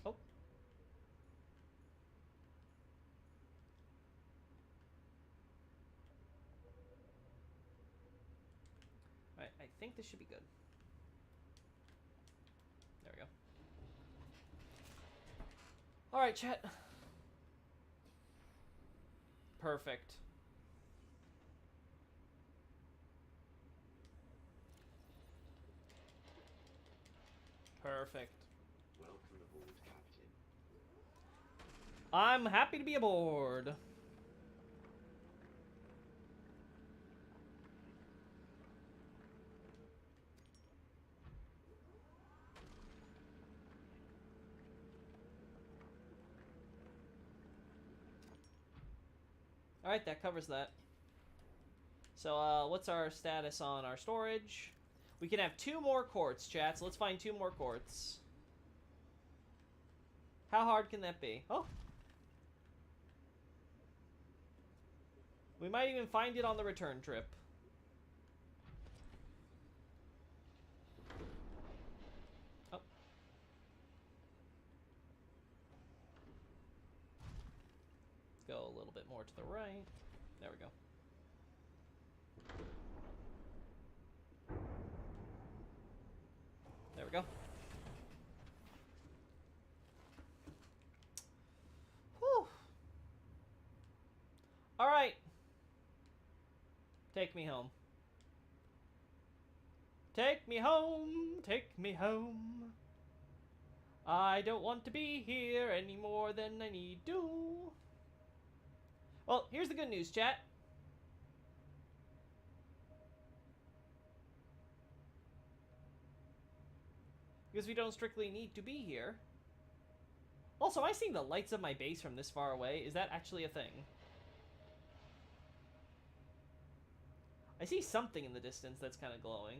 Oh. Alright, I think this should be good. There we go. Alright, chat. Perfect. Perfect. Welcome aboard, Captain. I'm happy to be aboard. Alright, that covers that. So, what's our status on our storage? We can have 2 more quartz, chat, so let's find 2 more quartz. How hard can that be? Oh! We might even find it on the return trip. Oh. Go a little bit more to the right. There we go. There we go. Whew. Alright. Take me home. Take me home. Take me home. I don't want to be here any more than I need to. Well, here's the good news, chat. Because we don't strictly need to be here. Also, am I seeing the lights of my base from this far away? Is that actually a thing? I see something in the distance that's kind of glowing.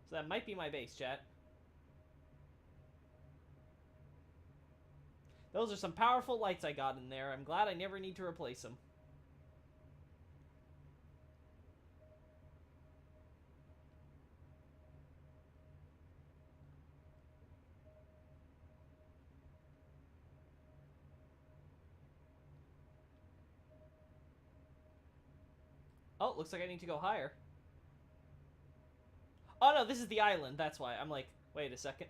So that might be my base, chat. Those are some powerful lights I got in there. I'm glad I never need to replace them. Oh, looks like I need to go higher. Oh no, this is the island, that's why. I'm like, wait a second.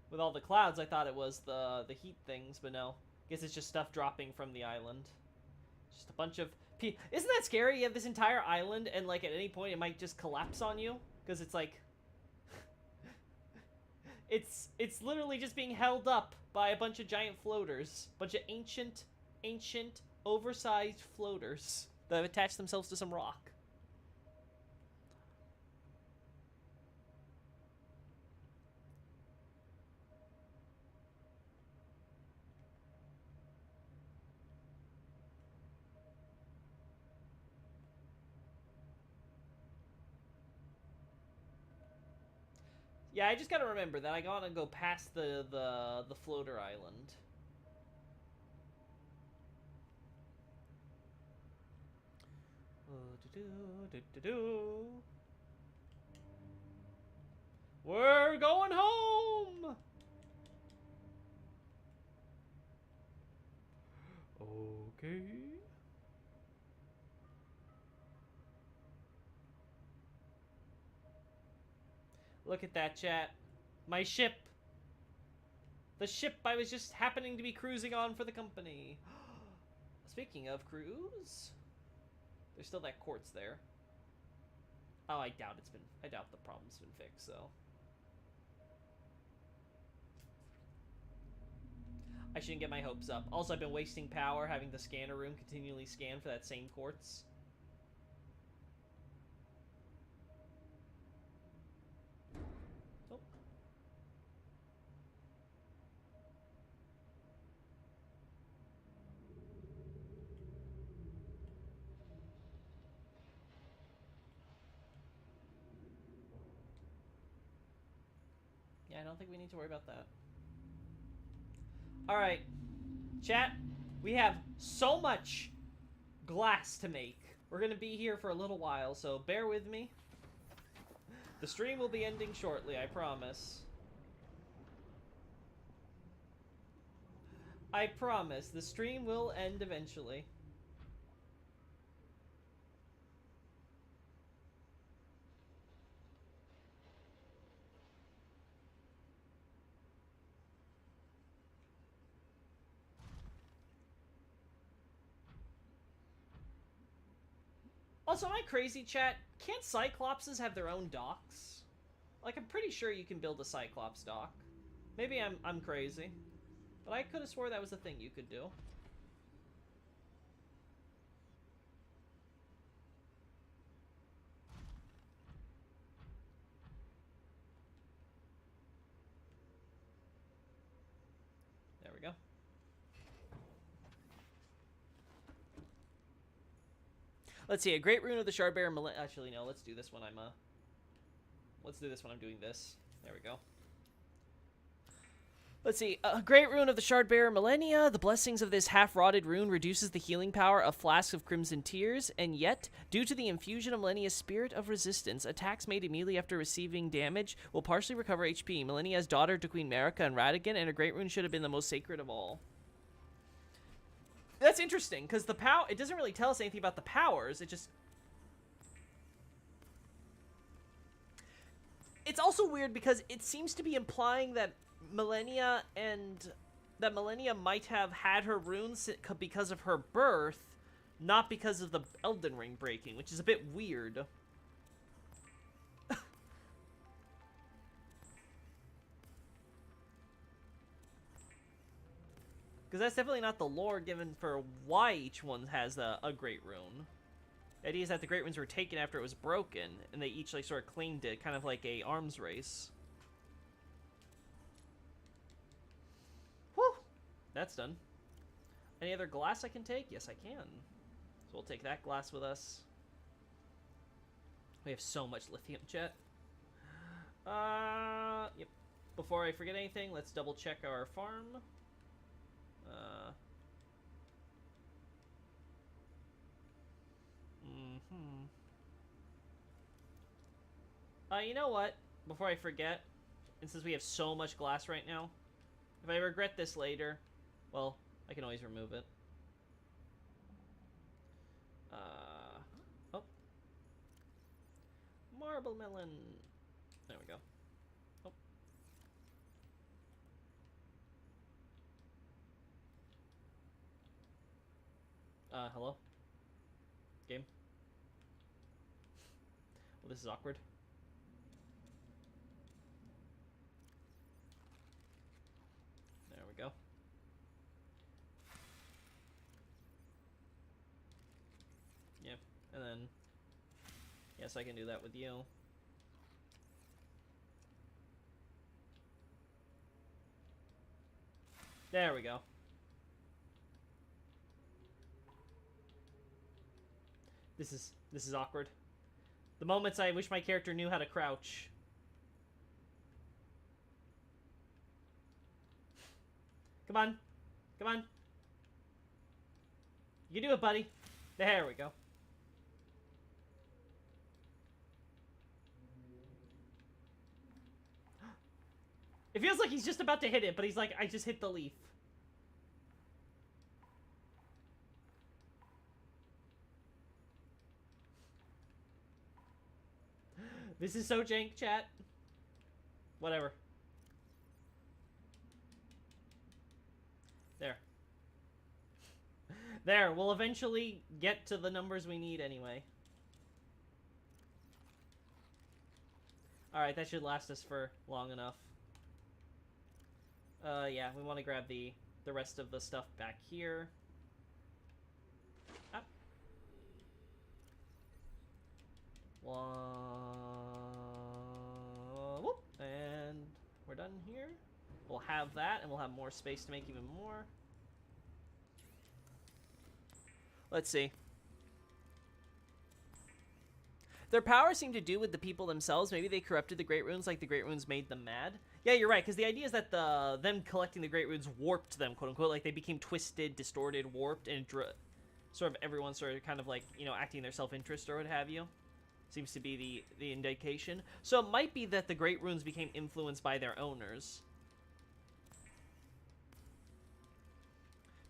With all the clouds, I thought it was the heat things, but no. Guess it's just stuff dropping from the island. Just a bunch of... Isn't that scary? You have this entire island, and like at any point it might just collapse on you? Because it's like... it's literally just being held up by a bunch of giant floaters. Bunch of ancient, oversized floaters that have attached themselves to some rock. Yeah, I just gotta remember that I gotta go past the floater island. We're going home! Okay. Look at that, chat. My ship. The ship I was just happening to be cruising on for the company. Speaking of cruise, there's still that quartz there. Oh, I doubt the problem's been fixed, so. I shouldn't get my hopes up. Also, I've been wasting power having the scanner room continually scan for that same quartz. don't think we need to worry about that. Alright. Chat, we have so much glass to make. We're gonna be here for a little while, so bear with me. The stream will be ending shortly, I promise. I promise, the stream will end eventually. Also, am I crazy, chat? Can't Cyclopses have their own docks? Like, I'm pretty sure you can build a Cyclops dock. Maybe I'm crazy. But I could have swore that was a thing you could do. There we go. Let's see, a great rune of the Shardbearer actually, no, let's do this one. Let's do this when I'm doing this. There we go. Let's see, a great rune of the Shardbearer Millennia. The blessings of this half-rotted rune reduces the healing power of Flask of Crimson Tears, and yet, due to the infusion of Millennia's Spirit of Resistance, attacks made immediately after receiving damage will partially recover HP. Millennia is daughter to Queen Marika and Radagon, and a great rune should have been the most sacred of all. That's interesting, because the it doesn't really tell us anything about the powers, it just... It's also weird because it seems to be implying that Millennia might have had her runes because of her birth, not because of the Elden Ring breaking, which is a bit weird. Because that's definitely not the lore given for why each one has a great rune. The idea is that the great runes were taken after it was broken, and they each like sort of claimed it, kind of like a arms race. Whew! That's done. Any other glass I can take? Yes, I can. So we'll take that glass with us. We have so much lithium, chat. Yep. Before I forget anything, let's double check our farm. You know what? Before I forget, and since we have so much glass right now, if I regret this later, well, I can always remove it. Oh. Marble melon. There we go. Oh. Hello? Game? Well, this is awkward. There we go. Yeah, and then... Yes, I can do that with you. There we go. This is awkward. The moments I wish my character knew how to crouch. Come on. Come on. You can do it, buddy. There we go. It feels like he's just about to hit it, but he's like, I just hit the leaf. This is so jank, chat. Whatever. There. There, we'll eventually get to the numbers we need anyway. Alright, that should last us for long enough. Yeah, we want to grab the rest of the stuff back here. Ah. Whoop, and we're done here. We'll have that, and we'll have more space to make even more. Let's see. Their power seemed to do with the people themselves. Maybe they corrupted the Great Runes, like the Great Runes made them mad. Yeah, you're right, because the idea is that them collecting the Great Runes warped them, quote unquote. Like they became twisted, distorted, warped, and sort of everyone started kind of like, you know, acting their self-interest or what have you. Seems to be the indication. So it might be that the Great Runes became influenced by their owners.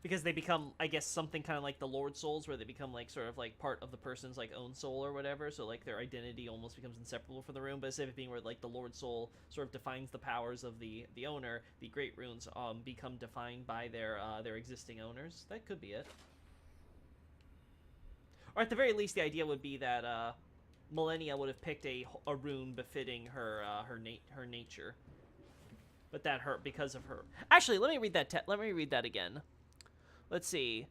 Because they become, I guess, something kind of like the Lord Souls, where they become, like, sort of, like, part of the person's, like, own soul or whatever. So, like, their identity almost becomes inseparable from the rune. But instead of it being where, like, the Lord Soul sort of defines the powers of the owner, the Great Runes become defined by their existing owners. That could be it. Or at the very least, the idea would be that Millennia would have picked a rune befitting her nature. But that hurt because of her. Actually, let me read that again. Let's see.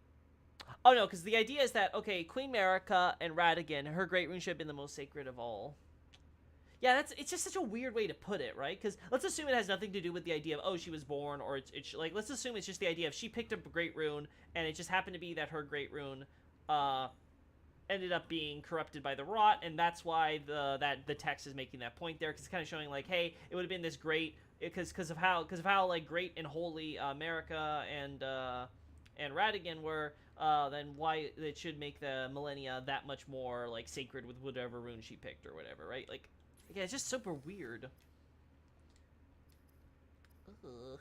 Oh, no, because the idea is that, okay, Queen Marika and Radagon, her Great Rune should have been the most sacred of all. Yeah, it's just such a weird way to put it, right? Because let's assume it has nothing to do with the idea of, oh, she was born, or it's like, let's assume it's just the idea of she picked up a Great Rune, and it just happened to be that her Great Rune, ended up being corrupted by the rot, and that's why the text is making that point there, because it's kind of showing, like, hey, it would have been this great, because of how, like, great and holy Marika and Radagon were, then why it should make the Millennia that much more, like, sacred with whatever rune she picked or whatever, right? Like, yeah, it's just super weird. Ugh.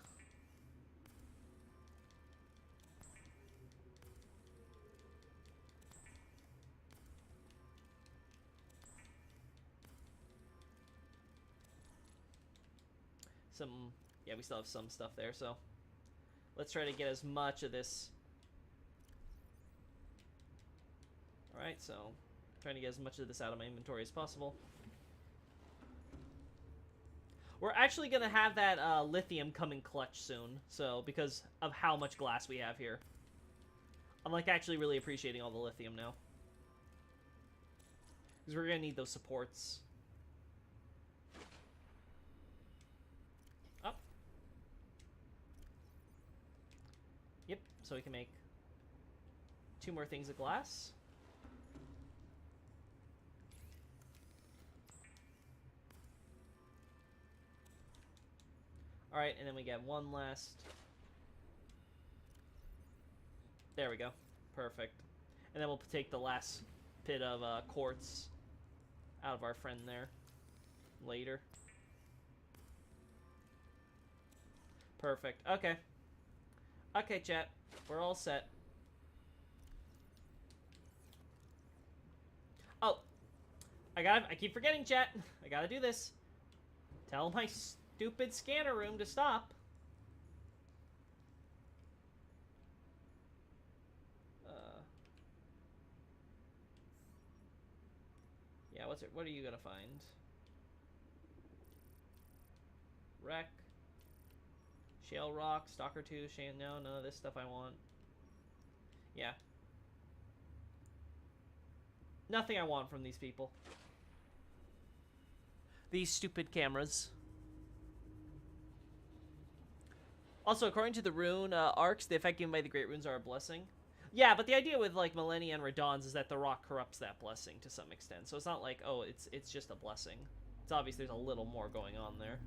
Yeah, we still have some stuff there, so let's try to get as much of this. Alright, so trying to get as much of this out of my inventory as possible. We're actually going to have that lithium come in clutch soon, so because of how much glass we have here. I'm like actually really appreciating all the lithium now. Because we're going to need those supports. Up. Yep, so we can make 2 more things of glass. Alright, and then we get one last. There we go. Perfect. And then we'll take the last bit of quartz out of our friend there later. Perfect. Okay. Okay, chat. We're all set. Oh. I keep forgetting, chat. I gotta do this. Tell my stupid scanner room to stop. Yeah, what are you gonna find? Wreck. Shale Rock, Stalker 2, no, none of this stuff I want. Yeah. Nothing I want from these people. These stupid cameras. Also, according to the rune arcs, the effect given by the Great Runes are a blessing. Yeah, but the idea with, like, Millennia and Radon's is that the rock corrupts that blessing to some extent. So it's not like, oh, it's just a blessing. It's obvious there's a little more going on there.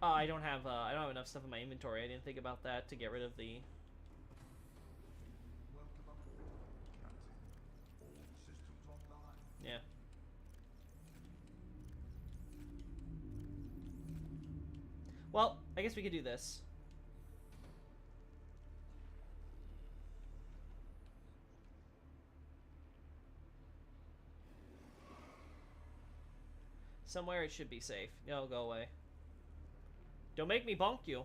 I don't have enough stuff in my inventory. I didn't think about that to get rid of the... Welcome aboard, Captain. All systems online. Yeah. Well, I guess we could do this. Somewhere it should be safe. No, go away. Don't make me bonk you.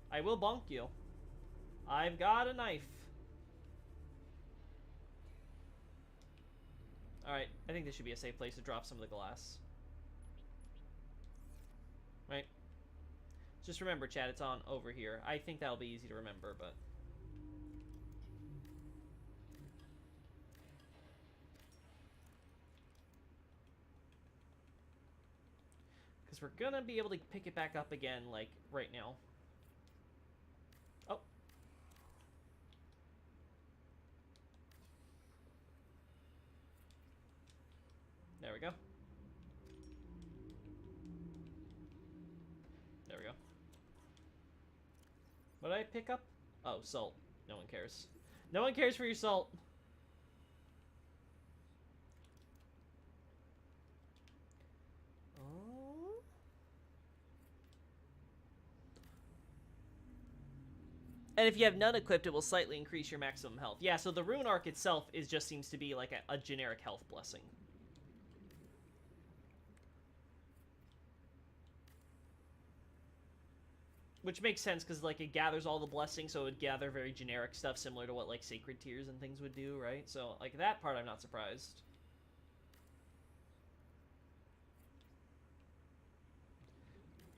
I will bonk you. I've got a knife. Alright, I think this should be a safe place to drop some of the glass. Right? Just remember, chat, it's on over here. I think that'll be easy to remember, but... Because we're gonna be able to pick it back up again, like, right now. Oh. There we go. There we go. What did I pick up? Oh, salt. No one cares. No one cares for your salt. Oh. And if you have none equipped, it will slightly increase your maximum health. Yeah, so the rune arc itself just seems to be like a generic health blessing. Which makes sense, because, like, it gathers all the blessings, so it would gather very generic stuff, similar to what, like, Sacred Tears and things would do, right? So, like, that part I'm not surprised.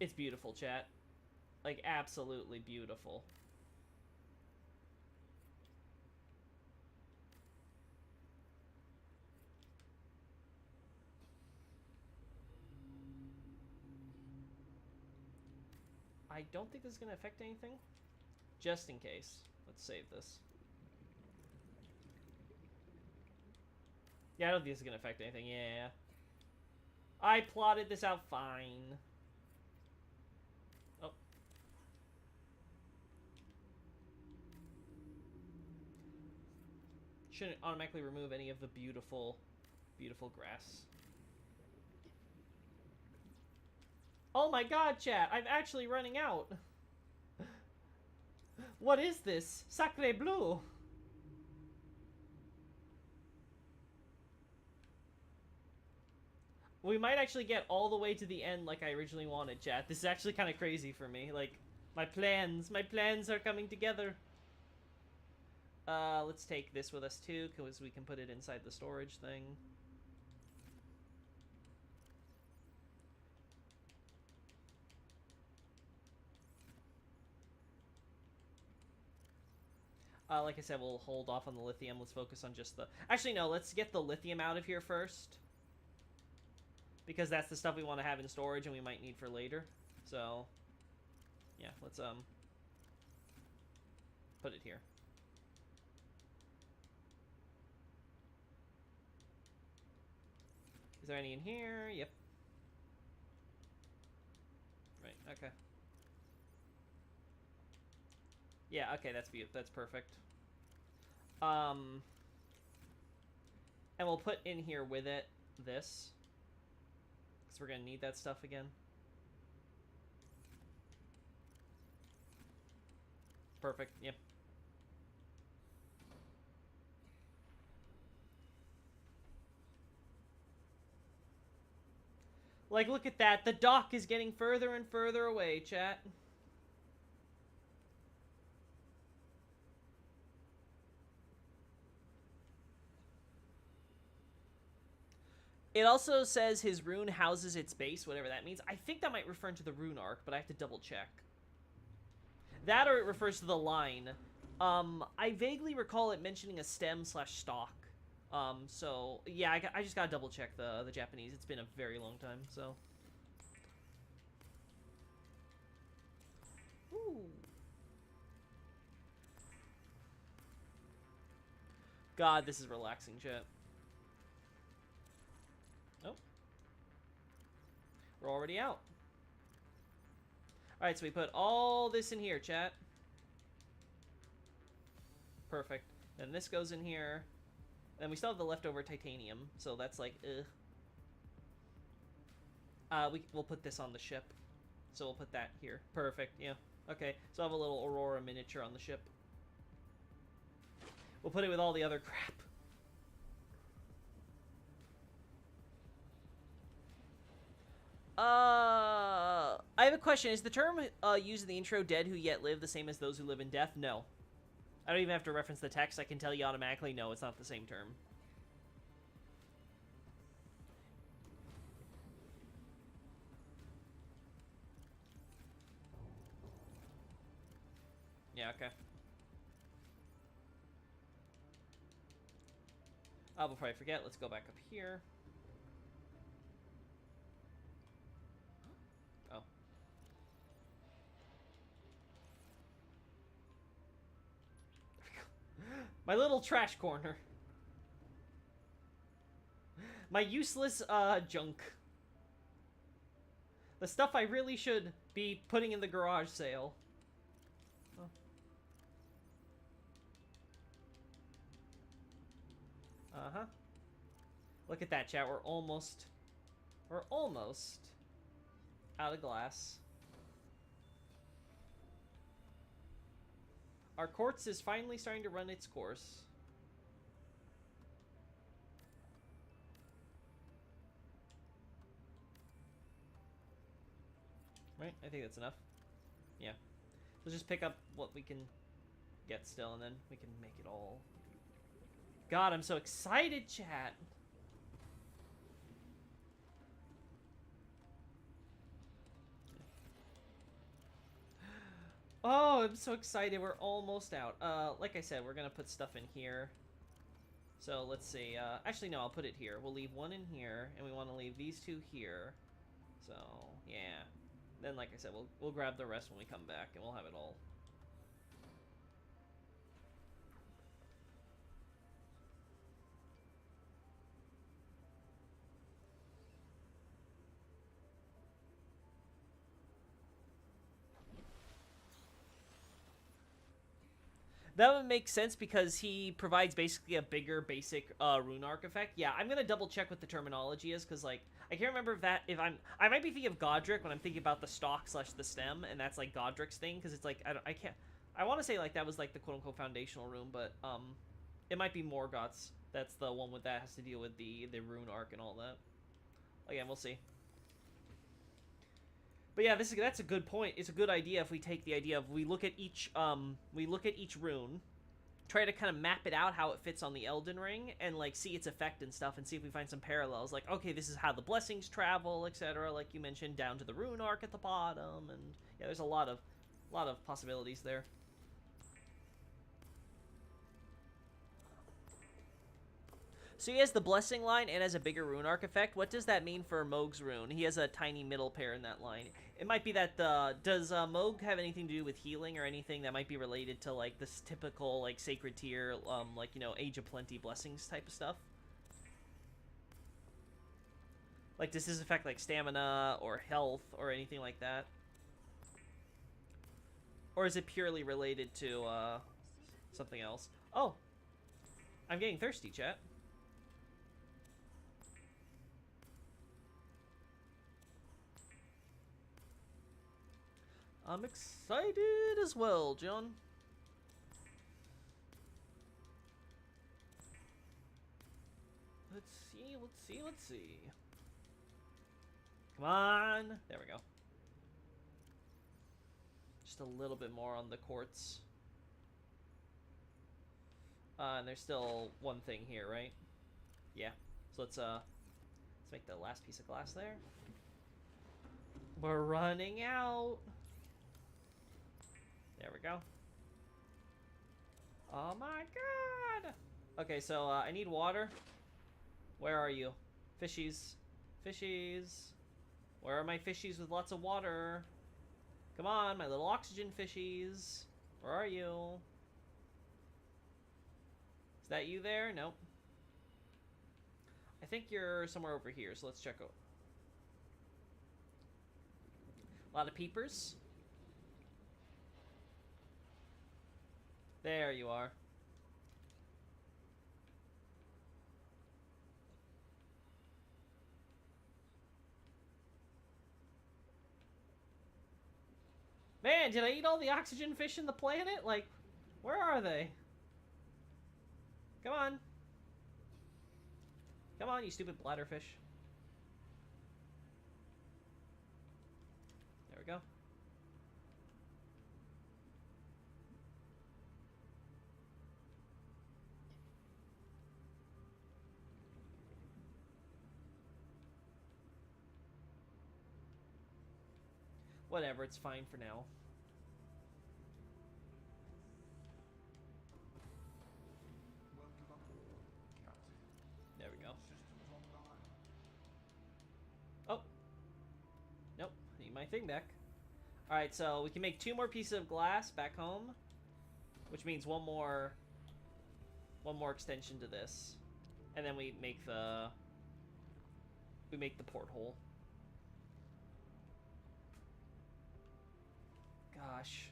It's beautiful, chat. Like, absolutely beautiful. I don't think this is going to affect anything. Just in case. Let's save this. Yeah, I don't think this is going to affect anything. Yeah. I plotted this out fine. Oh. Shouldn't automatically remove any of the beautiful, beautiful grass. Oh my god, chat! I'm actually running out! What is this? Sacre bleu! We might actually get all the way to the end like I originally wanted, chat. This is actually kind of crazy for me. Like, my plans are coming together. Let's take this with us too, because we can put it inside the storage thing. Like I said, we'll hold off on the lithium. Let's focus on just the... Actually, no, let's get the lithium out of here first. Because that's the stuff we want to have in storage and we might need for later. So, yeah, let's, put it here. Is there any in here? Yep. Right, okay. Yeah, okay, that's perfect. And we'll put in here with it this. Because we're going to need that stuff again. Perfect, yep. Like, look at that. The dock is getting further and further away, chat. It also says his rune houses its base, whatever that means. I think that might refer to the rune arc, but I have to double check. That or it refers to the line. I vaguely recall it mentioning a stem/stalk. So, yeah, I just gotta double check the Japanese. It's been a very long time, so. Ooh. God, this is relaxing, chat. Nope. We're already out. Alright, so we put all this in here, chat. Perfect. Then this goes in here. And we still have the leftover titanium, so that's like, we'll put this on the ship. So we'll put that here. Perfect, yeah. Okay, so I have a little Aurora miniature on the ship. We'll put it with all the other crap. I have a question. Is the term used in the intro, dead who yet live, the same as those who live in death? No. I don't even have to reference the text. I can tell you automatically, no, it's not the same term. Yeah, okay. Before I forget, let's go back up here. Oh. My little trash corner. My useless, junk. The stuff I really should be putting in the garage sale. Oh. Uh-huh. Look at that, chat. We're almost out of glass. Our quartz is finally starting to run its course. Right? I think that's enough. Yeah. Let's just pick up what we can get still, and then we can make it all. God, I'm so excited, chat! Oh, I'm so excited. We're almost out. Like I said, we're gonna put stuff in here. So, let's see. Actually, no, I'll put it here. We'll leave one in here, and we want to leave these two here. So, yeah. Then, like I said, we'll grab the rest when we come back, and we'll have it all. That would make sense because he provides basically a bigger basic rune arc effect. Yeah, I'm gonna double check what the terminology is because like I can't remember I might be thinking of Godric when I'm thinking about the stalk / the stem, and that's like Godric's thing because it's like I want to say like that was like the quote unquote foundational rune, but it might be Morgoth's. That's the one with that has to deal with the rune arc and all that. Again, we'll see. But yeah, that's a good point. It's a good idea if we take the idea of we look at each rune, try to kind of map it out how it fits on the Elden Ring, and like see its effect and stuff, and see if we find some parallels. Like, okay, this is how the blessings travel, etc. Like you mentioned, down to the rune arc at the bottom, and yeah, there's a lot of possibilities there. So he has the blessing line and has a bigger rune arc effect. What does that mean for Mohg's rune? He has a tiny middle pair in that line. It might be that does Mohg have anything to do with healing or anything that might be related to like this typical like sacred tier, like you know Age of Plenty blessings type of stuff? Like does this affect like stamina or health or anything like that? Or is it purely related to something else? Oh, I'm getting thirsty, chat. I'm excited as well, John. Let's see. Come on. There we go. Just a little bit more on the quartz. And there's still one thing here, right? Yeah. So let's make the last piece of glass there. We're running out. There we go. Oh my god! Okay, so I need water. Where are you? Fishies. Fishies. Where are my fishies with lots of water? Come on, my little oxygen fishies. Where are you? Is that you there? Nope. I think you're somewhere over here, so let's check out. A lot of peepers. There you are. Man, did I eat all the oxygen fish in the planet? Like, where are they? Come on. Come on, you stupid bladderfish. There we go. Whatever, it's fine for now. Welcome aboard, Captain. There we go. Systems online. Oh. Nope. Need my thing back. Alright, so we can make 2 more pieces of glass back home. Which means one more extension to this. And then we make the we make the porthole. Gosh.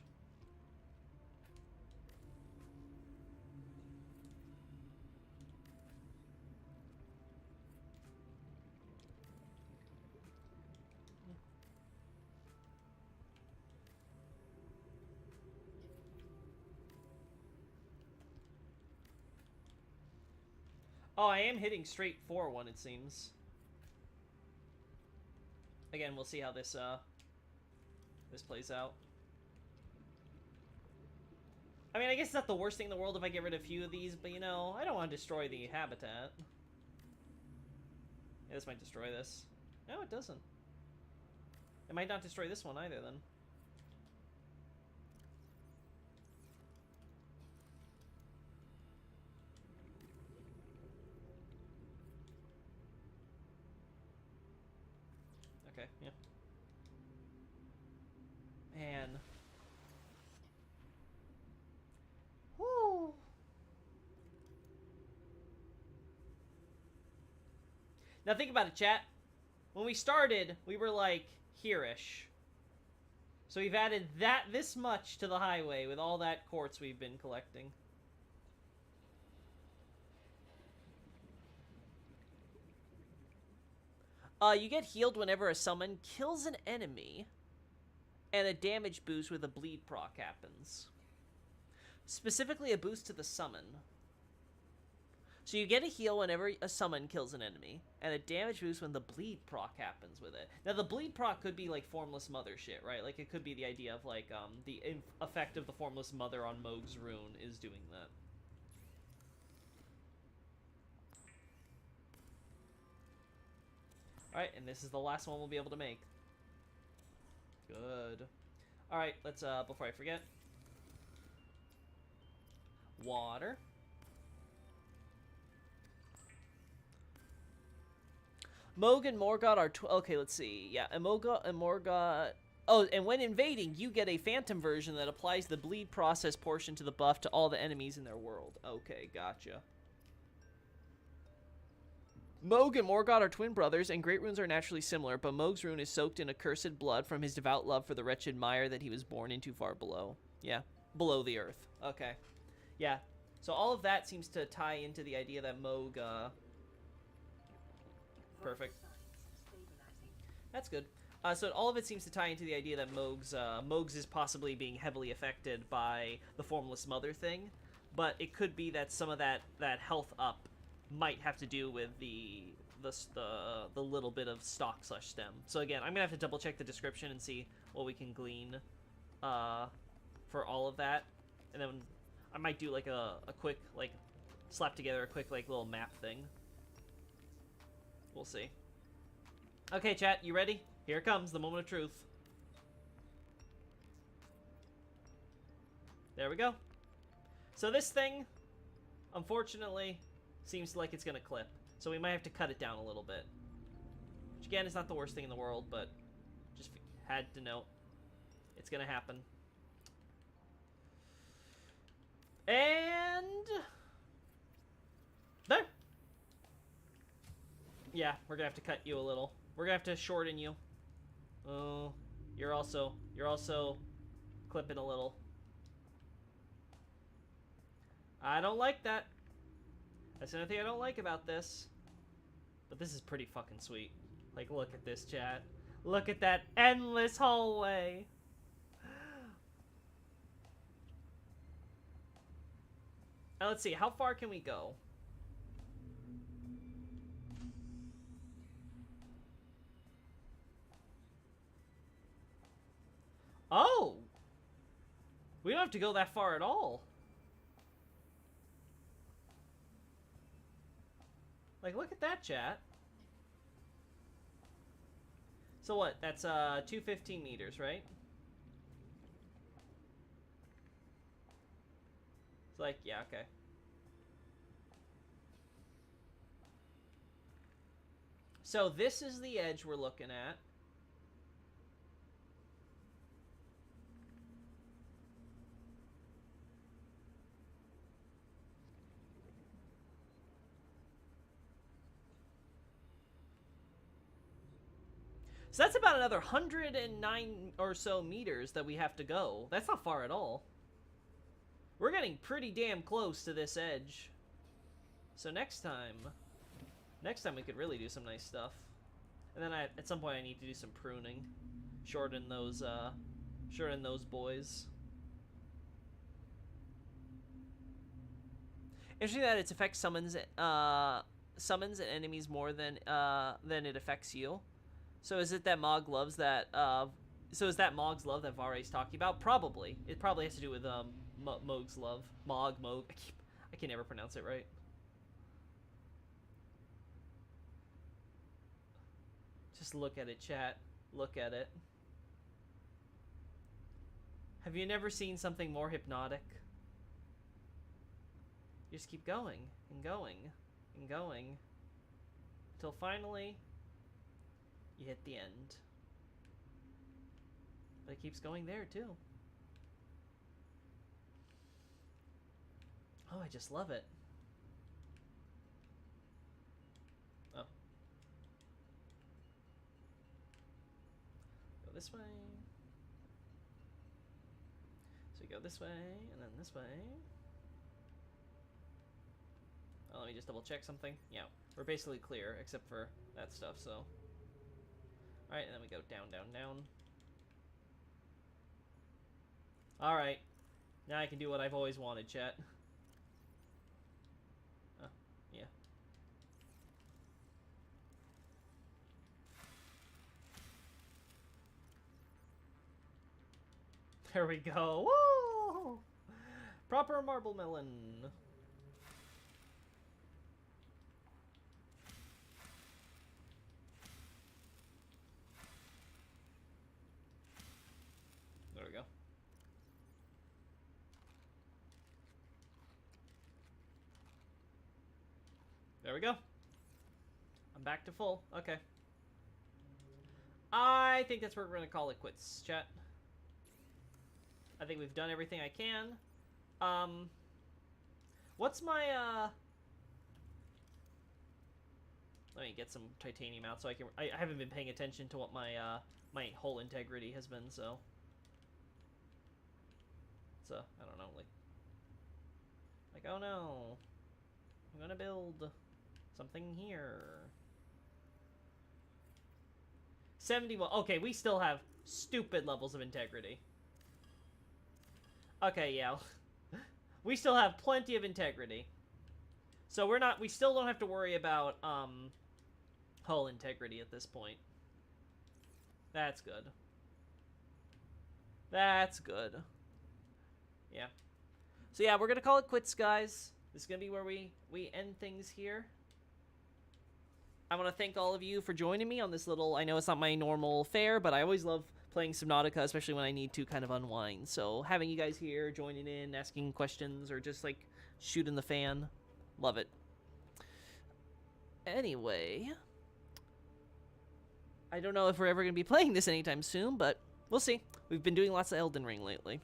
Oh, I am hitting straight for one, it seems. Again, we'll see how this this plays out. I mean, I guess it's not the worst thing in the world if I get rid of a few of these, but you know, I don't want to destroy the habitat. Yeah, this might destroy this. No, it doesn't. It might not destroy this one either, then. Okay, yeah. Man. Woo! Now think about it, chat. When we started, we were like here-ish. So we've added this much to the highway with all that quartz we've been collecting. You get healed whenever a summon kills an enemy, and a damage boost with a bleed proc happens. Specifically, a boost to the summon. So you get a heal whenever a summon kills an enemy, and a damage boost when the bleed proc happens with it. Now, the bleed proc could be like Formless Mother shit, right? Like, it could be the idea of, like, the effect of the Formless Mother on Mohg's rune is doing that. Alright, and this is the last one we'll be able to make. Good. Alright, let's, before I forget. Water. Mohg and Morgott are... okay, let's see. Yeah, Emolga and Morgott... oh, and when invading, you get a phantom version that applies the bleed process portion to the buff to all the enemies in their world. Okay, gotcha. Mohg and Morgott are twin brothers, and great runes are naturally similar, but Mohg's rune is soaked in accursed blood from his devout love for the wretched mire that he was born into far below. Yeah, below the earth. Okay. Yeah, so all of that seems to tie into the idea that Mohg, perfect. That's good. So all of it seems to tie into the idea that Mohg's is possibly being heavily affected by the Formless Mother thing, but it could be that some of that health up might have to do with the little bit of stock/stem. So again, I'm gonna have to double check the description and see what we can glean for all of that, and then I might do like a quick, like, slap together a quick, like, little map thing. We'll see. Okay, chat, you ready? Here it comes, the moment of truth. There we go. So this thing, unfortunately, seems like it's gonna clip. So we might have to cut it down a little bit. Which, again, is not the worst thing in the world, but just had to note. It's gonna happen. And... there! Yeah, we're gonna have to cut you a little. We're gonna have to shorten you. Oh, you're also clipping a little. I don't like that. That's another thing I don't like about this. But this is pretty fucking sweet. Like, look at this, chat. Look at that endless hallway. Now, let's see. How far can we go? Oh! We don't have to go that far at all. Like, look at that, chat. So what? That's 215 meters, right? It's like, yeah, okay. So this is the edge we're looking at. So that's about another 109 or so meters that we have to go. That's not far at all. We're getting pretty damn close to this edge. So next time we could really do some nice stuff. And then at some point I need to do some pruning. Shorten those boys. Interesting that its effect summons enemies more than it affects you. So is it that Mog loves that? So is that Mog's love that Vare's talking about? Probably. It probably has to do with Mog's love. Mog. I can never pronounce it right. Just look at it, chat. Look at it. Have you never seen something more hypnotic? You just keep going and going and going until finally you hit the end. But it keeps going there too. Oh, I just love it. Oh. Go this way. So we go this way, and then this way. Oh, let me just double check something. Yeah, we're basically clear, except for that stuff, so. Alright, and then we go down, down, down. Alright. Now I can do what I've always wanted, chat. Oh, yeah. There we go. Woo! Proper marble melon. There we go. There we go. I'm back to full. Okay. I think that's where we're going to call it quits, chat. I think we've done everything I can. What's my, let me get some titanium out so I can, I haven't been paying attention to what my, my whole integrity has been, so. So, I don't know, like, oh no. I'm gonna build something here. 71, okay, we still have stupid levels of integrity. Okay, yeah. We still have plenty of integrity. So we still don't have to worry about, hull integrity at this point. That's good. That's good. Yeah. So yeah, we're gonna call it quits, guys. This is gonna be where we end things here. I want to thank all of you for joining me on this little, I know it's not my normal fare, but I always love playing Subnautica, especially when I need to kind of unwind. So having you guys here, joining in, asking questions, or just like shooting the fan, love it. Anyway, I don't know if we're ever going to be playing this anytime soon, but we'll see. We've been doing lots of Elden Ring lately.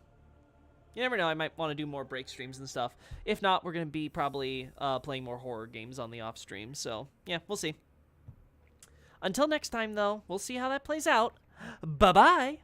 You never know, I might want to do more break streams and stuff. If not, we're going to be probably playing more horror games on the off stream. So yeah, we'll see. Until next time, though, we'll see how that plays out. Bye-bye!